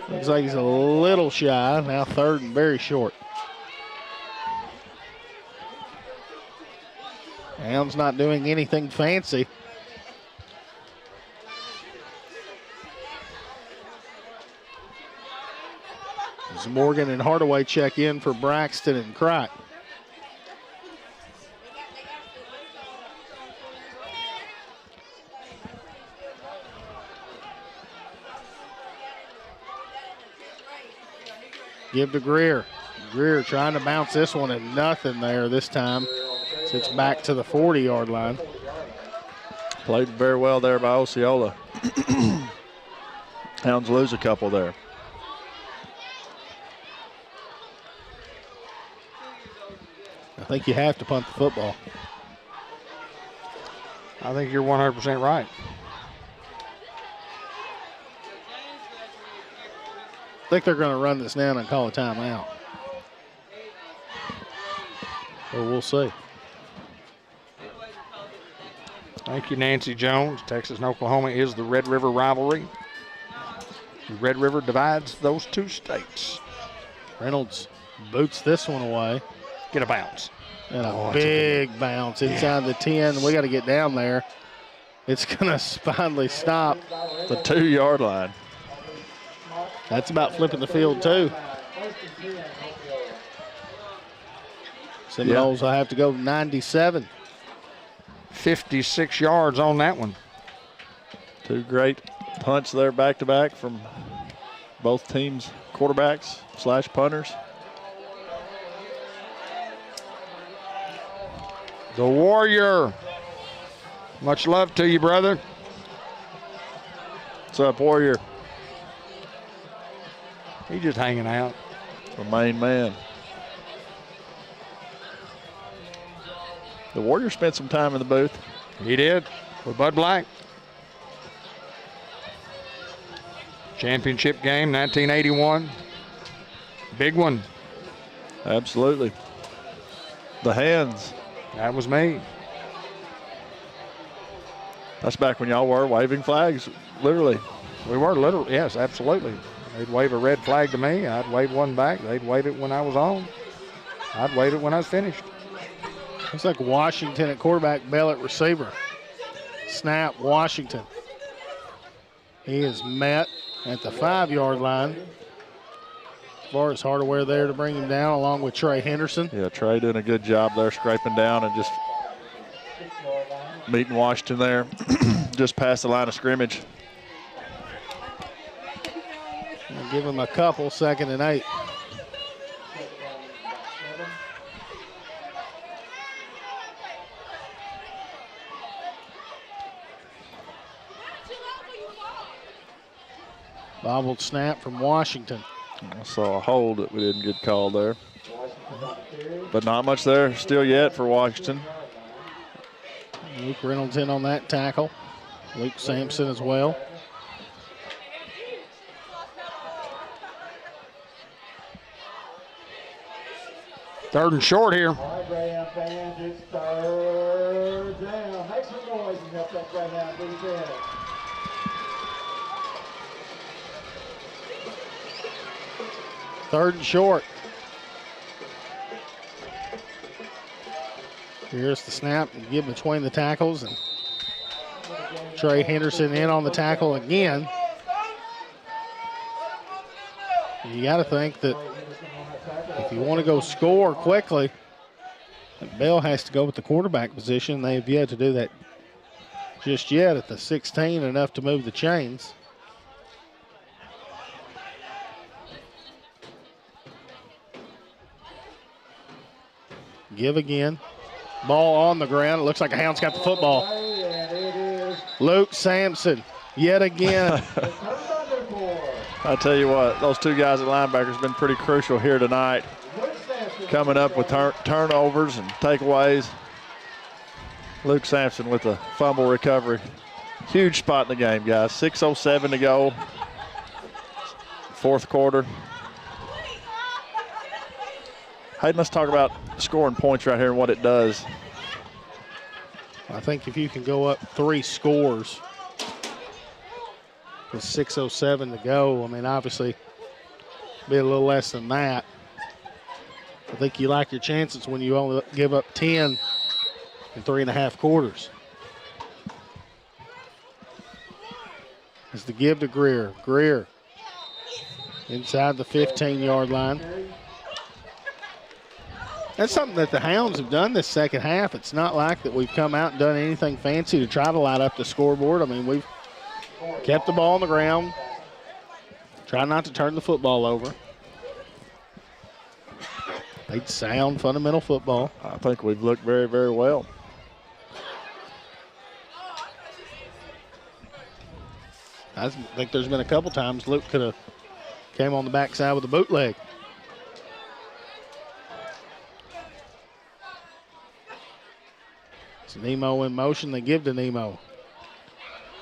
Looks like he's a little shy. Now third and very short. Hound's not doing anything fancy. As Morgan and Hardaway check in for Braxton and Crack. Give to Greer. Greer trying to bounce this one and nothing there this time. Sits back to the 40-yard line. Played very well there by Osceola. Hounds lose a couple there. I think you have to punt the football. I think you're 100% right. I think they're going to run this down and call a timeout. But we'll see. Thank you, Nancy Jones. Texas and Oklahoma is the Red River rivalry. The Red River divides those two states. Reynolds boots this one away. Get a bounce. And a big bounce inside the 10. We got to get down there. It's going to finally stop. The 2-yard line. That's about flipping the field, too. Seminoles will have to go 97. 56 yards on that one. Two great punts there back-to-back from both teams' quarterbacks / punters. The Warrior. Much love to you, brother. What's up, Warrior? He's just hanging out. The main man. The Warrior spent some time in the booth. He did, with Bud Black. Championship game, 1981. Big one. Absolutely. The hands. That was me. That's back when y'all were waving flags, literally. We were literally, yes, absolutely. They'd wave a red flag to me. I'd wave one back. They'd wave it when I was on. I'd wave it when I was finished. Looks like Washington at quarterback, Bell at receiver. Snap, Washington. He is met at the 5-yard line. As far as Hardaway there to bring him down, along with Trey Henderson. Yeah, Trey doing a good job there, scraping down and just meeting Washington there, just past the line of scrimmage. We'll give him a couple, 2nd and 8. Bobbled snap from Washington. I saw a hold that we didn't get called there. But not much there still yet for Washington. Luke Reynolds in on that tackle. Luke Sampson as well. Third and short here. All right, Greyhound fans, it's third down. Make some noise and help that Greyhound do that. Third and short. Here's the snap and give between the tackles, and Trey Henderson in on the tackle again. You got to think that if you want to go score quickly, Bell has to go with the quarterback position. They have yet to do that just yet at the 16, enough to move the chains. Give again. Ball on the ground. It looks like a Hound's got the football. And it is Luke Sampson, yet again. I tell you what, those two guys at linebacker have been pretty crucial here tonight, coming up with turnovers and takeaways. Luke Sampson with a fumble recovery. Huge spot in the game, guys. 6:07 to go, fourth quarter. Hayden, let's talk about scoring points right here and what it does. I think if you can go up 3 scores with 6:07 to go, I mean, obviously, be a little less than that. I think you like your chances when you only give up 10 in 3.5 quarters. It's the give to Greer. Greer inside the 15-yard line. That's something that the Hounds have done this second half. It's not like that we've come out and done anything fancy to try to light up the scoreboard. I mean, we've kept the ball on the ground, try not to turn the football over. Played sound, fundamental football. I think we've looked very, very well. I think there's been a couple times Luke could have came on the backside with a bootleg. It's Nemo in motion. They give to Nemo.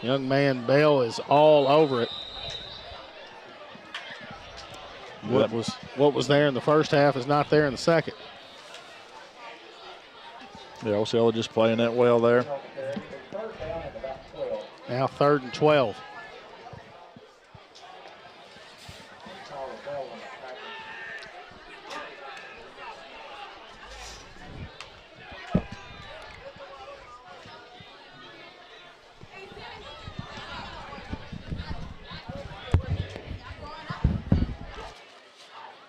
Young man Bell is all over it. What was there in the first half is not there in the second. Yeah, Osceola just playing that well there. Now 3rd and 12.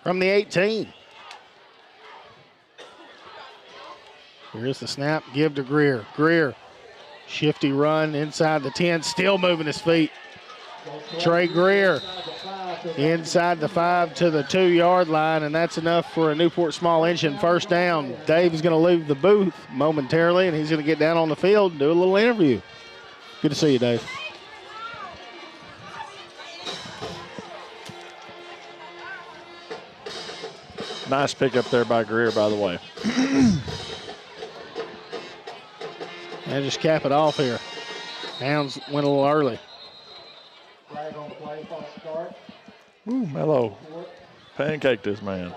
From the 18. Here's the snap, give to Greer. Greer, shifty run inside the 10, still moving his feet. Trey Greer inside the 5 to the 2-yard line, and that's enough for a Newport Small Engine first down. Dave is going to leave the booth momentarily, and he's going to get down on the field and do a little interview. Good to see you, Dave. Nice pickup there by Greer, by the way. And just cap it off here. Hounds went a little early. Ooh, Mello pancaked this man.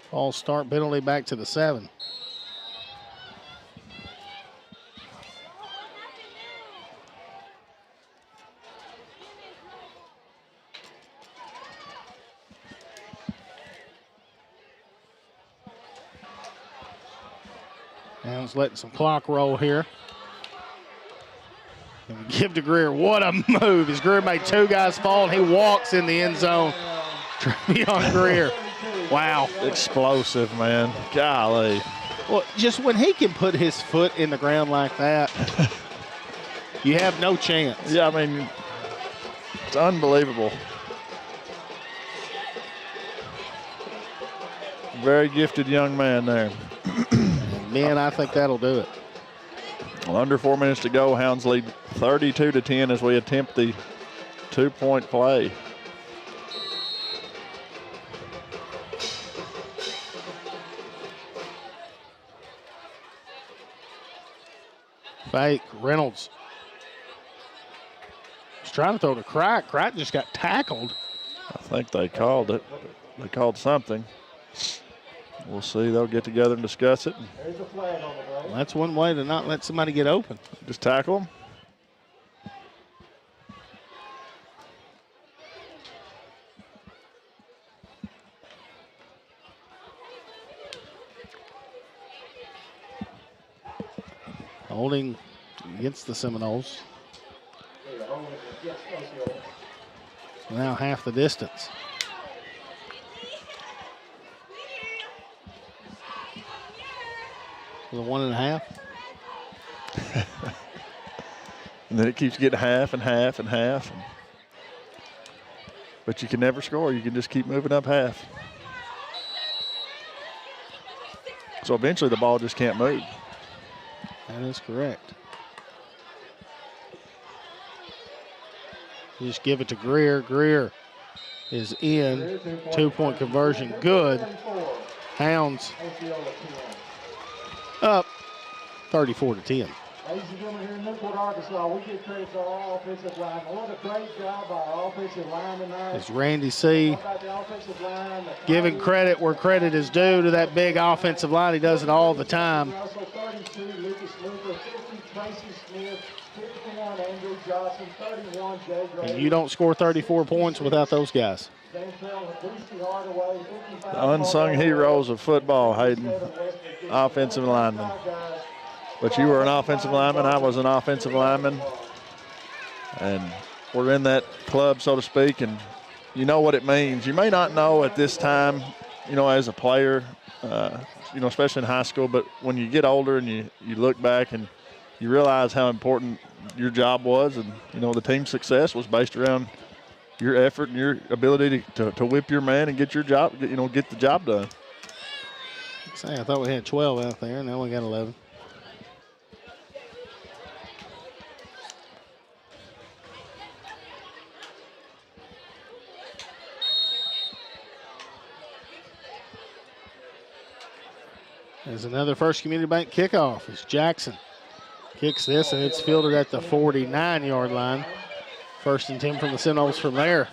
False start penalty back to the 7. Hounds letting some clock roll here. And we give to Greer. What a move. As Greer made 2 guys fall, and he walks in the end zone. Trevion Greer. Wow. Explosive, man. Golly. Well, just when he can put his foot in the ground like that, you have no chance. Yeah, I mean, it's unbelievable. Very gifted young man there. Man, I think that'll do it. Well, under 4 minutes to go, Hounds lead 32-10 as we attempt the 2-point play. Fake, Reynolds. He's trying to throw to Crack. Crack just got tackled. I think they called it. They called something. We'll see. They'll get together and discuss it. Well, that's one way to not let somebody get open. Just tackle them. Holding against the Seminoles. Now half the distance. with a 1.5. And then it keeps getting half and half and half. But you can never score. You can just keep moving up half. So eventually the ball just can't move. That is correct. You just give it to Greer. Greer is in. 2-point conversion, good. Hounds up 34-10. Ladies and gentlemen, here in Newport, Arkansas, we give credit to our offensive line. What a great job by our offensive line tonight. It's Randy C. giving credit where credit is due to that big offensive line. He does it all the time. Russell, 32, Lucas Luker, 50, Tracy Smith, 51, Andrew Johnson, 31, Jay Gray. And you don't score 34 points without those guys. The unsung heroes of football, Hayden, offensive linemen. But you were an offensive lineman, I was an offensive lineman. And we're in that club, so to speak, and you know what it means. You may not know at this time, you know, as a player, you know, especially in high school, but when you get older and you look back and you realize how important your job was, and, you know, the team's success was based around your effort and your ability to whip your man and get your job, you know, get the job done. I thought we had 12 out there, now we got 11. There's another First Community Bank kickoff as Jackson kicks this, and it's fielded at the 49-yard line. 1st and 10 from the Seminoles from there.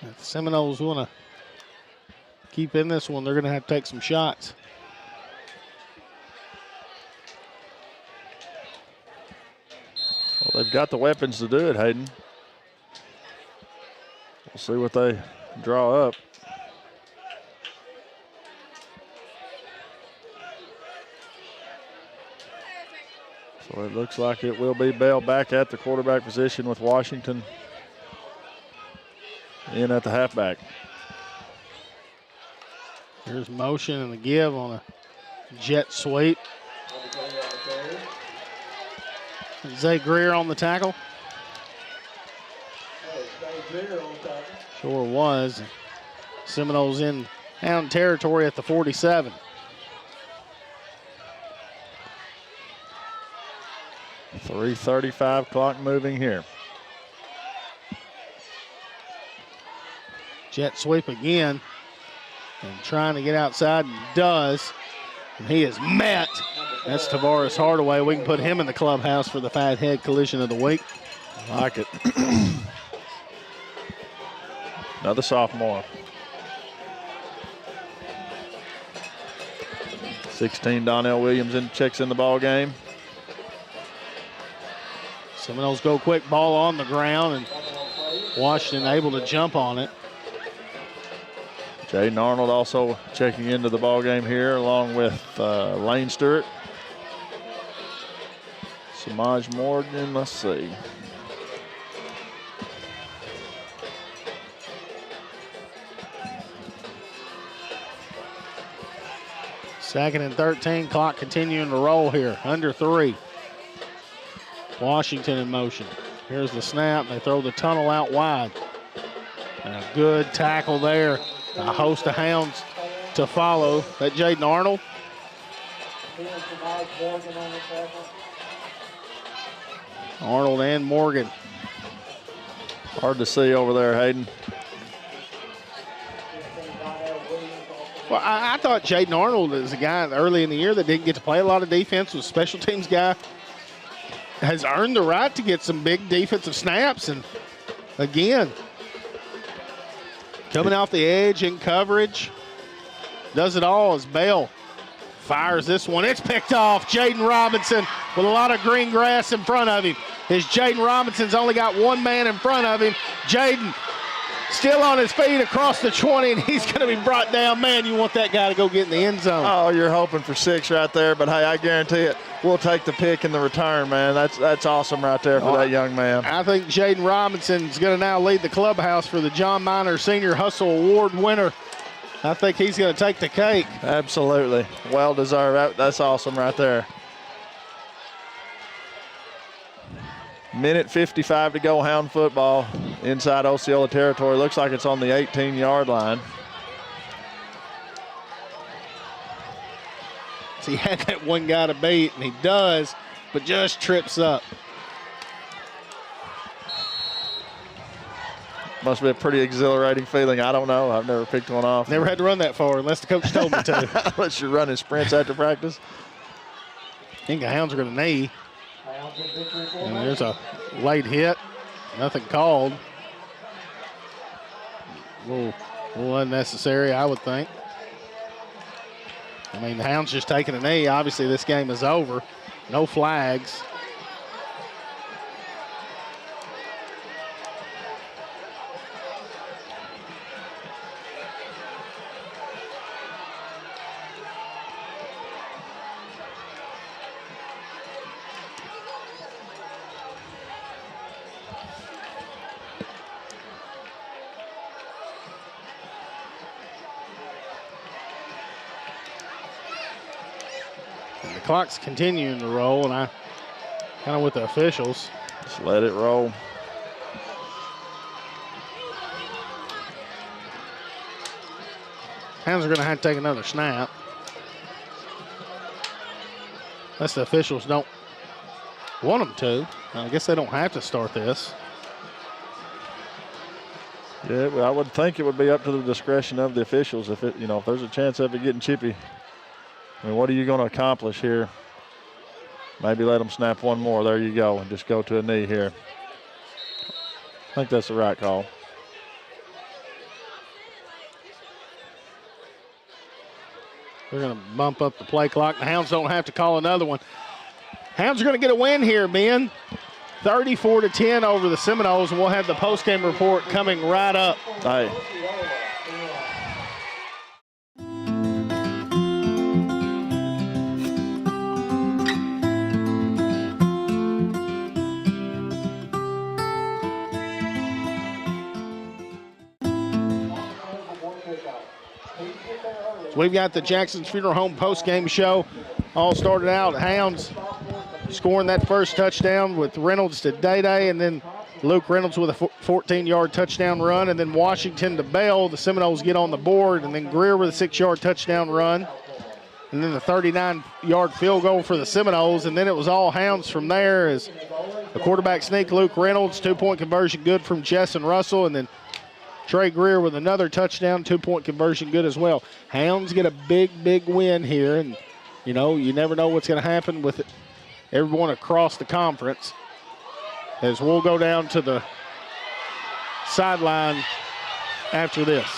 If the Seminoles want to keep in this one, they're going to have to take some shots. Well, they've got the weapons to do it, Hayden. We'll see what they draw up. So it looks like it will be Bell back at the quarterback position with Washington in at the halfback. Here's motion and the give on a jet sweep. Zay Greer on the tackle. Sure was. Seminoles in Hound territory at the 47. .335 clock moving here. Jet sweep again. And trying to get outside, and does. And he is met. That's Tavares Hardaway. We can put him in the clubhouse for the Fat Head collision of the week. I like it. Another sophomore. 16, Donnell Williams checks in the ball game. Seminoles go quick, ball on the ground, and Washington able to jump on it. Jaden Arnold also checking into the ball game here, along with Lane Stewart. Samaj Morgan, let's see. Second and 13, clock continuing to roll here, under 3. Washington in motion. Here's the snap, they throw the tunnel out wide. And a good tackle there. A host of Hounds to follow. That Jaden Arnold. Arnold and Morgan. Hard to see over there, Hayden. Well, I thought Jaden Arnold is a guy early in the year that didn't get to play a lot of defense, was a special teams guy. Has earned the right to get some big defensive snaps. And again, coming off the edge in coverage. Does it all as Bell fires this one. It's picked off. Jaden Robinson with a lot of green grass in front of him. As Jaden Robinson's only got one man in front of him. Jaden still on his feet across the 20, and he's going to be brought down. Man, you want that guy to go get in the end zone. Oh, you're hoping for 6 right there, but hey, I guarantee it. we'll take the pick in the return, man. That's awesome right there for that young man. I think Jaden Robinson's going to now lead the clubhouse for the John Miner Senior Hustle Award winner. I think he's going to take the cake. Absolutely. Well deserved. That's awesome right there. Minute 55 to go, Hound football inside Osceola territory. Looks like it's on the 18-yard line. So he had that one guy to beat, and he does, but just trips up. Must be a pretty exhilarating feeling. I don't know. I've never picked one off. Never had to run that far unless the coach told me to. Unless you're running sprints after practice. I think the Hounds are going to knee. And there's a late hit. Nothing called. A little unnecessary, I would think. I mean, the Hounds just taking a knee. Obviously, this game is over. No flags. Clock's continuing to roll, and I kind of with the officials. Just let it roll. Hounds are going to have to take another snap. Unless the officials don't want them to. I guess they don't have to start this. Yeah, well, I would think it would be up to the discretion of the officials if if there's a chance of it getting chippy. I mean, what are you going to accomplish here? Maybe let them snap one more. There you go, and just go to a knee here. I think that's the right call. They're going to bump up the play clock. The Hounds don't have to call another one. Hounds are going to get a win here, Ben. 34-10 over the Seminoles, and we'll have the postgame report coming right up. Hey. We've got the Jackson's Funeral Home post-game show. All started out, Hounds scoring that first touchdown with Reynolds to Day-Day, and then Luke Reynolds with a 14-yard touchdown run, and then Washington to Bell. The Seminoles get on the board, and then Greer with a 6-yard touchdown run, and then the 39-yard field goal for the Seminoles, and then it was all Hounds from there as a quarterback sneak, Luke Reynolds, 2-point conversion good from Jessen Russell, and then Trey Greer with another touchdown, 2-point conversion good as well. Hounds get a big, big win here, and, you never know what's going to happen with everyone across the conference as we'll go down to the sideline after this.